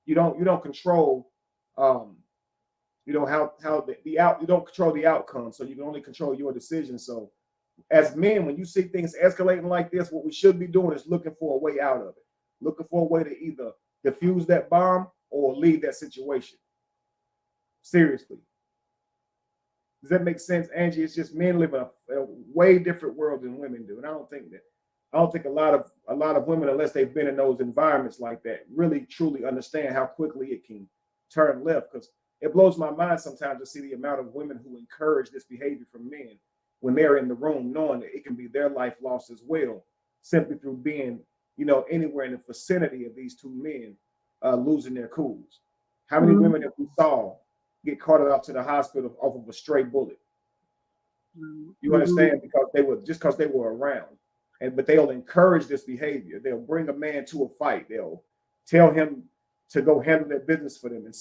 You don't control how you don't control the outcome, so you can only control your decision. So as men, when you see things escalating like this, what we should be doing is looking for a way out of it, looking for a way to either defuse that bomb or leave that situation. Seriously. Does that make sense, Angie? It's just men live in a way different world than women do. And I don't think a lot of women, unless they've been in those environments like that, really truly understand how quickly it can turn left. Because it blows my mind sometimes to see the amount of women who encourage this behavior from men when they're in the room, knowing that it can be their life lost as well, simply through being, anywhere in the vicinity of these two men losing their cools. How many women that we saw get carted off to the hospital off of a stray bullet? You understand? Because they were around. But they'll encourage this behavior. They'll bring a man to a fight. They'll tell him to go handle their business for them and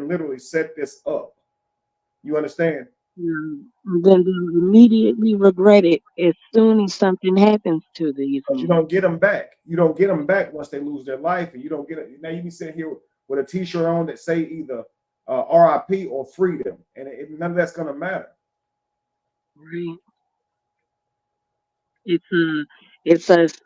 literally set this up. You understand? Then they immediately regret it as soon as something happens to these. But you don't get them back. You don't get them back once they lose their life, and you don't get it. Now you be sitting here with a T-shirt on that say either RIP or freedom, and none of that's gonna matter. Right. It's us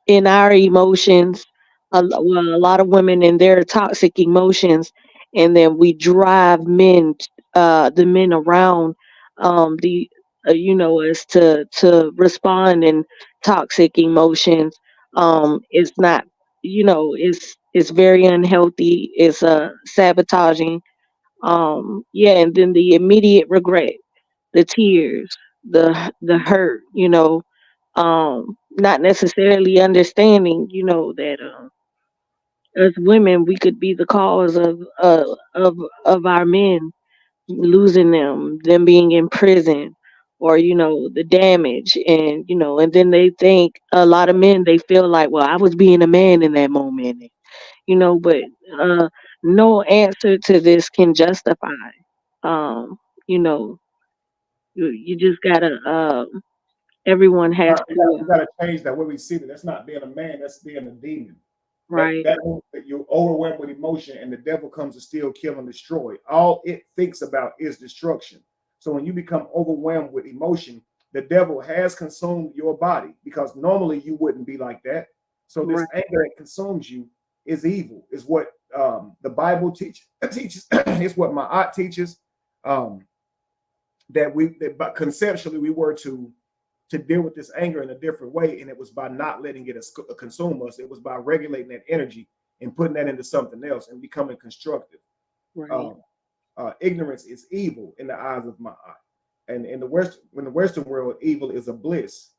in our emotions. A lot of women in their toxic emotions, and then we drive the men around us to respond in toxic emotions. It's not, it's very unhealthy. It's sabotaging. And then the immediate regret, the tears, the hurt, not necessarily understanding, that as women we could be the cause of our men losing them being in prison, or the damage, and and then they think, a lot of men, they feel like, well, I was being a man in that moment, but uh no answer to this can justify. um you know you just gotta, everyone has We to. gotta change that way we see that. That's not being a man, that's being a demon. Right. That means that you're overwhelmed with emotion and the devil comes to steal, kill, and destroy. All it thinks about is destruction. So when you become overwhelmed with emotion, the devil has consumed your body, because normally you wouldn't be like that. So this Right. anger that consumes you is evil, is what the Bible teaches. It's what my aunt teaches. Um, but conceptually we were to deal with this anger in a different way, and it was by not letting it consume us. It was by regulating that energy and putting that into something else and becoming constructive. Right. Ignorance is evil in the eyes of my eye, and in the Western world, evil is a bliss.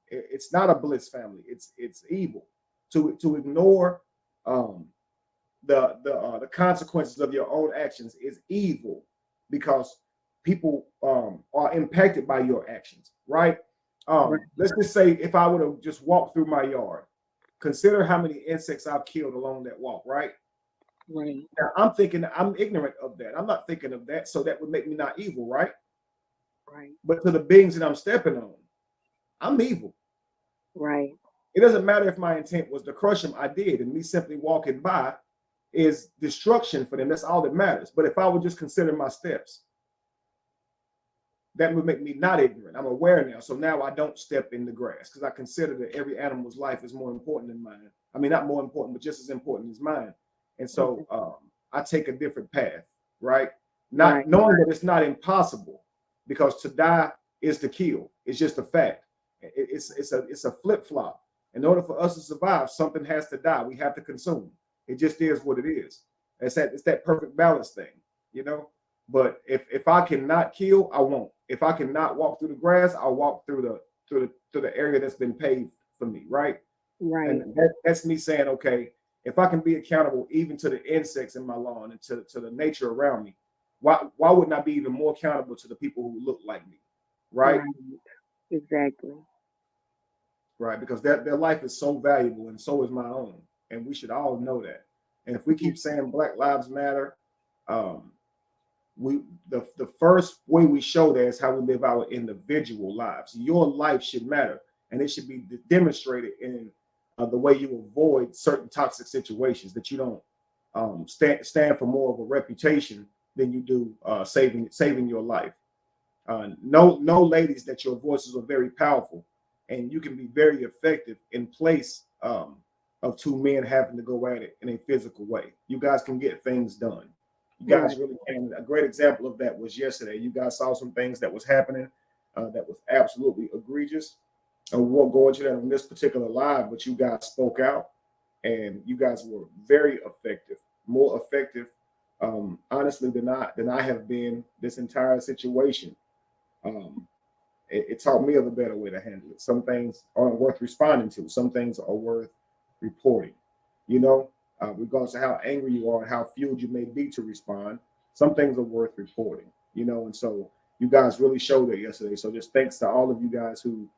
It's not a bliss, family. It's evil to ignore um, the consequences of your own actions is evil, because people are impacted by your actions, right? Right. Let's just say if I would have just walked through my yard, consider how many insects I've killed along that walk, right? Right. Now I'm thinking I'm ignorant of that. I'm not thinking of that, so that would make me not evil, right? Right. But to the beings that I'm stepping on, I'm evil. Right. It doesn't matter if my intent was to crush them, I did, and me simply walking by is destruction for them. That's all that matters. But if I would just consider my steps, that would make me not ignorant. I'm aware now. So now I don't step in the grass, because I consider that every animal's life is more important than mine. I mean, not more important, but just as important as mine. And so I take a different path, right? Not Right. knowing that it's not impossible, because to die is to kill. It's just a fact. It's a flip flop. In order for us to survive, something has to die. We have to consume. It just is what it is. It's that perfect balance thing, you know. But if I cannot kill, I won't. If I cannot walk through the grass, I'll walk through the area that's been paved for me, right? Right. And that's me saying, okay, if I can be accountable even to the insects in my lawn and to the nature around me, why wouldn't I be even more accountable to the people who look like me, right? Right. Exactly. Right, because their life is so valuable and so is my own, and we should all know that. And if we keep saying Black Lives Matter, um, the first way we show that is how we live our individual lives. Your life should matter, and it should be demonstrated in the way you avoid certain toxic situations, that you don't stand for more of a reputation than you do saving your life. Know, ladies, that your voices are very powerful, and you can be very effective in place of two men having to go at it in a physical way. You guys can get things done. You guys really can. A great example of that was yesterday. You guys saw some things that was happening that was absolutely egregious. And we won't go into that on this particular live, but you guys spoke out, and you guys were very effective, more effective, honestly, than I have been this entire situation. It taught me of a better way to handle it. Some things aren't worth responding to. Some things are worth reporting. You know, regardless of how angry you are and how fueled you may be to respond, some things are worth reporting. You know, and so you guys really showed it yesterday. So just thanks to all of you guys who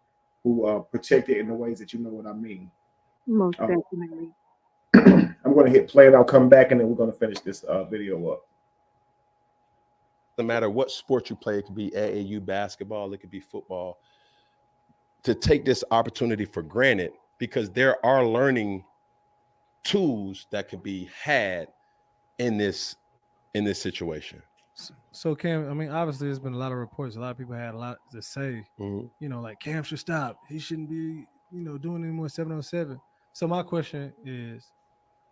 protect it in the ways that you know what I mean. Most definitely. I'm going to hit play and I'll come back, and then we're going to finish this video up. No matter what sport you play, it could be AAU basketball, it could be football, to take this opportunity for granted, because there are learning tools that could be had in this situation. So Cam, I mean, obviously there's been a lot of reports. A lot of people had a lot to say. Mm-hmm. You know, like Cam should stop. He shouldn't be, doing any more 7-on-7. So my question is,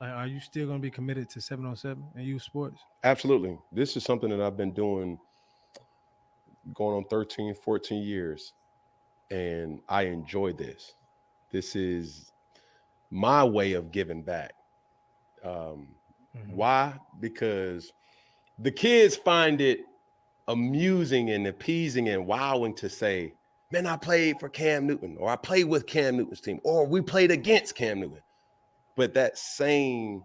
like, are you still going to be committed to 7-on-7 and youth sports? Absolutely. This is something that I've been doing going on 13, 14 years. And I enjoy this. This is my way of giving back. Why? Because the kids find it amusing and appeasing and wowing to say, man, I played for Cam Newton, or I played with Cam Newton's team, or we played against Cam Newton. But that same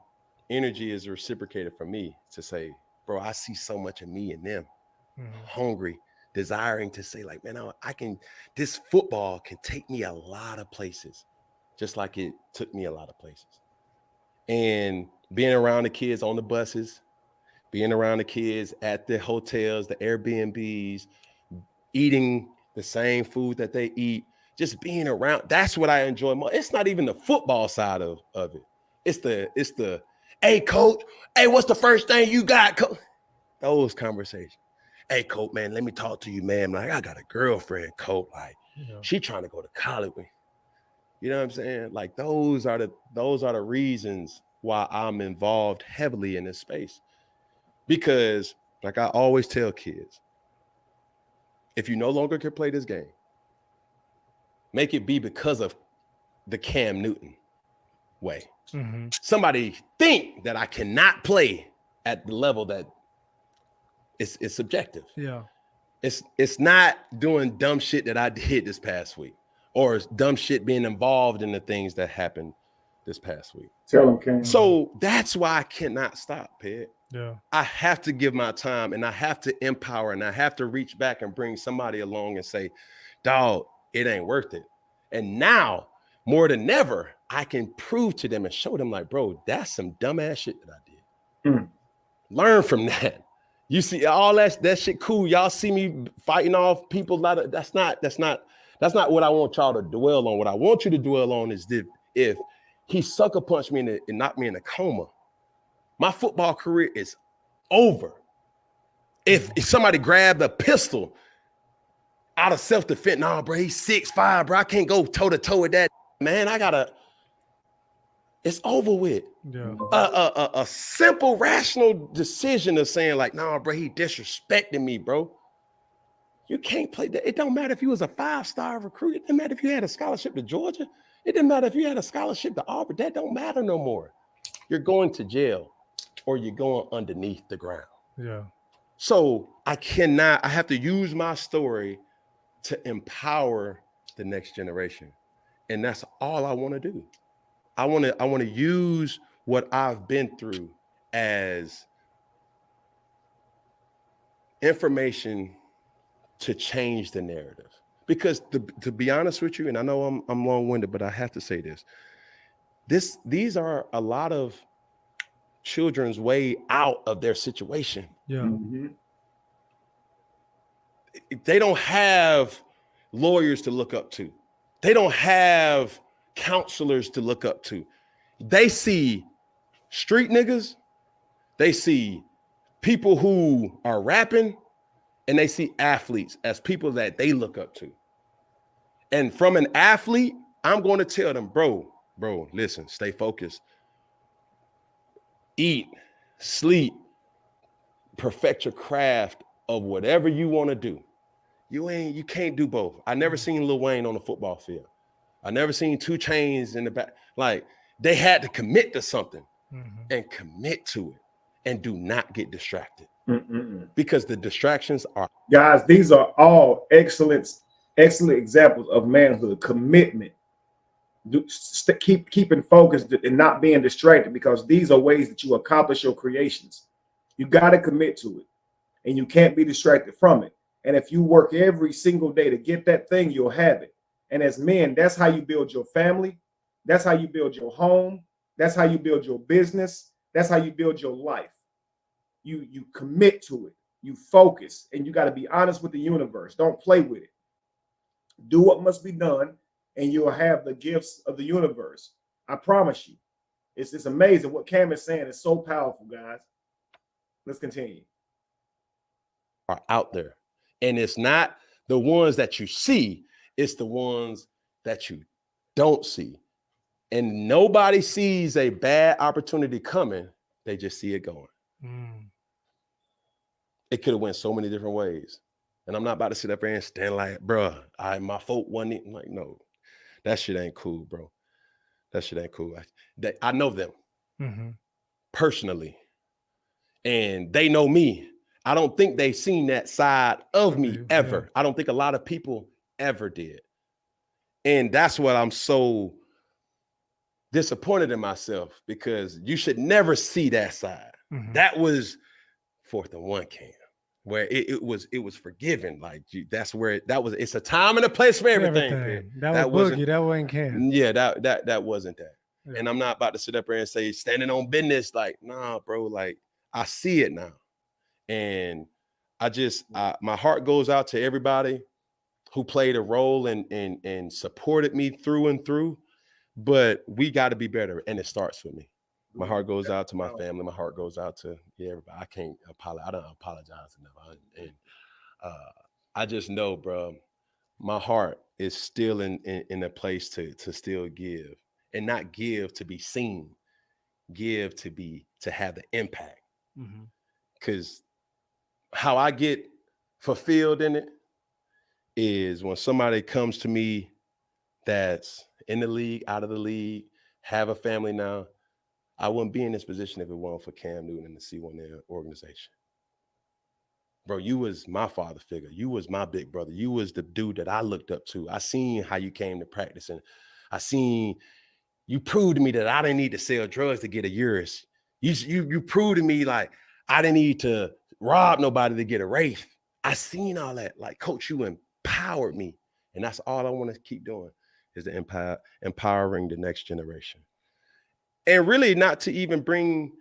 energy is reciprocated from me to say, bro, I see so much of me in them, hungry, desiring to say, like, man, I can, this football can take me a lot of places, just like it took me a lot of places. And being around the kids on the buses, being around the kids at the hotels, the Airbnbs, eating the same food that they eat, just being around, that's what I enjoy more. It's not even the football side of it. It's the, hey, coach, hey, what's the first thing you got, coach? Those conversations. Hey, coach, man, let me talk to you, man. Like, I got a girlfriend, coach. Like, she trying to go to college with me. You know what I'm saying? Like, those are the reasons why I'm involved heavily in this space. Because, like I always tell kids, if you no longer can play this game, make it be because of the Cam Newton way. Somebody think that I cannot play at the level that it's subjective. Yeah. It's not doing dumb shit that I did this past week, or dumb shit being involved in the things that happened this past week. Tell them, Cam. So that's why I cannot stop, Ped. Yeah. I have to give my time, and I have to empower, and I have to reach back and bring somebody along and say, dog, it ain't worth it. And now, more than ever, I can prove to them and show them, like, bro, that's some dumbass shit that I did. Learn from that. You see all that shit cool. Y'all see me fighting off people. That's not what I want y'all to dwell on. What I want you to dwell on is if he sucker punched me and knocked me in a coma, my football career is over. If somebody grabbed a pistol out of self-defense, nah, bro, he's 6'5", bro. I can't go toe-to-toe with that, man. It's over with. Yeah. A simple, rational decision of saying, like, nah, bro, he disrespecting me, bro. You can't play that. It don't matter if you was a 5-star recruit. It doesn't matter if you had a scholarship to Georgia. It doesn't matter if you had a scholarship to Auburn. That don't matter no more. You're going to jail, or you're going underneath the ground. Yeah. So I have to use my story to empower the next generation. And that's all I want to do. I want to use what I've been through as information to change the narrative. Because to be honest with you, and I know I'm long-winded, but I have to say this. These are a lot of children's way out of their situation. Yeah. They don't have lawyers to look up to. They don't have counselors to look up to. They see street niggas. They see people who are rapping, and they see athletes as people that they look up to. And from an athlete, I'm going to tell them, bro, listen, stay focused. Eat, sleep, perfect your craft of whatever you want to do. You can't do both. I never seen Lil Wayne on the football field. I never seen 2 Chainz in the back. Like, they had to commit to something and commit to it and do not get distracted because the distractions are. Guys, these are all excellent examples of manhood, commitment. Keeping focused and not being distracted, because these are ways that you accomplish your creations. You got to commit to it, and you can't be distracted from it. And if you work every single day to get that thing, you'll have it. And as men, that's how you build your family. That's how you build your home. That's how you build your business. That's how you build your life. You commit to it. You focus, and you got to be honest with the universe. Don't play with it. Do what must be done, and you'll have the gifts of the universe. I promise you. It's amazing. What Cam is saying is so powerful, guys. Let's continue. Are out there. And it's not the ones that you see, it's the ones that you don't see. And nobody sees a bad opportunity coming. They just see it going. It could have went so many different ways. And I'm not about to sit up there and stand like, bro, my fault wasn't it? Like, no, that shit ain't cool, bro. That shit ain't cool. I know them personally, and they know me. I don't think they've seen that side of me ever. I don't think a lot of people ever did. And that's what I'm so disappointed in myself, because you should never see that side. Mhm. That was 4th and 1 Cam, where it was forgiven. Like that's where that was. It's a time and a place for everything. That was Boogie. That wasn't Cam. Yeah, that wasn't that. Yeah. And I'm not about to sit up there and say standing on business. Like, nah, bro. Like, I see it now, and my heart goes out to everybody who played a role and supported me through and through. But we got to be better, and it starts with me. My heart goes out to my family. My heart goes out to everybody. I can't apologize. I don't apologize enough. And I just know, bro, my heart is still in a place to still give, and not give to be seen, give to have the impact. Because how I get fulfilled in it is when somebody comes to me that's in the league, out of the league, have a family now. I wouldn't be in this position if it weren't for Cam Newton and the C1 organization. Bro, you was my father figure. You was my big brother. You was the dude that I looked up to. I seen how you came to practice, and I seen you proved to me that I didn't need to sell drugs to get a Urus. You proved to me like I didn't need to rob nobody to get a Wraith. I seen all that. Like, Coach, you empowered me. And that's all I want to keep doing, is to empowering the next generation. And really not to even bring,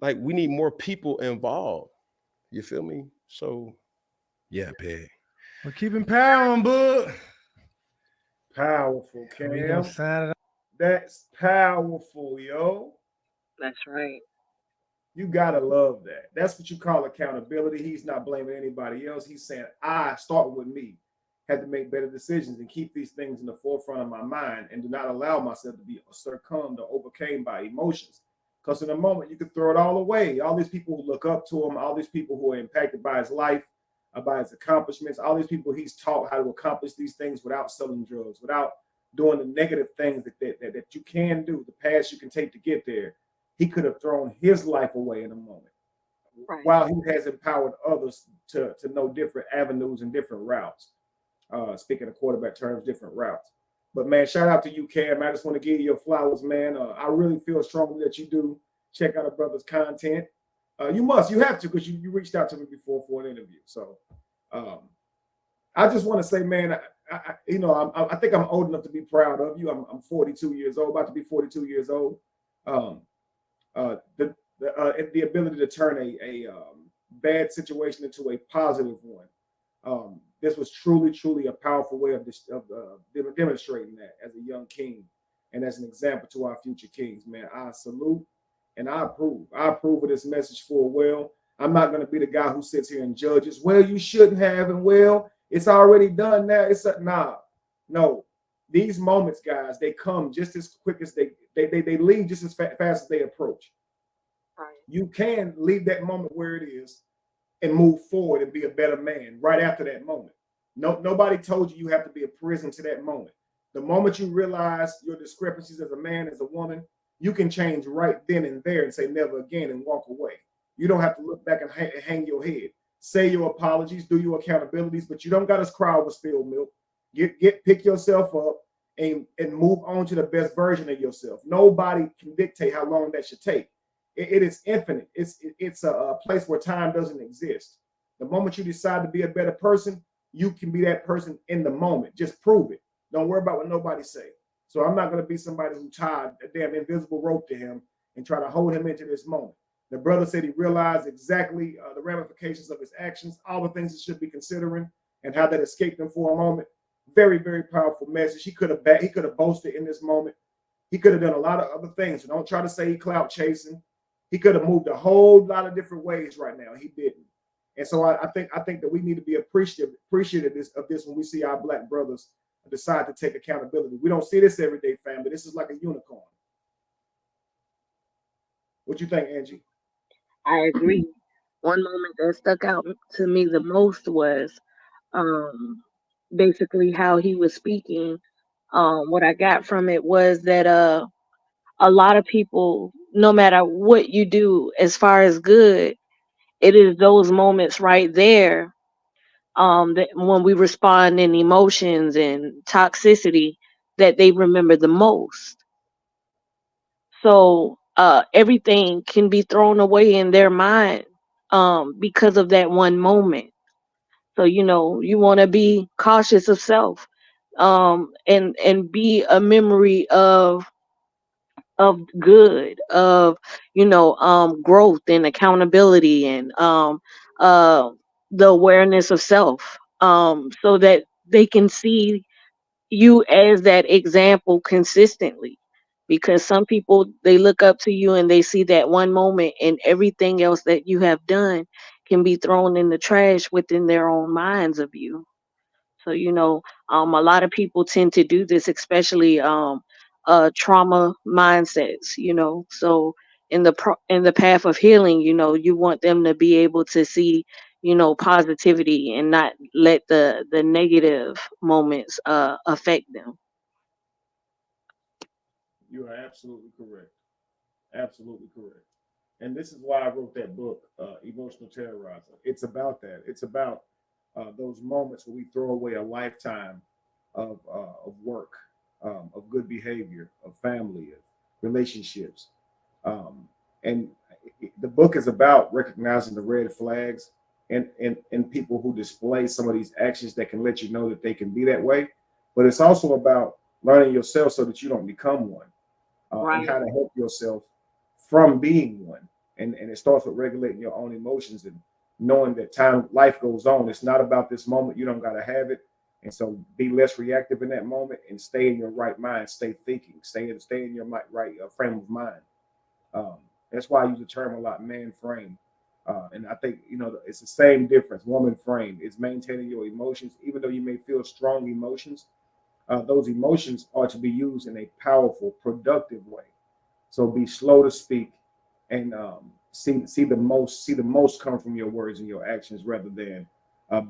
like, we need more people involved. You feel me? So, yeah, Peg. Well, keep empowering, bud. Powerful, Cam. We gonna sign it up. That's powerful, yo. That's right. You gotta love that. That's what you call accountability. He's not blaming anybody else. He's saying, I, start with me, had to make better decisions and keep these things in the forefront of my mind, and do not allow myself to be succumbed or overcame by emotions. Because in a moment, you could throw it all away. All these people who look up to him, all these people who are impacted by his life, by his accomplishments, all these people he's taught how to accomplish these things without selling drugs, without doing the negative things that you can do, the paths you can take to get there. He could have thrown his life away in a moment, right, while he has empowered others to know different avenues and different routes. Speaking of quarterback terms, different routes. But man, shout out to you, Cam. I just want to give you your flowers, man. I really feel strongly that you do check out a brother's content. You have to, because you reached out to me before for an interview. So I just want to say, man, I think I'm old enough to be proud of you. I'm 42 years old, about to be 42 years old. The ability to turn a bad situation into a positive one. This was truly a powerful way of demonstrating that as a young king and as an example to our future kings, man. I salute and I approve. I approve of this message full well. I'm not going to be the guy who sits here and judges. Well, you shouldn't have, and well, it's already done now. No. These moments, guys, they come just as quick as they leave just as fast as they approach. Right. You can leave that moment where it is and move forward and be a better man right after that moment. Nobody told you have to be a prison to that moment. The moment you realize your discrepancies as a man, as a woman, you can change right then and there and say never again and walk away. You don't have to look back and hang your head. Say your apologies, do your accountabilities, but you don't got to cry over spilled milk. Pick yourself up and move on to the best version of yourself. Nobody can dictate how long that should take. It is infinite. It's a place where time doesn't exist. The moment you decide to be a better person, you can be that person in the moment. Just prove it. Don't worry about what nobody say. So I'm not going to be somebody who tied a damn invisible rope to him and try to hold him into this moment. The brother said he realized exactly the ramifications of his actions, all the things he should be considering, and how that escaped him for a moment. Very, very powerful message. He could have boasted in this moment. He could have done a lot of other things. So don't try to say he clout chasing. He could have moved a whole lot of different ways right now. He didn't. And so I think that we need to be appreciative of this when we see our Black brothers decide to take accountability. We don't see this every day, family. This is like a unicorn. What you think, Angie? I agree. One moment that stuck out to me the most was basically how he was speaking. What I got from it was that a lot of people, no matter what you do as far as good, it is those moments right there that when we respond in emotions and toxicity, that they remember the most. So everything can be thrown away in their mind because of that one moment. So you want to be cautious of self, and be a memory of good, of growth and accountability, and uh the awareness of self, so that they can see you as that example consistently, because some people, they look up to you and they see that one moment, and everything else that you have done can be thrown in the trash within their own minds of you. So a lot of people tend to do this, especially trauma mindsets. So in the path of healing, you want them to be able to see positivity, and not let the negative moments affect them. You are absolutely correct. Absolutely correct. And this is why I wrote that book, Emotional Terrorizer. It's about that. It's about those moments where we throw away a lifetime of work, of good behavior, of family, of relationships. Um, and the book is about recognizing the red flags and people who display some of these actions that can let you know that they can be that way. But it's also about learning yourself so that you don't become one, and Right. how to help yourself from being one. And it starts with regulating your own emotions and knowing that life goes on. It's not about this moment. You don't got to have it. And so be less reactive in that moment and stay in your right mind, stay thinking, stay in your right frame of mind. Um, that's why I use the term a lot, man frame. And I think, it's the same difference. Woman frame is maintaining your emotions, even though you may feel strong emotions. Those emotions are to be used in a powerful, productive way. So be slow to speak, and see the most come from your words and your actions, rather than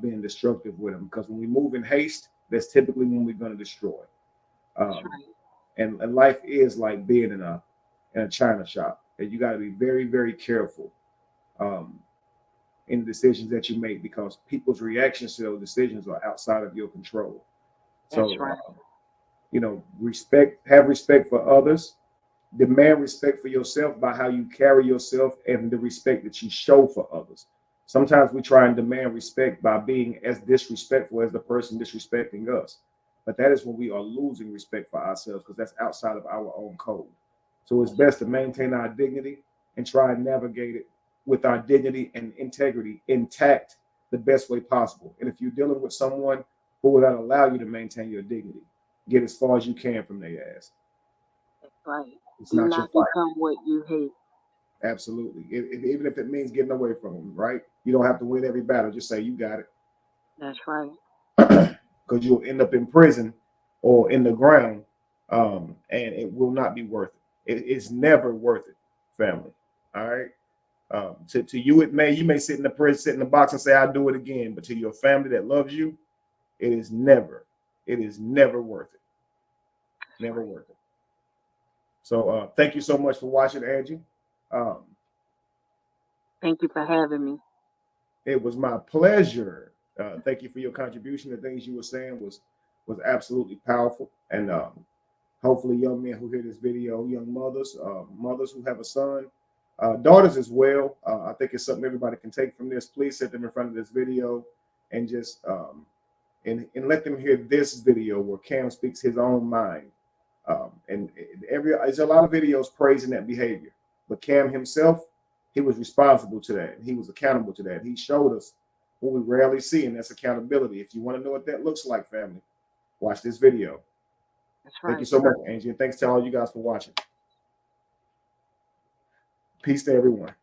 being destructive with them. Because when we move in haste, that's typically when we're going to destroy. That's Um, and life is like being in a china shop, and you got to be very, very careful um, in the decisions that you make, because people's reactions to those decisions are outside of your control. that's So right. have respect for others. Demand respect for yourself by how you carry yourself and the respect that you show for others. Sometimes we try and demand respect by being as disrespectful as the person disrespecting us. But that is when we are losing respect for ourselves, because that's outside of our own code. So it's best to maintain our dignity and try and navigate it with our dignity and integrity intact the best way possible. And if you're dealing with someone who will not allow you to maintain your dignity, get as far as you can from their ass. That's right. It's Do not your not fight. become what you hate. Absolutely. Even if it means getting away from them, right? You don't have to win every battle. Just say you got That's right. it, because you'll end up in prison or in the ground, and it will not be worth it. It's never worth it, family. All right. To you, you may sit in the prison, sit in the box, and say I'll do it again. But to your family that loves you, it is never worth it. Never worth it. So thank you so much for watching, Angie. Um, Thank you for having me. It was my pleasure. Thank you for your contribution. The things you were saying was absolutely powerful, and hopefully, young men who hear this video, young mothers, mothers who have a son, daughters as well. I think it's something everybody can take from this. Please set them in front of this video, and just and let them hear this video where Cam speaks his own mind. And there's a lot of videos praising that behavior, but Cam himself, he was responsible to that. He was accountable to that. He showed us what we rarely see, and that's accountability. If you want to know what that looks like, family, watch this video. That's Thank you right. so much, Angie, and thanks to all you guys for watching. Peace to everyone.